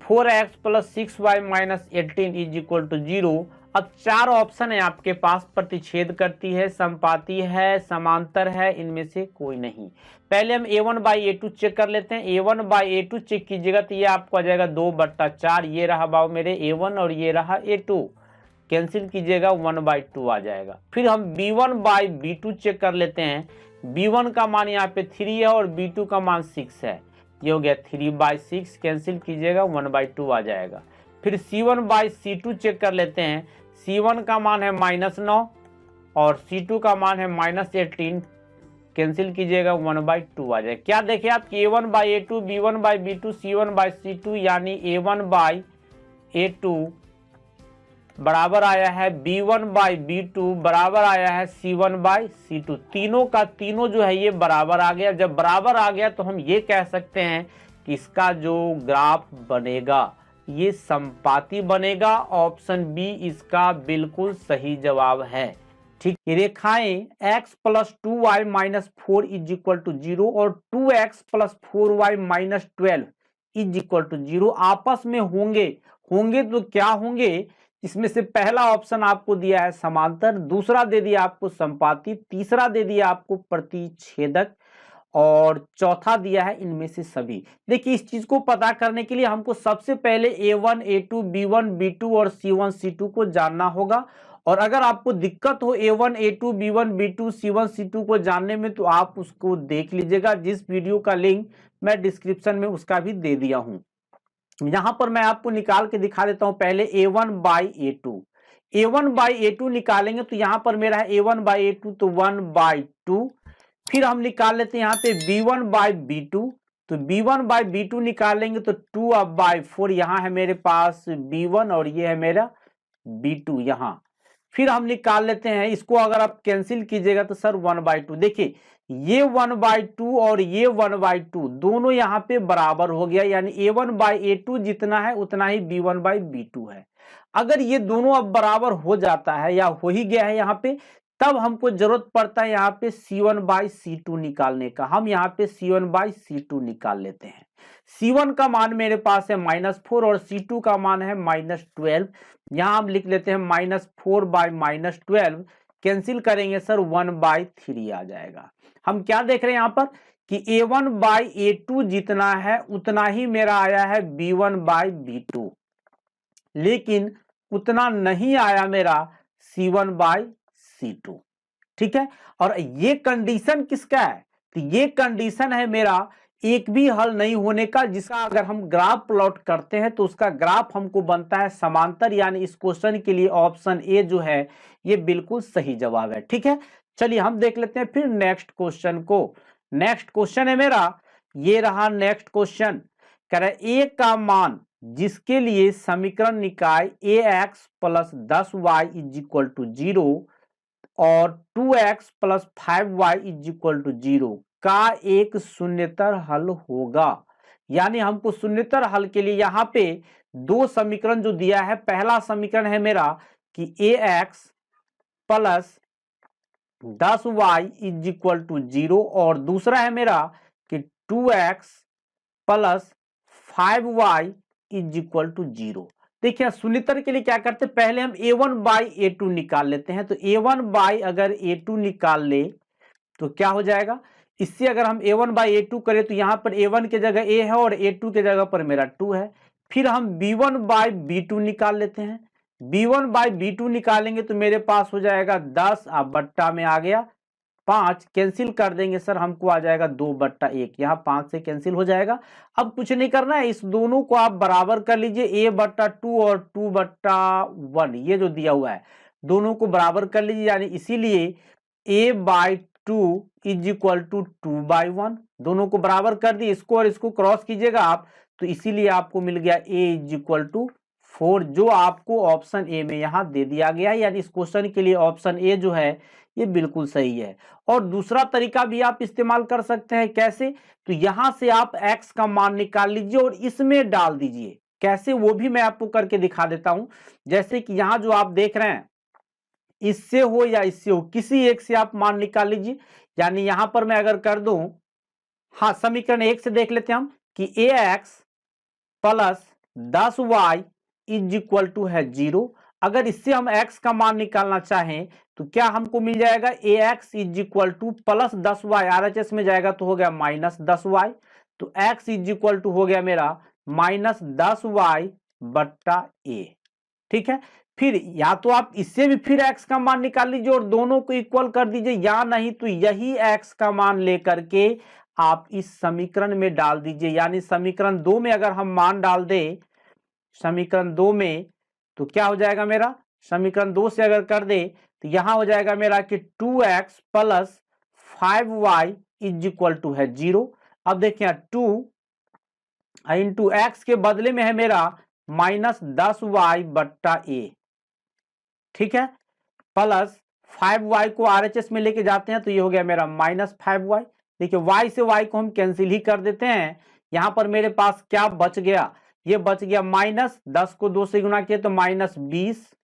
4x plus 6y minus 18 is equal to 0। अब 4 ऑप्शन है आपके पास, प्रतिच्छेद करती है, संपाती है, समांतर है, इनमें से कोई नहीं। पहले हम a1 बाई a2 चेक कर लेते हैं। a1 बाई a2 चेक कीजिएगा तो ये आपको आ जाएगा 2/4। ये रहा बाबू मेरे a1 और ये रहा a2, कैंसिल कीजिएगा 1/2 आ जाएगा। फिर हम b1 बाई b2 चेक कर लेते हैं। b1 का मान यहाँ पे 3 है और b2 का मान 6 है, ये हो गया 3/6, कैंसिल कीजिएगा 1/2 आ जाएगा। फिर c1 बाई c2 चेक कर लेते हैं। c1 का मान है -9 और c2 का मान है -18, कैंसिल कीजिएगा 1/2 आ जाएगा। क्या देखें आप कि a1 by a2, b1 by b2, c1 by c2, यानी a1 बाई a2 बराबर आया है b1 बाई b2 बराबर आया है c1 बाई c2। तीनों का तीनों जो है ये बराबर आ गया। जब बराबर आ गया तो हम ये कह सकते हैं कि इसका जो ग्राफ बनेगा ये संपाती बनेगा। ऑप्शन बी इसका बिल्कुल सही जवाब है। ठीक, रेखाएं x plus 2y minus 4 is equal to 0 और 2x plus 4y minus 12 is equal to 0 आपस में होंगे तो क्या होंगे? इसमें से पहला ऑप्शन आपको दिया है समांतर, दूसरा दे दिया आपको संपाती, तीसरा दे दिया आपको प्रतिच्छेदक और चौथा दिया है इनमें से सभी। देखिए इस चीज को पता करने के लिए हमको सबसे पहले a1, a2, b1, b2 और c1, c2 को जानना होगा। और अगर आपको दिक्कत हो a1, a2, b1, b2, c1, c2 को जानने में तो आप उसको देख लीजिएगा, जिस वीडियो का लिंक मैं डिस्क्रिप्शन में उसका भी दे दिया हूं। यहां पर मैं आपको निकाल के दिखा देता हूं। पहले a1 by a2, a1 by a2 निकालेंगे तो यहां पर मेरा है a1 बाई a2 तो 1/2, फिर हम निकाल लेते हैं यहाँ पे b1 बाई b2, तो b1 बाई b2 निकालेंगे तो 2 अब बाई 4, यहाँ है मेरे पास b1 और ये है मेरा b2 यहाँ। फिर हम निकाल लेते हैं इसको, अगर आप कैंसिल कीजिएगा तो सर 1/2, देखिए ये 1/2 और ये 1/2 दोनों यहाँ पे बराबर हो गया, यानी a1/a2 जितना है उतना ही b1/b2 है। अगर ये दोनों अब बराबर हो जाता है या हो ही गया है यहाँ पे, तब हमको जरूरत पड़ता है यहाँ पे c1/c2 निकालने का। हम यहाँ पे c1/c2 निकाल लेते हैं। c1 का मान मेरे पास है -4 और c2 का मान है -12। यहाँ हम लिख लेते हैं -4/-12, कैंसिल करेंगे सर 1/3 आ जाएगा। हम क्या देख रहे हैं यहाँ पर कि a1/a2 जितना है उतना ही मेरा आया है b1/b2, लेकिन उतना नहीं आया मेरा c1/c2। ठीक है, और ये कंडीशन किसका है? तो ये कंडीशन है मेरा एक भी हल नहीं होने का, जिसका अगर हम ग्राफ प्लॉट करते हैं तो उसका ग्राफ हमको बनता है समांतर, यानी इस क्वेश्चन के लिए ऑप्शन ए जो है ये बिल्कुल सही जवाब है। ठीक है, चलिए हम देख लेते हैं फिर नेक्स्ट क्वेश्चन को। नेक्स्ट क्वेश्चन है मेरा, ये रहा नेक्स्ट क्वेश्चन। कह रहा है ए का मान जिसके लिए समीकरण निकाय ax plus 10y is equal to 0 और 2x plus 5y is equal to 0 का एक शून्यतर हल होगा। यानी हमको शून्यतर हल के लिए यहाँ पे दो समीकरण जो दिया है, पहला समीकरण है मेरा कि ax plus 10y is equal to 0 और दूसरा है मेरा कि 2x plus 5y is equal to 0। देखिए शून्यतर के लिए क्या करते हैं, पहले हम a1/a2 निकाल लेते हैं। तो a1/ अगर a2 निकाल ले तो क्या हो जाएगा, इससे अगर हम a1/a2 करें तो यहां पर a1 के जगह a है और a2 के जगह पर मेरा 2 है। फिर हम b1/b2 निकाल लेते हैं। b1/b2 निकालेंगे तो मेरे पास हो जाएगा 10, अब बट्टा में आ गया 5, कैंसिल कर देंगे सर, हमको आ जाएगा 2/1, यहाँ 5 से कैंसिल हो जाएगा। अब कुछ नहीं करना है, इस दोनों को आप बराबर कर लीजिए, a/2 और 2/1 ये जो दिया हुआ है दोनों को बराबर कर लीजिए, यानी इसीलिए a/2 इज इक्वल टू 2/1, दोनों को बराबर कर दिए। इसको और इसको क्रॉस कीजिएगा आप तो इसीलिए आपको मिल गया a इज इक्वल टू 4, जो आपको ऑप्शन ए में यहाँ दे दिया गया है। यानी इस क्वेश्चन के लिए ऑप्शन ए जो है ये बिल्कुल सही है। और दूसरा तरीका भी आप इस्तेमाल कर सकते हैं, कैसे? तो यहां से आप x का मान निकाल लीजिए और इसमें डाल दीजिए। कैसे वो भी मैं आपको करके दिखा देता हूं। जैसे कि यहां जो आप देख रहे हैं, इससे हो या इससे हो, किसी एक से आप मान निकाल लीजिए। यानी यहां पर मैं अगर कर दूं, हाँ समीकरण 1 से देख लेते हैं हम कि ax plus 10y is equal to है 0। अगर इससे हम x का मान निकालना चाहें तो क्या हमको मिल जाएगा, ax is equal two plus 10y, RHS में जाएगा तो हो गया -10y, तो x इज इक्वल टू हो गया मेरा -10y बट्टा a। ठीक है, फिर या तो आप इससे भी फिर x का मान निकाल लीजिए और दोनों को इक्वल कर दीजिए, या नहीं तो यही x का मान लेकर के आप इस समीकरण में डाल दीजिए। यानी समीकरण 2 में अगर हम मान डाल दें, समीकरण 2 में तो क्या हो जाएगा मेरा, समीकरण 2 से अगर कर दे तो यहां हो जाएगा मेरा कि 2x plus 5y is equal to है 0। अब देखिए 2 इंटू एक्स के बदले में है मेरा -10y बट्टा a। ठीक है, प्लस 5y को RHS में लेके जाते हैं तो ये हो गया मेरा -5y। देखिए y से y को हम कैंसिल ही कर देते हैं। यहां पर मेरे पास क्या बच गया, ये बच गया -10 को 2 से गुना किया तो -20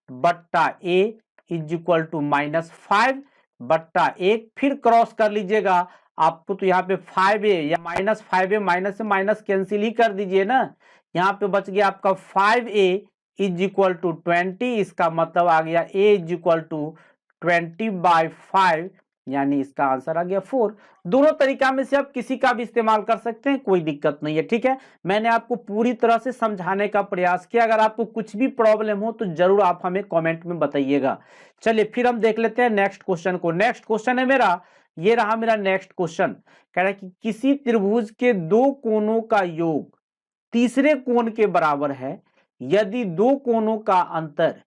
बट्टा a इज इक्वल टू -5 बट्टा 1। फिर क्रॉस कर लीजिएगा आपको, तो यहाँ पे 5a या -5a माइनस से माइनस कैंसिल ही कर दीजिए ना। यहाँ पे बच गया आपका 5a इज इक्वल टू 20, इसका मतलब आ गया a इज इक्वल टू 20/5, यानी इसका आंसर आ गया 4। दोनों तरीका में से आप किसी का भी इस्तेमाल कर सकते हैं, कोई दिक्कत नहीं है। ठीक है, मैंने आपको पूरी तरह से समझाने का प्रयास किया। अगर आपको कुछ भी प्रॉब्लम हो तो जरूर आप हमें कमेंट में बताइएगा। चलिए फिर हम देख लेते हैं नेक्स्ट क्वेश्चन को। नेक्स्ट क्वेश्चन है मेरा, ये रहा मेरा नेक्स्ट क्वेश्चन। कह रहा है कि किसी त्रिभुज के दो कोणों का योग तीसरे कोण के बराबर है। यदि दो कोणों का अंतर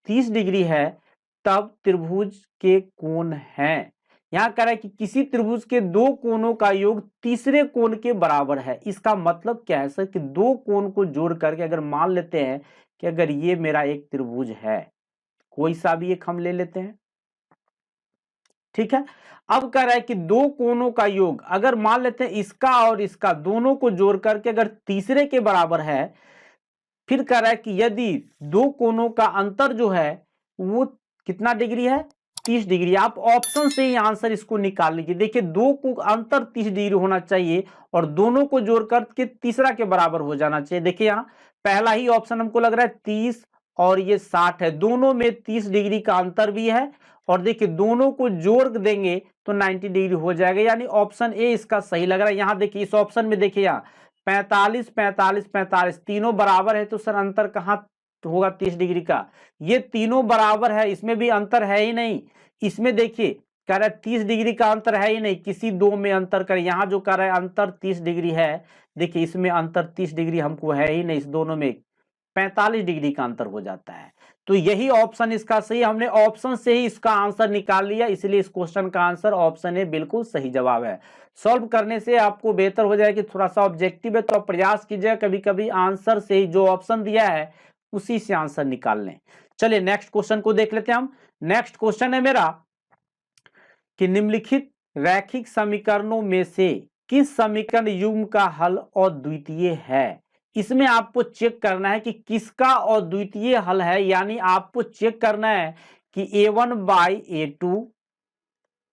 30 डिग्री है तब त्रिभुज के कोण हैं। यहाँ कह रहा है कि किसी त्रिभुज के दो कोणों का योग तीसरे कोण के बराबर है। इसका मतलब क्या है सर कि दो कोण को जोड़ करके अगर मान लेते हैं कि अगर ये मेरा एक त्रिभुज है, कोई सा भी एक हम ले लेते हैं, ठीक है। अब कह रहा है कि दो कोणों का योग अगर मान लेते हैं इसका और इसका दोनों को जोड़ करके अगर तीसरे के बराबर है, फिर कह रहा है कि यदि दो कोणों का अंतर जो है वो कितना डिग्री है, 30 डिग्री। आप ऑप्शन से ही आंसर इसको निकाल लीजिए। देखिए दो को अंतर 30 डिग्री होना चाहिए और दोनों को जोड़ करके तीसरा के बराबर हो जाना चाहिए। देखिए यहाँ पहला ही ऑप्शन हमको लग रहा है 30 और ये 60 है, दोनों में 30 डिग्री का अंतर भी है और देखिए दोनों को जोड़ देंगे तो 90 डिग्री हो जाएगा, यानी ऑप्शन ए इसका सही लग रहा है। यहाँ देखिए इस ऑप्शन में देखिए यहाँ 45 45 45 तीनों बराबर है तो सर अंतर कहाँ होगा 30 डिग्री का, ये तीनों बराबर है, इसमें भी अंतर है ही नहीं। इसमें देखिए कह रहा है 30 डिग्री का अंतर है ही नहीं, किसी दो में अंतर करें। यहाँ जो कह रहा है अंतर 30 डिग्री है, देखिए इसमें अंतर 30 डिग्री हमको है ही नहीं, इस दोनों में 45 डिग्री का अंतर हो जाता है। तो यही ऑप्शन इसका सही, हमने ऑप्शन से ही इसका आंसर निकाल लिया, इसलिए इस क्वेश्चन का आंसर ऑप्शन ए बिल्कुल सही जवाब है। सॉल्व करने से आपको बेहतर हो जाए कि थोड़ा सा ऑब्जेक्टिव है तो आप प्रयास कीजिए कभी कभी आंसर से ही जो ऑप्शन दिया है उसी से आंसर निकाल लें। चलिए नेक्स्ट क्वेश्चन को देख लेते हैं हम। नेक्स्ट क्वेश्चन है मेरा कि निम्नलिखित रैखिक समीकरणों में से किस समीकरण युग्म का हल अद्वितीय है। इसमें आपको चेक करना है कि किसका अद्वितीय हल है, यानी आपको चेक करना है कि a1 बाई a2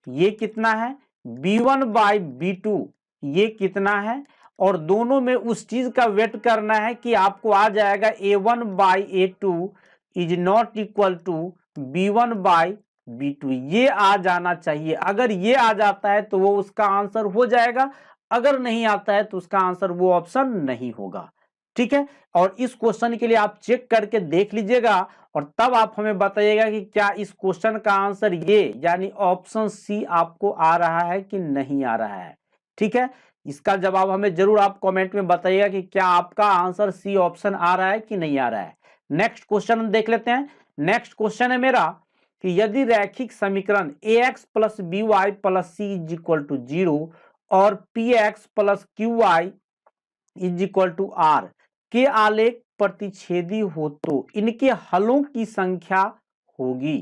ये कितना है, b1 बाई b2 ये कितना है, और दोनों में उस चीज का वेट करना है कि आपको आ जाएगा a1 by a2 is not equal to b1 by b2, ये आ जाना चाहिए। अगर ये आ जाता है तो वो उसका आंसर हो जाएगा, अगर नहीं आता है तो उसका आंसर वो ऑप्शन नहीं होगा, ठीक है। और इस क्वेश्चन के लिए आप चेक करके देख लीजिएगा और तब आप हमें बताइएगा कि क्या इस क्वेश्चन का आंसर ये यानी ऑप्शन सी आपको आ रहा है कि नहीं आ रहा है, ठीक है। इसका जवाब हमें जरूर आप कमेंट में बताइएगा कि क्या आपका आंसर सी ऑप्शन आ रहा है कि नहीं आ रहा है। नेक्स्ट क्वेश्चन हम देख लेते हैं। नेक्स्ट क्वेश्चन है मेरा कि यदि रैखिक समीकरण ax plus B Y plus C is equal to 0 और px plus q y is equal to r के आलेख प्रतिच्छेदी हो तो इनके हलों की संख्या होगी।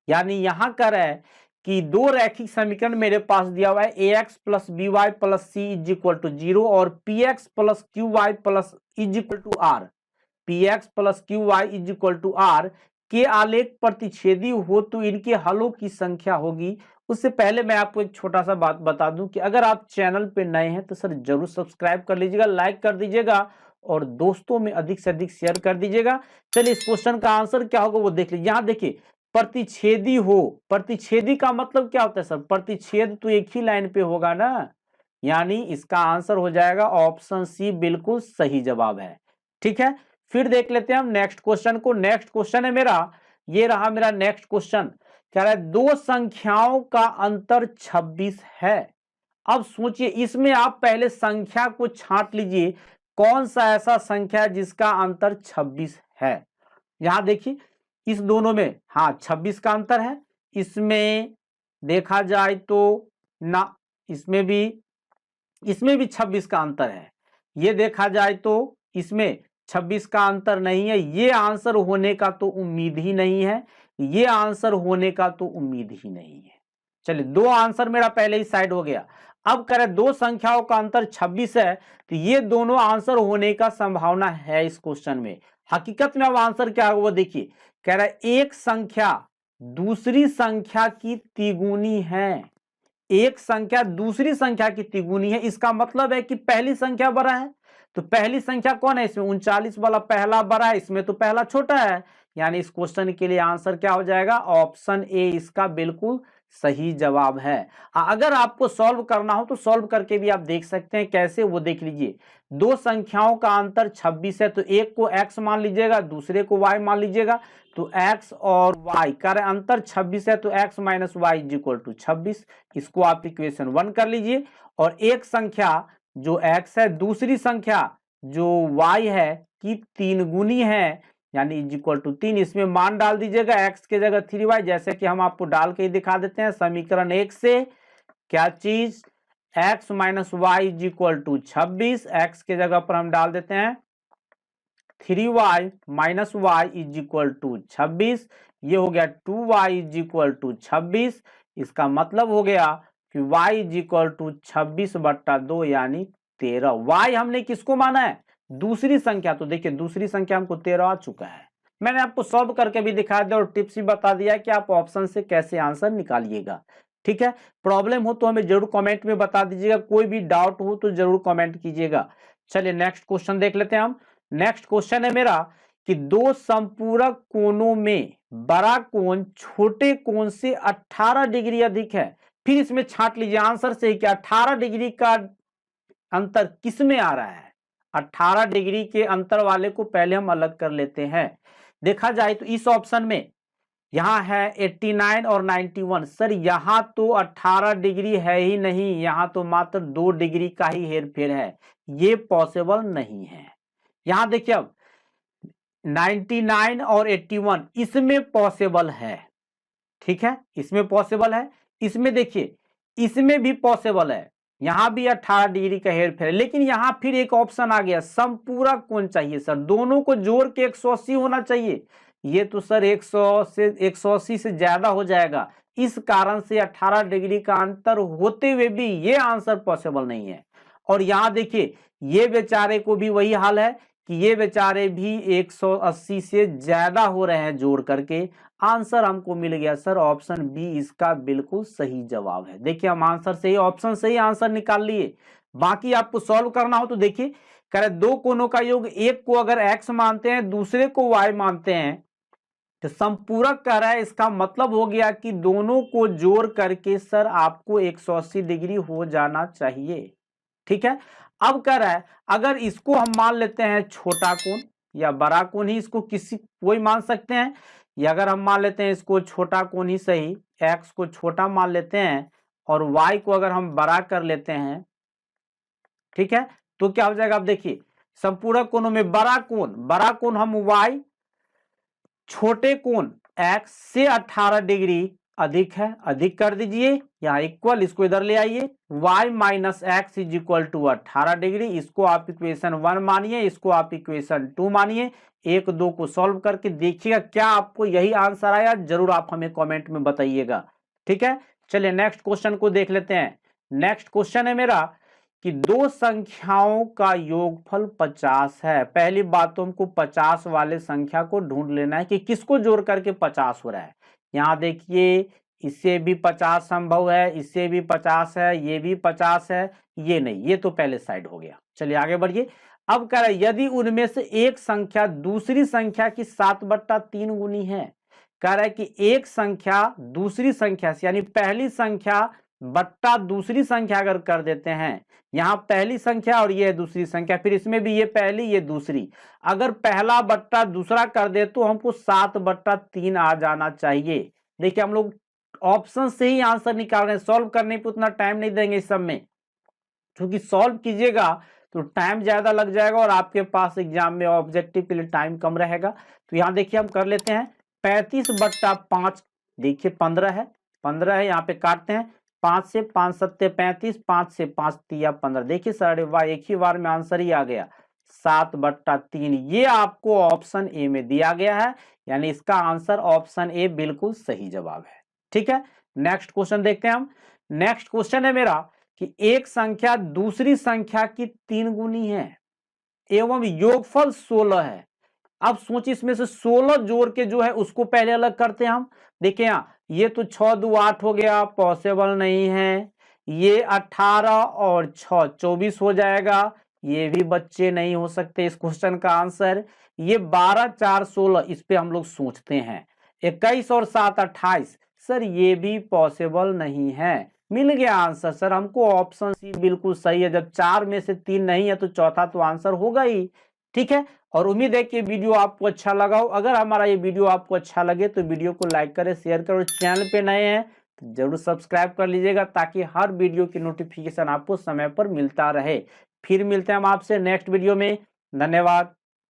यानी यहां कर है कि दो रैखिक समीकरण मेरे पास दिया हुआ है ax plus B Y plus C is equal to 0 और px plus q y plus is equal to r, px plus q y is equal to r के आलेख प्रतिच्छेदी हो तो इनके हलों की संख्या होगी। उससे पहले मैं आपको एक छोटा सा बात बता दूं कि अगर आप चैनल पे नए हैं तो सर जरूर सब्सक्राइब कर लीजिएगा, लाइक कर दीजिएगा और दोस्तों में अधिक से अधिक शेयर कर दीजिएगा। चलिए इस क्वेश्चन का आंसर क्या होगा वो देख लीजिए। यहाँ देखिए प्रतिच्छेदी हो, प्रतिच्छेदी का मतलब क्या होता है सर, प्रतिच्छेद तो एक ही लाइन पे होगा ना, यानी इसका आंसर हो जाएगा ऑप्शन सी बिल्कुल सही जवाब है, ठीक है। फिर देख लेते हैं हम नेक्स्ट क्वेश्चन को। नेक्स्ट क्वेश्चन है मेरा, ये रहा मेरा नेक्स्ट क्वेश्चन, कह रहा है दो संख्याओं का अंतर 26 है। अब सोचिए इसमें आप पहले संख्या को छांट लीजिए, कौन सा ऐसा संख्या है जिसका अंतर 26 है। यहां देखिए इस दोनों में हाँ 26 का अंतर है, इसमें देखा जाए तो ना इसमें भी 26 का अंतर है, ये देखा जाए तो इसमें 26 का अंतर नहीं है, ये आंसर होने का तो उम्मीद ही नहीं है, ये आंसर होने का तो उम्मीद ही नहीं है। चलिए दो आंसर मेरा पहले ही साइड हो गया। अब कह रहे दो संख्याओं का अंतर 26 है तो ये दोनों आंसर होने का संभावना है इस क्वेश्चन में। हकीकत में अब आंसर क्या होगा वो देखिए, कह रहा है एक संख्या दूसरी संख्या की तिगुनी है, एक संख्या दूसरी संख्या की तिगुनी है, इसका मतलब है कि पहली संख्या बड़ा है। तो पहली संख्या कौन है इसमें, 39 वाला पहला बड़ा है, इसमें तो पहला छोटा है, यानी इस क्वेश्चन के लिए आंसर क्या हो जाएगा, ऑप्शन ए इसका बिल्कुल सही जवाब है। अगर आपको सॉल्व करना हो तो सॉल्व करके भी आप देख सकते हैं, कैसे वो देख लीजिए। दो संख्याओं का अंतर 26 है तो एक को x मान लीजिएगा दूसरे को y मान लीजिएगा, तो x और y का अंतर 26 है तो x minus Y is equal to 26, इसको आप इक्वेशन 1 कर लीजिए। और एक संख्या जो x है दूसरी संख्या जो y है की 3 गुनी है, यानी इज इक्वल टू 3। इसमें मान डाल दीजिएगा, x के जगह 3y, जैसे कि हम आपको डाल के ही दिखा देते हैं समीकरण 1 से। क्या चीज, x minus Y is equal to 26, x के जगह पर हम डाल देते हैं 3y minus Y is equal to 26। ये हो गया 2y इज इक्वल टू 26। इसका मतलब हो गया कि y इज इक्वल टू 26/2 यानी 13। y हमने किसको माना है, दूसरी संख्या। तो देखिए दूसरी संख्या हमको 13 आ चुका है। मैंने आपको सॉल्व करके भी दिखा दिया और टिप्स भी बता दिया कि आप ऑप्शन से कैसे आंसर निकालिएगा। ठीक है, प्रॉब्लम हो तो हमें जरूर कमेंट में बता दीजिएगा, कोई भी डाउट हो तो जरूर कमेंट कीजिएगा। चलिए नेक्स्ट क्वेश्चन देख लेते हैं हम। नेक्स्ट क्वेश्चन है मेरा कि दो संपूरक कोणों में बड़ा कोण छोटे कोण से 18 डिग्री अधिक है। फिर इसमें छांट लीजिए आंसर से कि 18 डिग्री का अंतर किस में आ रहा है। 18 डिग्री के अंतर वाले को पहले हम अलग कर लेते हैं। देखा जाए तो इस ऑप्शन में यहां है 89 और 91। सर यहां तो 18 डिग्री है ही नहीं, यहां तो मात्र 2 डिग्री का ही हेरफेर है, ये पॉसिबल नहीं है। यहां देखिए अब 99 और 81 इसमें पॉसिबल है। ठीक है, इसमें पॉसिबल है। इसमें देखिए इसमें भी पॉसिबल है, यहां भी 18 डिग्री का हेरफेर है। लेकिन यहां फिर एक ऑप्शन आ गया, संपूरक कोण चाहिए सर, दोनों को जोड़ के 180 होना चाहिए। ये तो सर 180 से ज्यादा हो जाएगा। इस कारण से 18 डिग्री का अंतर होते हुए भी ये आंसर पॉसिबल नहीं है। और यहां देखिए ये बेचारे को भी वही हाल है कि ये बेचारे भी 180 से ज्यादा हो रहे हैं जोड़ करके। आंसर हमको मिल गया सर ऑप्शन बी इसका बिल्कुल सही जवाब है। देखिए हम आंसर से ही ऑप्शन से ही आंसर निकाल लिए। बाकी आपको सॉल्व करना हो तो देखिए कह रहे दो कोणों का योग, एक को अगर x मानते हैं दूसरे को y मानते हैं तो संपूरक कह रहा है, इसका मतलब हो गया कि दोनों को जोड़ करके सर आपको 180 डिग्री हो जाना चाहिए। ठीक है, अब कह रहा है अगर इसको हम मान लेते हैं छोटा कोण या बड़ा कोण ही, इसको किसी कोई मान सकते हैं, या अगर हम मान लेते हैं इसको छोटा कोण ही सही, x को छोटा मान लेते हैं और y को अगर हम बड़ा कर लेते हैं, ठीक है, तो क्या हो जाएगा। अब देखिए संपूरक कोणों में बड़ा कोण हम y, छोटे कोण x से 18 डिग्री अधिक है, अधिक कर दीजिए, यहां इक्वल, इसको इधर ले आइए, y minus x is equal to 18 degree. इसको आप इक्वेशन 1 मानिए, इसको आप इक्वेशन 2 मानिए। 1 2 को सॉल्व करके देखिएगा क्या आपको यही आंसर आया, जरूर आप हमें कमेंट में बताइएगा। ठीक है, चलिए नेक्स्ट क्वेश्चन को देख लेते हैं। नेक्स्ट क्वेश्चन है मेरा कि दो संख्याओं का योगफल 50 है। पहली बात तो हमको 50 वाले संख्या को ढूंढ लेना है कि किसको जोड़ करके 50 हो रहा है। यहां देखिए इससे भी 50 संभव है, इससे भी 50 है, ये भी 50 है, ये नहीं, ये तो पहले साइड हो गया। चलिए आगे बढ़िए। अब कह रहा है यदि उनमें से एक संख्या दूसरी संख्या की 7/3 गुनी है। कह रहा है कि एक संख्या दूसरी संख्या से, यानी पहली संख्या बट्टा दूसरी संख्या अगर कर देते हैं, यहां पहली संख्या और ये दूसरी संख्या, फिर इसमें भी ये पहली ये दूसरी, अगर पहला बट्टा दूसरा कर दे तो हमको 7/3 आ जाना चाहिए। देखिए हम लोग ऑप्शन से ही आंसर निकाल रहे हैं, सॉल्व करने पे उतना टाइम नहीं देंगे इस सब में, क्योंकि सॉल्व कीजिएगा तो टाइम ज्यादा लग जाएगा और आपके पास एग्जाम में ऑब्जेक्टिव के लिए टाइम कम रहेगा। तो यहां देखिए हम कर लेते हैं 35/5, देखिए 15 है, 15 है, यहाँ पे काटते हैं, 5 से 5 सत्ते 35, 5 से 5 तिया 15। देखिए सर वाह एक ही बार में आंसर ही आ गया 7/3। ये आपको ऑप्शन ए में दिया गया है, यानी इसका आंसर ऑप्शन ए बिल्कुल सही जवाब है। ठीक है, नेक्स्ट क्वेश्चन देखते हैं हम। नेक्स्ट क्वेश्चन है मेरा कि एक संख्या दूसरी संख्या की 3 गुनी है एवं योगफल 16 है। अब सोचिए इसमें से 16 जोड़ के जो है उसको पहले अलग करते हैं हम। देखिए यहाँ ये तो 6 2 8 हो गया, पॉसिबल नहीं है। ये 18 और 6 24 हो जाएगा, ये भी बच्चे नहीं हो सकते इस क्वेश्चन का आंसर। ये 12 4 16 इस पे हम लोग सोचते हैं। 21 और 7 28, सर ये भी पॉसिबल नहीं है। मिल गया आंसर सर हमको, ऑप्शन सी बिल्कुल सही है। जब 4 में से 3 नहीं है तो चौथा तो आंसर होगा ही। ठीक है, और उम्मीद है कि वीडियो आपको अच्छा लगा हो। अगर हमारा ये वीडियो आपको अच्छा लगे तो वीडियो को लाइक करें, शेयर करें, चैनल पे नए हैं तो जरूर सब्सक्राइब कर लीजिएगा ताकि हर वीडियो की नोटिफिकेशन आपको समय पर मिलता रहे। फिर मिलते हैं हम आपसे नेक्स्ट वीडियो में। धन्यवाद।